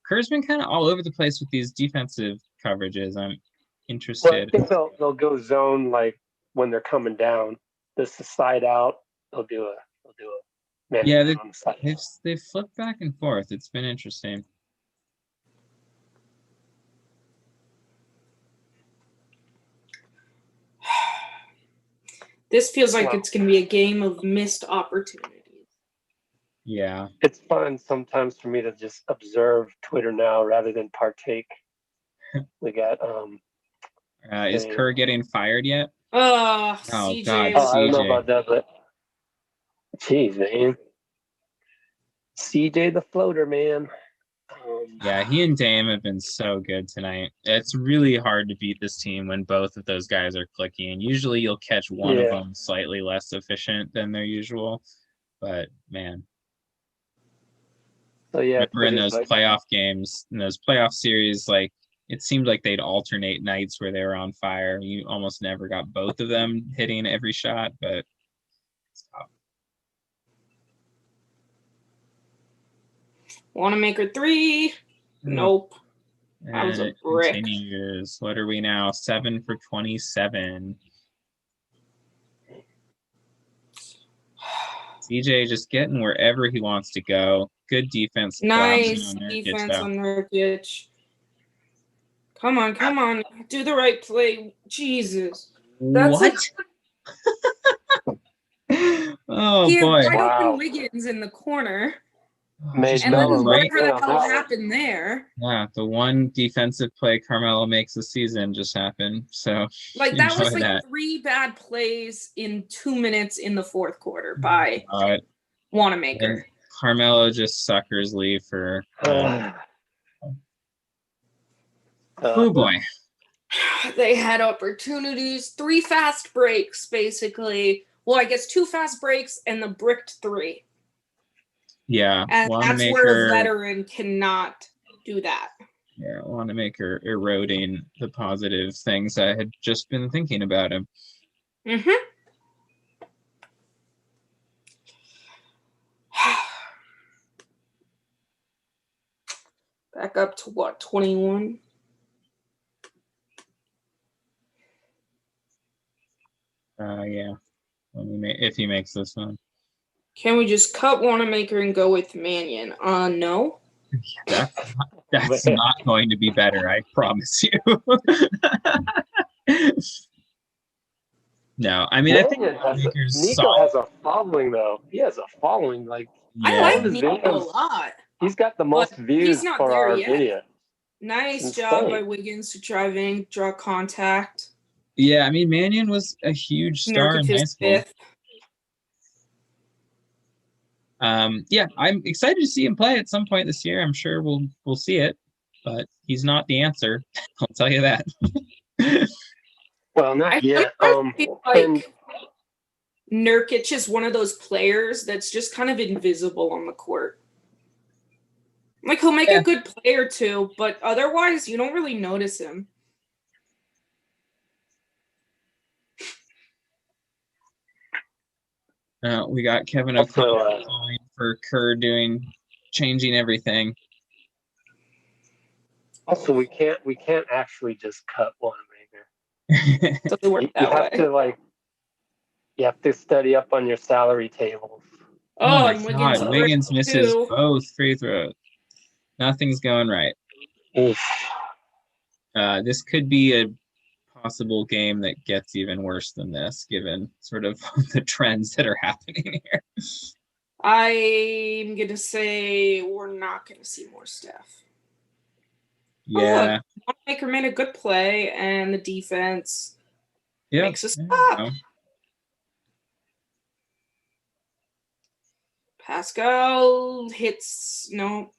Kerr's been kind of all over the place with these defensive coverages. I'm Well, I interested. think they'll go zone like when they're coming down. This is side out. They'll do a man Yeah, on the side. they've flipped back and forth. It's been interesting. This feels like it's going to be a game of missed opportunities. Yeah. It's fun sometimes for me to just observe Twitter now rather than partake. We got Is Kerr getting fired yet? Oh, Oh, CJ. God, I don't know CJ. about that, but jeez, man. CJ the floater, man. Yeah, he and Dame have been so good tonight. It's really hard to beat this team when both of those guys are clicking. Usually you'll catch one of them slightly less efficient than their usual, but man. So yeah, Remember in those playoff games, in those playoff series, like it seemed like they'd alternate nights where they were on fire. You almost never got both of them hitting every shot, but it's tough. Wanamaker 3. Nope. That was a brick. Continues. What are we now? 7 for 27. CJ just getting wherever he wants to go. Good defense. Nice defense on Nurkic. Come on. Do the right play. Jesus. That's what? Oh, he had boy. wide open Wiggins in the corner. Made And then right whatever the hell happened there. Yeah, the one defensive play Carmelo makes the season just happened. So like that was like 3 bad plays in 2 minutes in the fourth quarter by Wanamaker. Carmelo just suckers Lee for oh boy. They had opportunities, 3 fast breaks basically. Well, I guess 2 fast breaks and the bricked 3. Yeah, and that's where a veteran cannot do that. Yeah, Wanamaker eroding the positive things I had just been thinking about him. Back up to what, 21? Yeah, if he makes this one. Can we just cut Wanamaker and go with Mannion? No. That's not going to be better, I promise you. No, I mean, I think Nico has a following, though. He has a following. Like, I like Nico a lot. He's got the most views for our video. Nice job by Wiggins to drive in, draw contact. Yeah, I mean, Mannion was a huge star in high school. Yeah, I'm excited to see him play at some point this year. I'm sure we'll see it, but he's not the answer. I'll tell you that. Well, not yet. I feel like Nurkic is one of those players that's just kind of invisible on the court. Like, he'll make a good play or two, but otherwise, you don't really notice him. We got Kevin O'Connor calling for Kerr changing everything. Also, we can't actually just cut Wanamaker. Doesn't work that way. You have to study up on your salary tables. Oh my God, Wiggins misses both free throws. Nothing's going right. This could be a possible game that gets even worse than this, given sort of the trends that are happening here. I'm going to say we're not going to see more Steph. Yeah. Wanamaker made a good play, and the defense makes us stop. Pascal hits, no.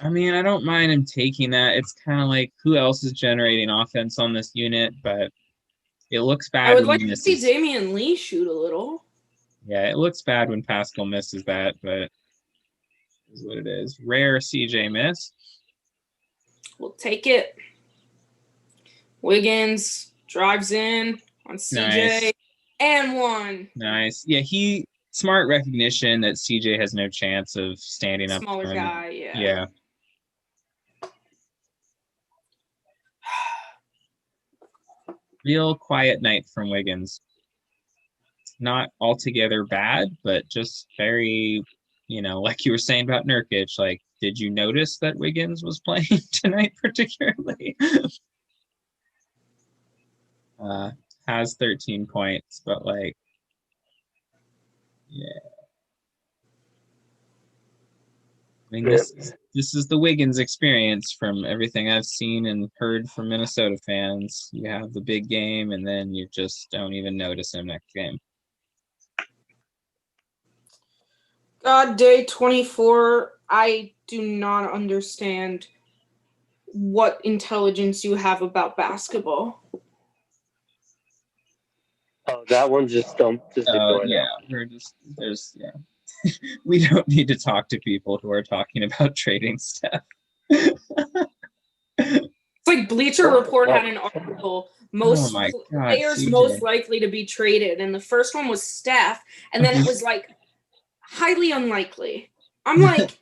I mean, I don't mind him taking that. It's kind of like, who else is generating offense on this unit? But it looks bad. I would like to see Damian Lee shoot a little. Yeah, it looks bad when Pascal misses that, but is what it is. Rare CJ miss. We'll take it. Wiggins drives in on CJ Nice. and one. Nice. Yeah, smart recognition that CJ has no chance of standing up Smaller to him. guy, yeah. Yeah. Real quiet night from Wiggins. Not altogether bad, but just very, like you were saying about Nurkic, like, did you notice that Wiggins was playing tonight particularly? Has 13 points, but like, yeah. I mean, this is the Wiggins experience from everything I've seen and heard from Minnesota fans. You have the big game, and then you just don't even notice him next game. God, day 24, I do not understand what intelligence you have about basketball. Oh, that one just don't ignore Yeah, that. We don't need to talk to people who are talking about trading stuff. It's like Bleacher Report had an article, most players CJ. most likely to be traded, and the first one was Steph, and then it was like highly unlikely. I'm like,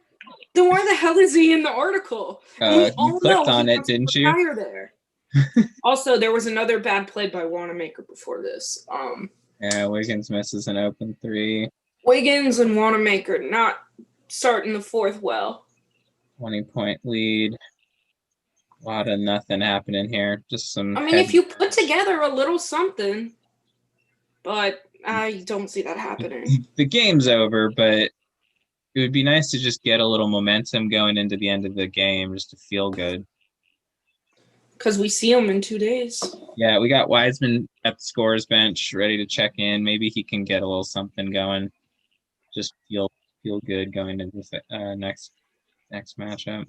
then why the hell is he in the article? You clicked on it, didn't you? There. Also, there was another bad play by Wanamaker before this. Yeah, Wiggins misses an open three. Wiggins and Wanamaker not starting the fourth well. 20-point lead. A lot of nothing happening here. Just some. I mean, if you put together a little something, but I don't see that happening. The game's over, but it would be nice to just get a little momentum going into the end of the game, just to feel good. Because we see him in 2 days. Yeah, we got Wiseman at the scorer's bench, ready to check in. Maybe he can get a little something going. Just feel good going into the next matchup.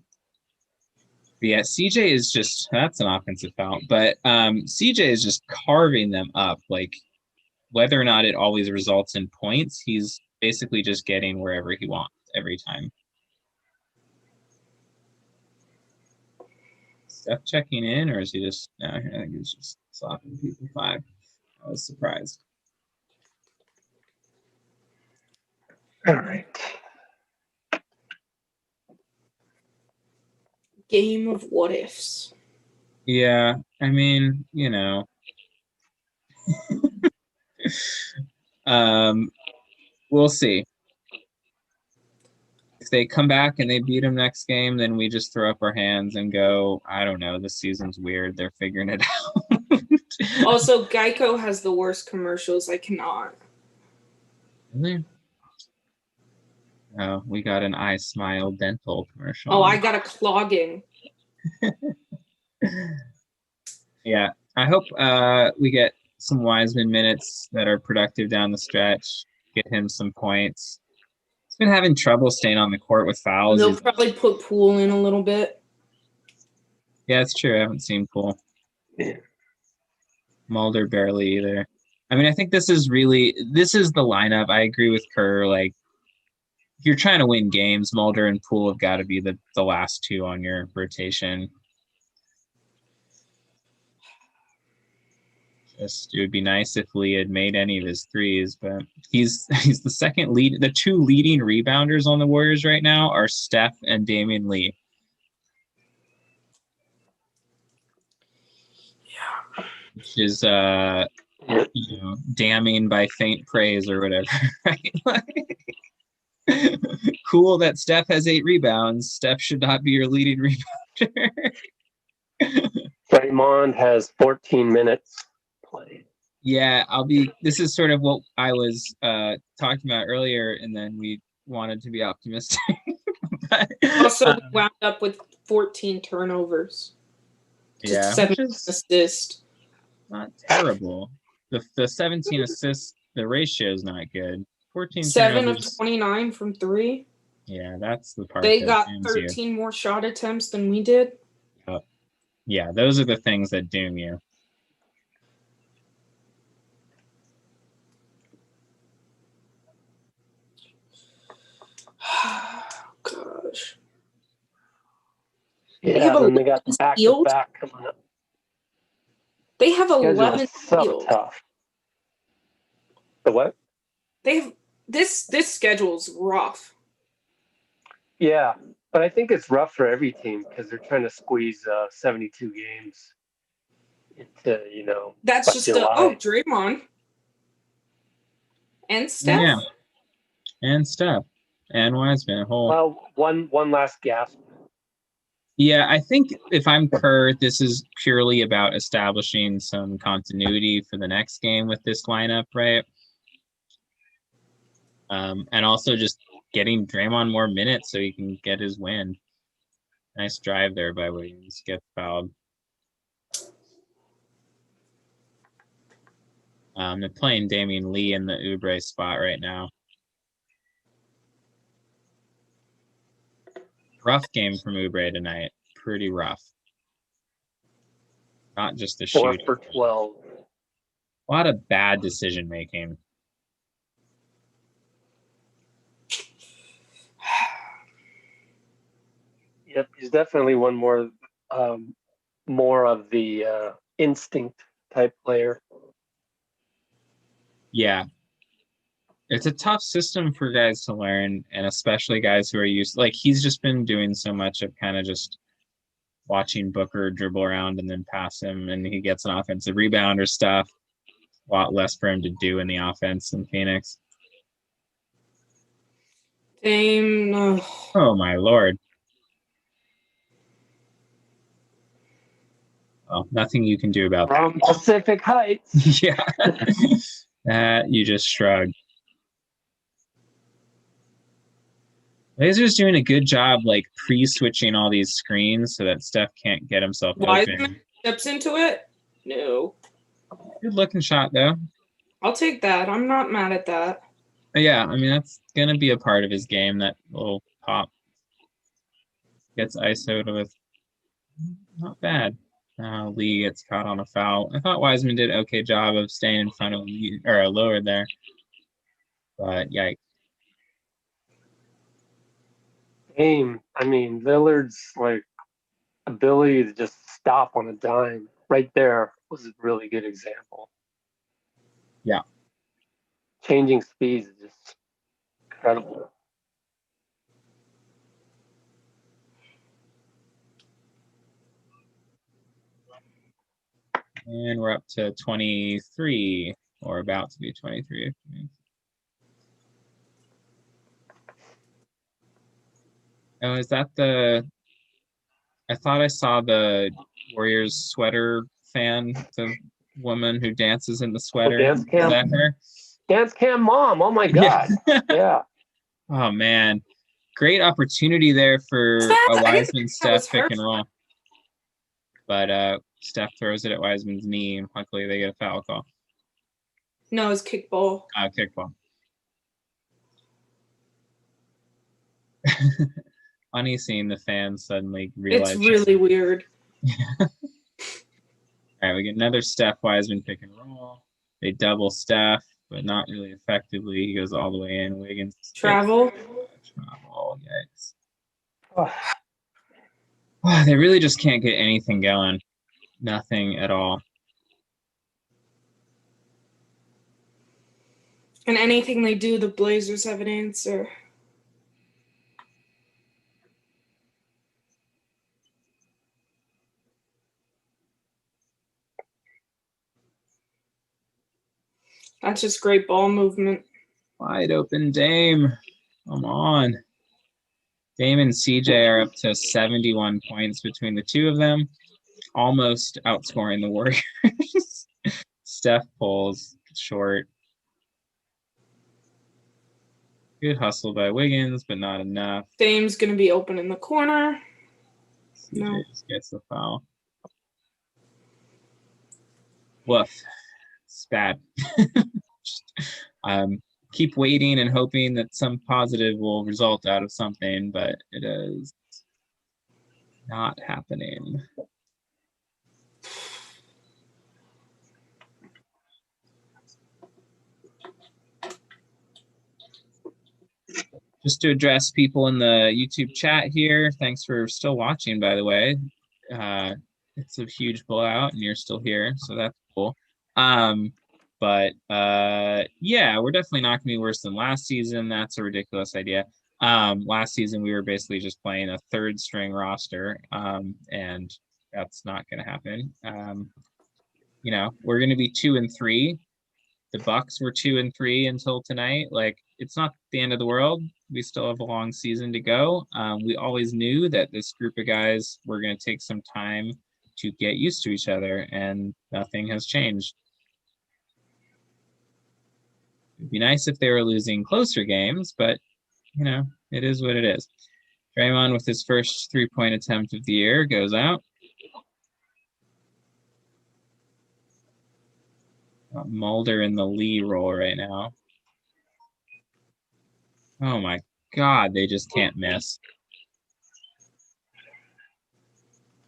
But yeah, CJ is that's an offensive foul, but CJ is just carving them up. Like, whether or not it always results in points, he's basically just getting wherever he wants every time. Steph checking in, or is he just? No, I think he's just slapping people 5. I was surprised. All right. Game of what ifs. Yeah, I mean, we'll see. If they come back and they beat them next game, then we just throw up our hands and go, I don't know, this season's weird. They're figuring it out. Also, Geico has the worst commercials. I cannot. Really? Oh, we got an I Smile dental commercial. Oh, I got a clogging. Yeah, I hope we get some Wiseman minutes that are productive down the stretch. Get him some points. He's been having trouble staying on the court with fouls. They'll probably put Poole in a little bit. Yeah, it's true. I haven't seen Poole. Yeah. Mulder barely either. I mean, I think this is the lineup. I agree with Kerr. Like, if you're trying to win games, Mulder and Poole have got to be the last two on your rotation. It would be nice if Lee had made any of his threes, but he's the second lead. The 2 leading rebounders on the Warriors right now are Steph and Damian Lee. Yeah. Which is damning by faint praise or whatever, right? Cool that Steph has 8 rebounds. Steph should not be your leading rebounder. Draymond has 14 minutes played. Yeah, this is sort of what I was talking about earlier, and then we wanted to be optimistic. But, also, we wound up with 14 turnovers. Just 7 assists. Not terrible. The 17 assists, the ratio is not good. 14 7 turnovers. of 29 from 3. Yeah, that's the part. They got 13 more shot attempts than we did. Yeah, those are the things that doom you. Gosh. Yeah, then they got back-to-back coming up. They have Schedule 11 is so fields. tough. The what? They have this schedule's rough. Yeah, but I think it's rough for every team because they're trying to squeeze 72 games into, That's just July. Draymond and Steph. Yeah, and Steph and Wiseman. Well, one last gasp. Yeah, I think if I'm Kerr, this is purely about establishing some continuity for the next game with this lineup, right? And also just getting Draymond more minutes so he can get his win. Nice drive there by Wiggins. Gets fouled. They're playing Damian Lee in the Oubre spot right now. Rough game from Oubre tonight. Pretty rough. Not just the 4 shooting. for 12. A lot of bad decision making. Yep, he's definitely one more of the instinct type player. Yeah. It's a tough system for guys to learn, and especially guys who are used, like he's just been doing so much of kind of just watching Booker dribble around and then pass him, and he gets an offensive rebound or stuff. A lot less for him to do in the offense in Phoenix. Dame. Oh my Lord. Well, nothing you can do about that. From Pacific Heights. Yeah. That you just shrugged. Blazers doing a good job like pre-switching all these screens so that Steph can't get himself Wiseman open. steps into it. No. Good looking shot though. I'll take that. I'm not mad at that. But yeah, I mean that's gonna be a part of his game, that little pop. Gets ISO'd with not bad. Lee gets caught on a foul. I thought Wiseman did an okay job of staying in front of Lee, or lower there. But yikes. Dame, I mean, Lillard's like ability to just stop on a dime right there was a really good example. Yeah. Changing speeds is just incredible. And we're up to 23, or about to be 23. Oh, is that I thought I saw the Warriors sweater fan, the woman who dances in the sweater. Dance cam. Is that her? Dance cam mom. Oh my God. Yeah. Oh man. Great opportunity there for a Wiseman Steph pick and roll. But Steph throws it at Wiseman's knee, and luckily they get a foul call. No, it's kickball. Kickball. Funny seeing the fans suddenly realize. It's really weird. All right, we get another Steph Wiseman pick and roll. They double Steph, but not really effectively. He goes all the way in. Wiggins. Travel. Yikes. Oh, they really just can't get anything going. Nothing at all. And anything they do, the Blazers have an answer. That's just great ball movement. Wide open Dame. Come on. Dame and CJ are up to 71 points between the two of them, almost outscoring the Warriors. Steph pulls short. Good hustle by Wiggins, but not enough. Dame's going to be open in the corner. CJ just gets the foul. Woof. It's bad. Keep waiting and hoping that some positive will result out of something, but it is not happening. Just to address people in the YouTube chat here, thanks for still watching, by the way. it's a huge blowout and you're still here, so that's cool. But yeah, we're definitely not gonna be worse than last season. That's a ridiculous idea. Last season we were basically just playing a third string roster, and that's not gonna happen. You know, we're gonna be 2-3. The Bucks were 2-3 until tonight. Like, it's not the end of the world. We still have a long season to go. We always knew that this group of guys were going to take some time to get used to each other, and nothing has changed. It'd be nice if they were losing closer games, but you know, it is what it is. Draymond with his first 3-point attempt of the year goes out. Mulder in the Lee role right now. Oh my God, they just can't miss.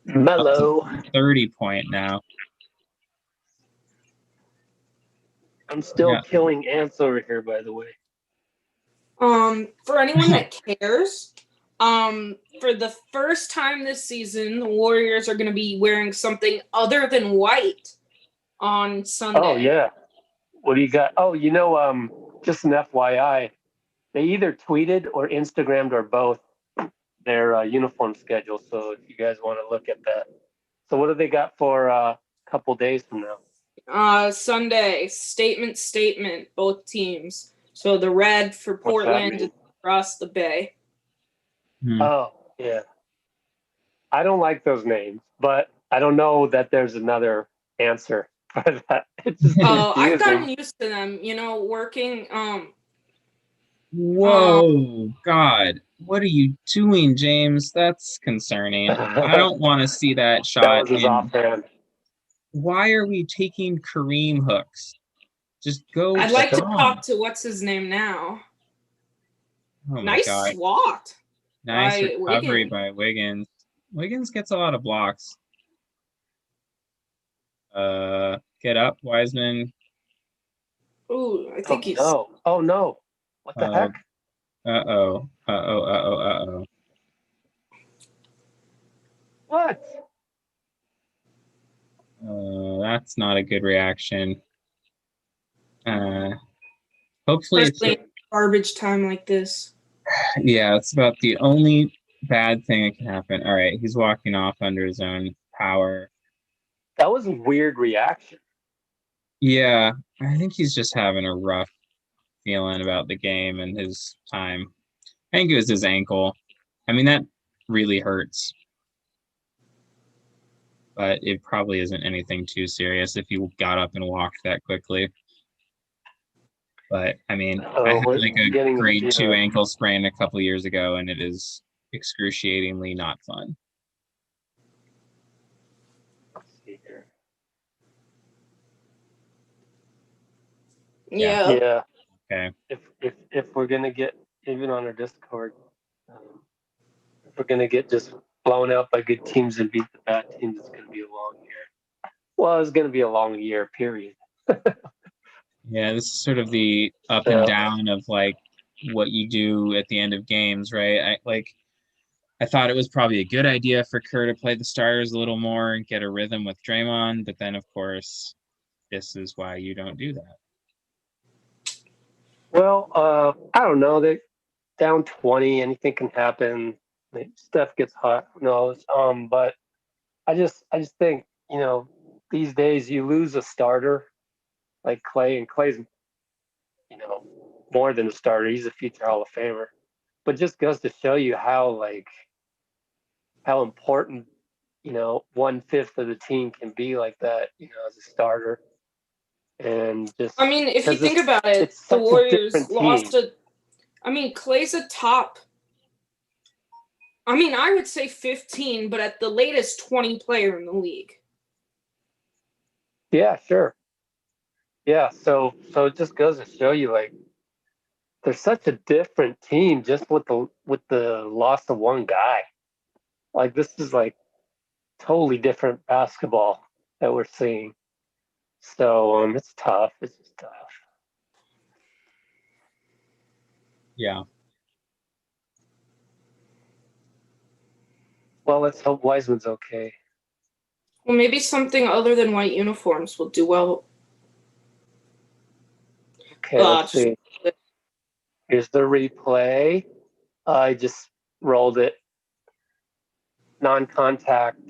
Mellow. 30-point now. I'm still Yeah. killing ants over here, by the way. For anyone that cares, for the first time this season, the Warriors are going to be wearing something other than white on Sunday. Oh yeah. What do you got? Oh, just an FYI, they either tweeted or Instagrammed or both their uniform schedule. So if you guys want to look at that. So what do they got for a couple days from now? Sunday, statement, both teams. So the red for What's that Portland mean? and across the bay. Oh, yeah. I don't like those names, but I don't know that there's another answer for that. It's just Oh, I've confusing. gotten used to them, working. Whoa, God, what are you doing, James? That's concerning. I don't want to see that That shot was his in. offhand. Why are we taking Kareem hooks? Just go I'd like to strong. talk to what's his name now. Oh my Nice God. swat. Nice by recovery Wiggins. by Wiggins. Wiggins gets a lot of blocks. Get up, Wiseman. Ooh, I think he's. No. Oh, no. What the heck? Uh-oh. Uh-oh, uh-oh, uh-oh. What? That's not a good reaction. Hopefully it's Especially garbage time like this. yeah, it's about the only bad thing that can happen. All right, he's walking off under his own power. That was a weird reaction. Yeah, I think he's just having a rough feeling about the game and his time. I think it was his ankle. I mean, that really hurts. But it probably isn't anything too serious if he got up and walked that quickly. But I mean, I had like a grade 2 ankle sprain a couple years ago, and it is excruciatingly not fun. Let's see here. Yeah. Yeah. Okay. If we're gonna get even on our Discord, if we're gonna get just blown out by good teams and beat the bad teams, it's gonna be a long year. Well, it's gonna be a long year, period. Yeah, this is sort of the up and down of like what you do at the end of games, right? I thought it was probably a good idea for Kerr to play the starters a little more and get a rhythm with Draymond, but then of course, this is why you don't do that. Well, I don't know. They down 20, anything can happen. Stuff gets hot, who knows? But I just think, these days you lose a starter like Clay, and Clay's, more than a starter. He's a future Hall of Famer. But just goes to show you how important, 1/5 of the team can be like that, as a starter. And just I mean, if you think about it, the Warriors lost Clay's a top. I would say 15, but at the latest 20 player in the league. Yeah, sure. Yeah, so it just goes to show you, like, they're such a different team just with the loss of one guy. Like, this is like totally different basketball that we're seeing. So it's tough. It's just tough. Yeah. Well, let's hope Wiseman's okay. Well, maybe something other than white uniforms will do well. Okay, let's see. Here's the replay. I just rolled it. Non-contact.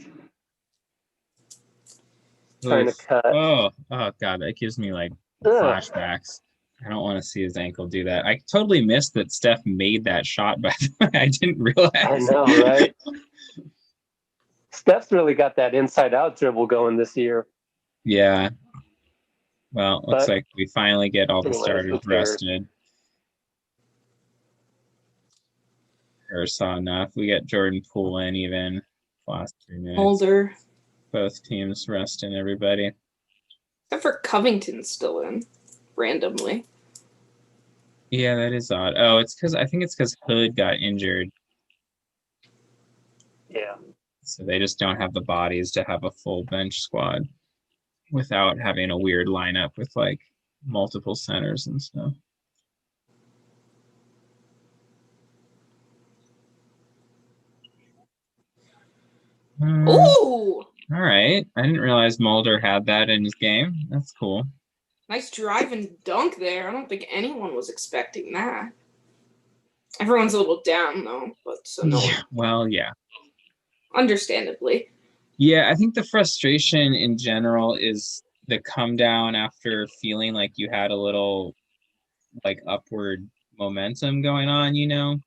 Trying to cut. Oh God, that gives me like flashbacks. I don't want to see his ankle do that. I totally missed that Steph made that shot, by the way. I didn't realize. I know, right? Steph's really got that inside-out dribble going this year. Yeah. Well, looks like we finally get all the starters rested. Or saw enough. We get Jordan Poole in even last 3 minutes. Mulder. Both teams resting everybody. Except for Covington's still in, randomly. Yeah, that is odd. Oh, I think it's because Hood got injured. Yeah. So they just don't have the bodies to have a full bench squad without having a weird lineup with like multiple centers and stuff. Ooh! All right. I didn't realize Mulder had that in his game. That's cool. Nice drive and dunk there. I don't think anyone was expecting that. Everyone's a little down though, but so no. Yeah, well, yeah. Understandably. Yeah, I think the frustration in general is the come down after feeling like you had a little like upward momentum going on, you know.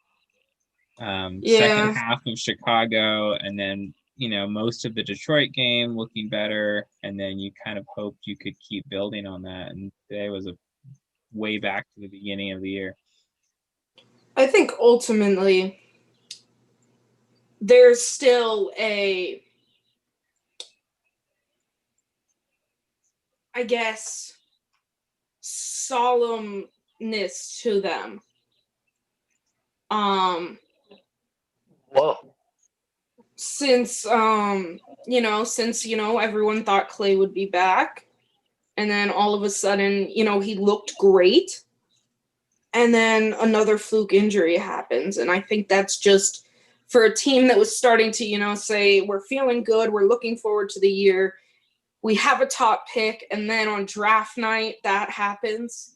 Second half of Chicago, and then most of the Detroit game looking better, and then you kind of hoped you could keep building on that. And today was a way back to the beginning of the year. I think ultimately there's still a, I guess, solemnness to them. Whoa. Since everyone thought Clay would be back, and then all of a sudden, he looked great, and then another fluke injury happens, and I think that's just for a team that was starting to, say we're feeling good, we're looking forward to the year, we have a top pick, and then on draft night that happens.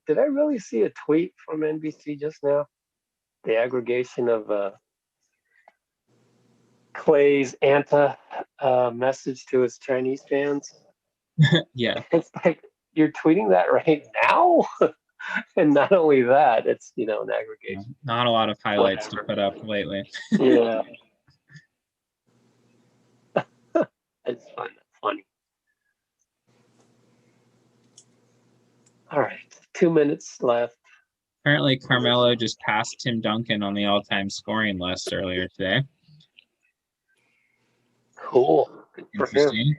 Did I really see a tweet from NBC just now? The aggregation of Clay's message to his Chinese fans. Yeah. It's like, you're tweeting that right now? And not only that, it's, an aggregation. Not a lot of highlights to put up lately. Yeah. It's funny. All right. 2 minutes left. Apparently, Carmelo just passed Tim Duncan on the all-time scoring list earlier today. Cool. Interesting.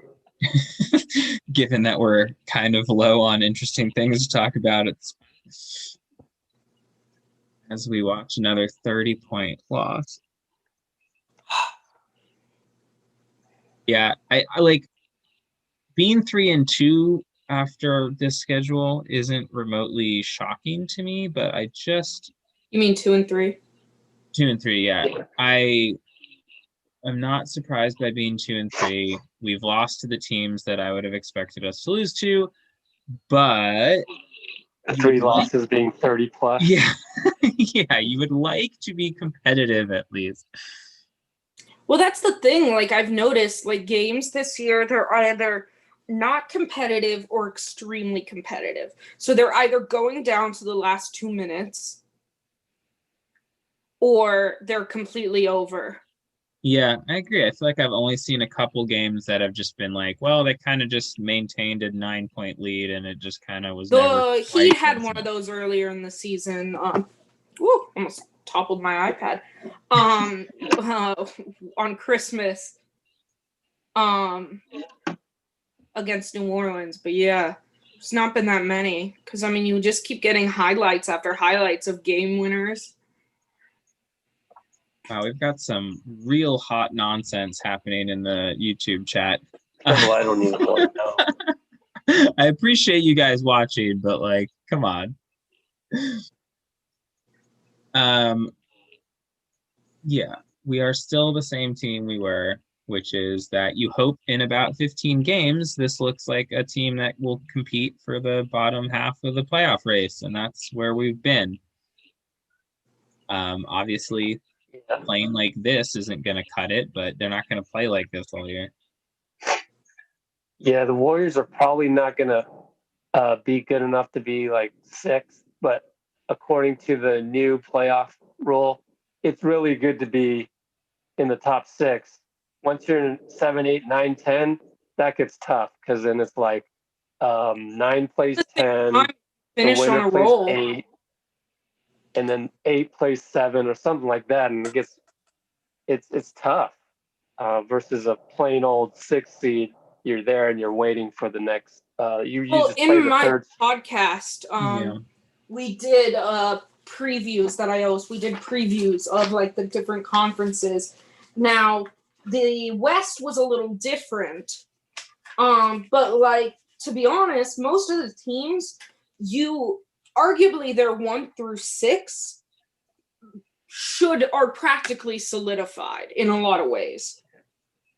Given that we're kind of low on interesting things to talk about, as we watch another 30-point loss. Yeah, I like being 3-2 after this schedule isn't remotely shocking to me, but I just... You mean 2 and 3? 2 and 3, yeah. I'm not surprised by being 2 and 3. We've lost to the teams that I would have expected us to lose to, but 3 losses being 30 plus. Yeah. Yeah, you would like to be competitive at least. Well, that's the thing. Like, I've noticed, like, games this year, they're either not competitive or extremely competitive. So they're either going down to the last 2 minutes or they're completely over. Yeah, I agree. I feel like I've only seen a couple games that have just been like, well, they kind of just maintained a 9-point lead and it just kind of was never. He had one of those earlier in the season. Almost toppled my iPad. On Christmas, against New Orleans. But yeah, it's not been that many because you just keep getting highlights after highlights of game winners. Wow, we've got some real hot nonsense happening in the YouTube chat. Well, I don't even want to know. I appreciate you guys watching, but like, come on. Yeah, we are still the same team we were, which is that you hope in about 15 games, this looks like a team that will compete for the bottom half of the playoff race, and that's where we've been. Obviously, Yeah. playing like this isn't going to cut it, but they're not going to play like this all year. Yeah, the Warriors are probably not going to be good enough to be like sixth, but according to the new playoff rule, it's really good to be in the top six. Once you're in 7, 8, 9, 10, that gets tough because then it's like 9 plays 10, the Finish on winner a plays roll. 8, and then 8 plays 7 or something like that, and it's tough versus a plain old 6 seed. You're there and you're waiting for the next. You just play In the my third. podcast, Yeah. we did previews that I host. We did previews of like the different conferences. Now, the West was a little different. But like, to be honest, most of the teams, arguably their 1 through 6 are practically solidified in a lot of ways.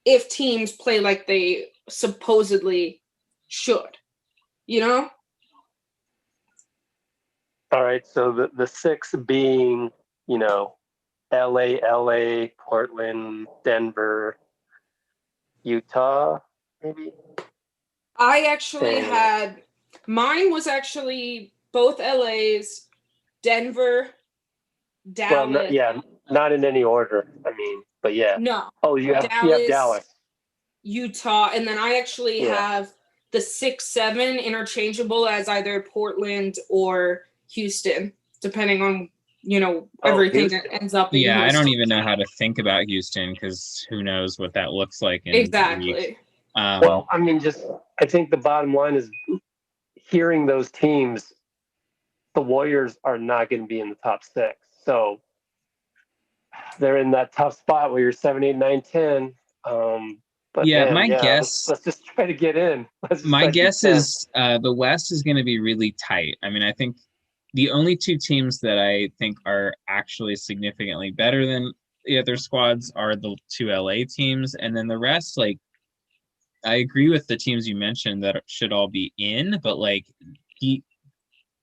If teams play like they supposedly should, you know? All right, so the 6 being, LA, Portland, Denver, Utah, maybe. I actually mine was actually both LA's, Denver, Dallas. Not in any order. I mean, but yeah. No. Oh, you have Dallas, Utah, and then I actually have the 6, 7 interchangeable as either Portland or Houston, depending on everything that ends up in Yeah, Houston. I don't even know how to think about Houston because who knows what that looks like in exactly. Well, I mean, I think the bottom line is hearing those teams, the Warriors are not going to be in the top 6. So they're in that tough spot where you're 7, 8, 9, 10. But yeah, man, my guess. Let's just try to get in. My guess is the West is going to be really tight. I mean, I think the only 2 teams that I think are actually significantly better than the other squads are the 2 LA teams, and then the rest, like, I agree with the teams you mentioned that should all be in, but like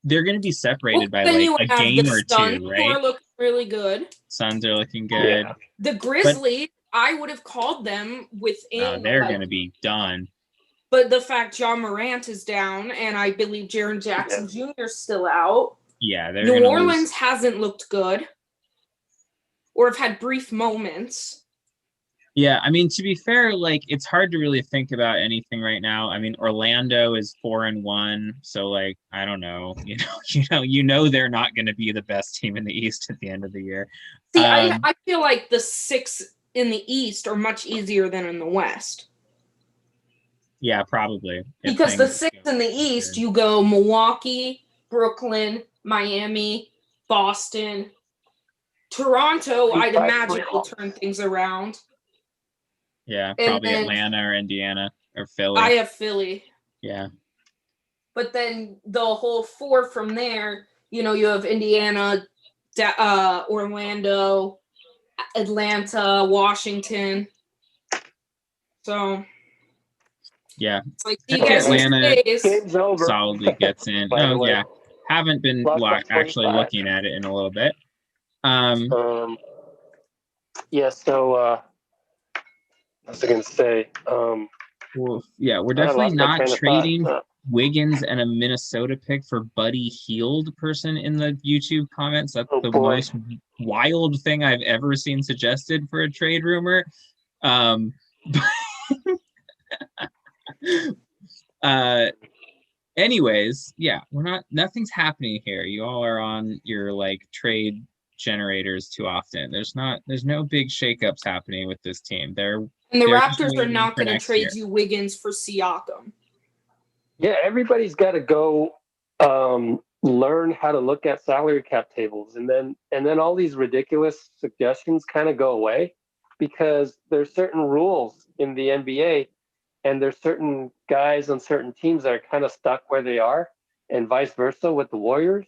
they're going to be separated by like a game or 2, right? Who are looking really good. Suns are looking good. Yeah. The Grizzlies, I would have called them within. They're going to be done. But the fact John Morant is down, and I believe Jaren Jackson Jr. is still out. Yeah, New Orleans hasn't looked good, or have had brief moments. Yeah, I mean, to be fair, like it's hard to really think about anything right now. I mean, Orlando is 4-1, so like I don't know, they're not going to be the best team in the East at the end of the year. See, I feel like the 6 in the East are much easier than in the West. Yeah, probably. Because the 6 in the East, you go Milwaukee, Brooklyn, Miami, Boston, Toronto. I'd imagine will turn things around. Yeah, probably Atlanta or Indiana or Philly. I have Philly. Yeah. But then the whole 4 from there, you have Indiana, Orlando, Atlanta, Washington. So. Yeah. Like, I think Atlanta game's over. solidly gets in. Oh, yeah. Haven't been actually looking at it in a little bit. Yeah, so what was I going to say? We're definitely not trading Wiggins and a Minnesota pick for Buddy Hield person in the YouTube comments. That's most wild thing I've ever seen suggested for a trade rumor. Anyways, yeah, nothing's happening here. You all are on your like trade generators too often. There's no big shakeups happening with this team. And the Raptors are not going to trade you Wiggins for Siakam. Yeah, everybody's got to go learn how to look at salary cap tables, and then all these ridiculous suggestions kind of go away because there's certain rules in the NBA, and there's certain guys on certain teams that are kind of stuck where they are, and vice versa with the Warriors.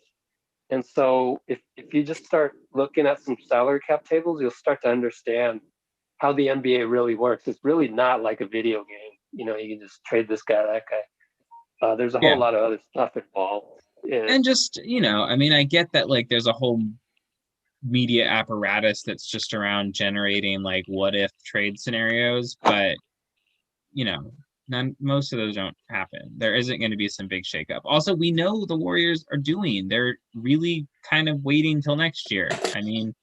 And so if you just start looking at some salary cap tables, you'll start to understand how the NBA really works. It's really not like a video game. You know, you can just trade this guy, that guy. There's a Yeah. whole lot of other stuff involved. And just, I mean, I get that like there's a whole media apparatus that's just around generating like what if trade scenarios, but most of those don't happen. There isn't going to be some big shakeup. Also, we know the Warriors are doing. They're really kind of waiting till next year. I mean,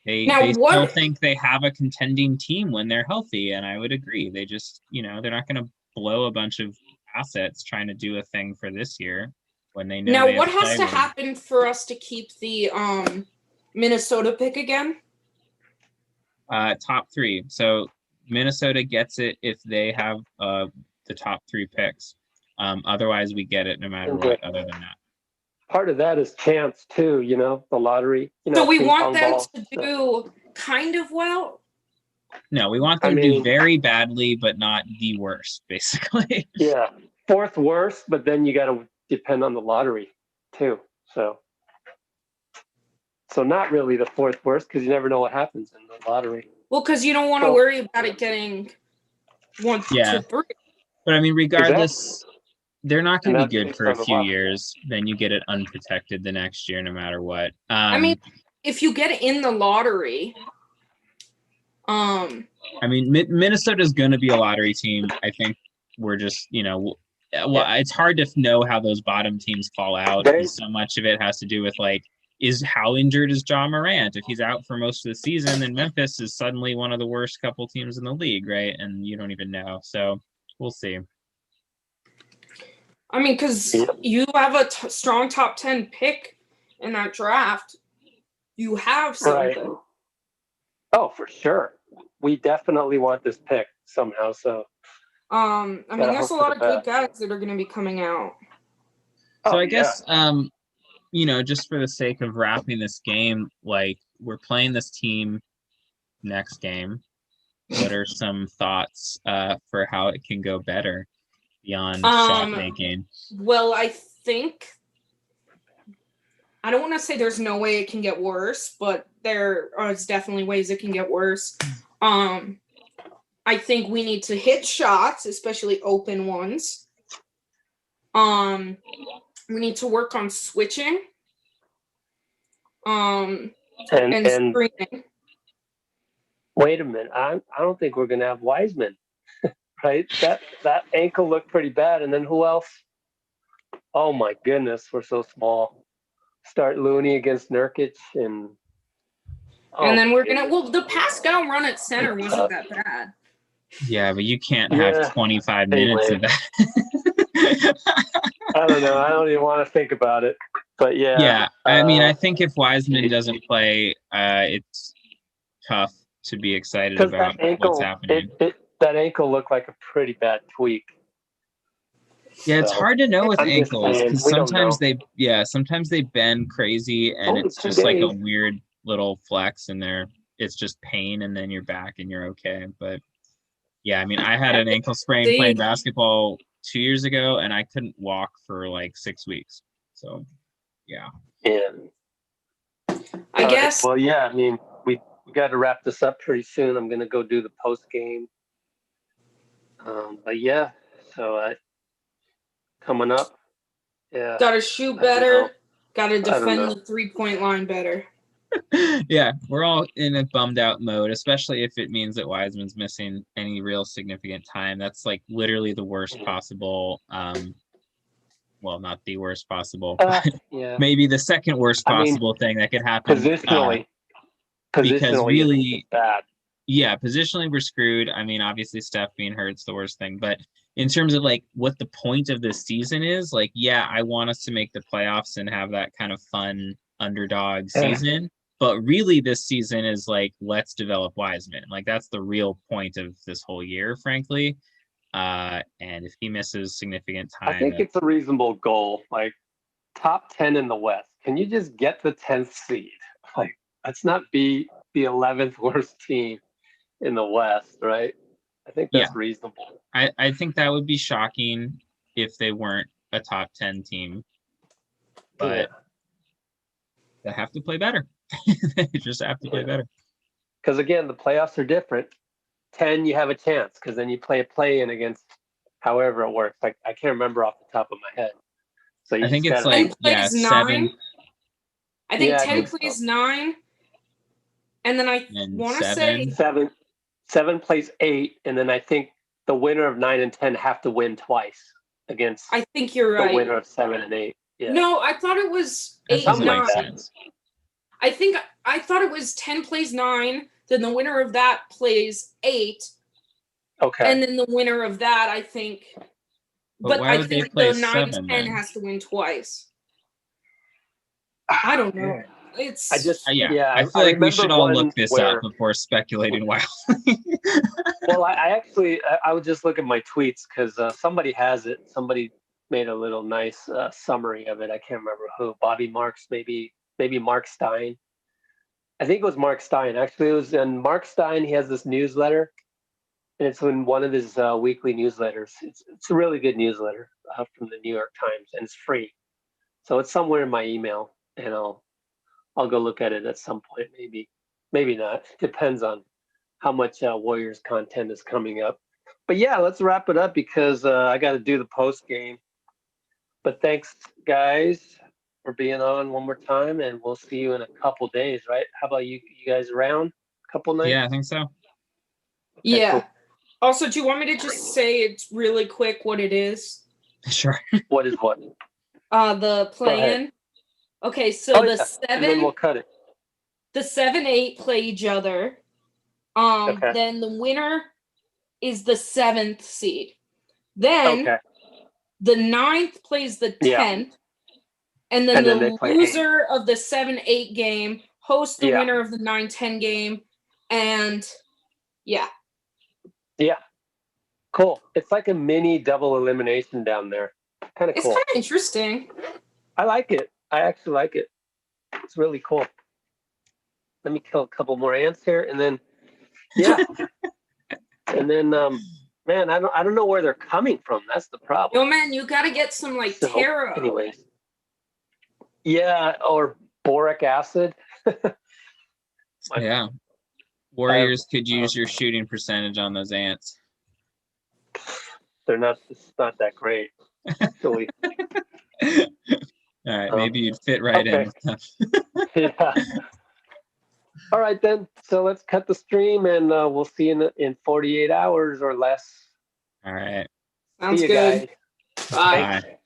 Now, they still what think they have a contending team when they're healthy, and I would agree. They just, they're not going to blow a bunch of assets trying to do a thing for this year when they know they have has to plywood. happen for us to keep the Minnesota pick again? Top three. So Minnesota gets it if they have the top three picks. Otherwise, we get it no matter what. Other than that, part of that is chance too. You know, the lottery. So we want them to do kind of well. No, we want them to do very badly, but not the worst, basically. Yeah, fourth worst, but then you got to depend on the lottery too. So not really the fourth worst because you never know what happens in the lottery. Well, because you don't want to worry about it getting 1, 2, 3. But I mean, regardless, Exactly. They're not going to be good for a few years. Then you get it unprotected the next year, no matter what. I mean, if you get in the lottery, I mean, Minnesota's going to be a lottery team. I think we're just, it's hard to know how those bottom teams fall out. So much of it has to do with like, how injured is Ja Morant? If he's out for most of the season, then Memphis is suddenly one of the worst couple teams in the league, right? And you don't even know. So we'll see. I mean, because you have a strong top 10 pick in that draft. You have something. Right. Oh, for sure. We definitely want this pick somehow. So, I mean, there's a lot of good guys that are going to be coming out. So I guess, just for the sake of wrapping this game, like we're playing this team next game. What are some thoughts for how it can go better beyond shot making? Well, I think I don't want to say there's no way it can get worse, but there is definitely ways it can get worse. I think we need to hit shots, especially open ones. We need to work on switching. And screening. Wait a minute. I don't think we're gonna have Wiseman. Right? That ankle looked pretty bad. And then who else? Oh my goodness, we're so small. Start Looney against Nurkic and then we're gonna the Pascal run at center wasn't that bad. Yeah, but you can't have 25 minutes of that. I don't know. I don't even want to think about it. But yeah. Yeah. I mean, I think if Wiseman doesn't play, it's tough to be excited about what's happening. That ankle looked like a pretty bad tweak. Yeah, it's hard to know with ankles because sometimes they bend crazy and it's just like a weird little flex and it's just pain and then you're back and you're okay. But yeah, I mean, I had an ankle sprain playing basketball 2 years ago and I couldn't walk for like 6 weeks. So yeah. I guess. Well, yeah, I mean, we got to wrap this up pretty soon. I'm going to go do the post game. But yeah, so coming up. Yeah. Got to shoot better. Got to defend the 3-point line better. Yeah, we're all in a bummed out mode, especially if it means that Wiseman's missing any real significant time. That's like literally the worst possible. Well, not the worst possible, but maybe the second worst possible thing that could happen. Positionally, because really bad. Yeah, positionally we're screwed. I mean, obviously Steph being hurt's the worst thing, but in terms of like what the point of this season is, like, yeah, I want us to make the playoffs and have that kind of fun underdog season. But really this season is like, let's develop Wiseman. Like that's the real point of this whole year, frankly. And if he misses significant time, I think it's a reasonable goal. Like top 10 in the West. Can you just get the 10th seed? Like, let's not be the 11th worst team in the West, right? I think that's reasonable. I think that would be shocking if they weren't a top 10 team. But They have to play better. They just have to play better. Because again, the playoffs are different. 10, you have a chance because then you play a play-in against however it works. Like I can't remember off the top of my head. So you I think just it's gotta, like, 10 yeah, plays 7 9. I think Yeah, I 10 think so. plays 9. And then I and want to say 7. seven plays 8, and then I think the winner of 9 and 10 have to win twice against I think you're the right. winner of 7 and 8. Yeah. No, I thought it was That 8 doesn't 9. make sense. I thought it was 10 plays 9, then the winner of that plays 8, Okay. and then the winner of that, I think. But why I would they think play the 9 7 10 then? has to win twice. I don't know. It's I just Yeah, I feel like we should all look this up before speculating wildly. Well, I actually I would just look at my tweets because somebody has it. Somebody made a little nice summary of it. I can't remember who. Bobby Marks, maybe Mark Stein. I think it was Mark Stein. Actually, it was in Mark Stein. He has this newsletter, and it's in one of his weekly newsletters. It's a really good newsletter from the New York Times, and it's free. So it's somewhere in my email, and I'll go look at it at some point. Maybe not. Depends on how much Warriors content is coming up. But yeah, let's wrap it up because I got to do the post game. But thanks, guys, for being on one more time, and we'll see you in a couple days, right? How about you guys around a couple nights? Yeah, I think so. Okay, yeah. cool. Also, do you want me to just say it's really quick what it is? Sure. What is what? The play-in. Okay, so Oh, the yeah. And then we'll 7, cut it. the 7, 8 play each other. Okay. Then the winner is the 7th seed. Then Okay. the 9th plays the 10th, Yeah. and then And then they the play 8. loser of the 7, 8 game hosts the Yeah. winner of the 9, 10 game, and yeah. Yeah. Cool. It's like a mini double elimination down there. Kind of It's cool. kind of interesting. I like it. I actually like it. It's really cool. Let me kill a couple more ants here, and then yeah, and then man, I don't know where they're coming from. That's the problem. Yo, man, you gotta get some like So, taro. anyways, yeah, or boric acid. Yeah. Warriors could use your shooting percentage on those ants. They're not. It's not that great, actually. All right, maybe you'd fit right in with them. Yeah. All right then. So let's cut the stream, and we'll see you in 48 hours or less. All right. Sounds See you good. guys. Bye. Bye.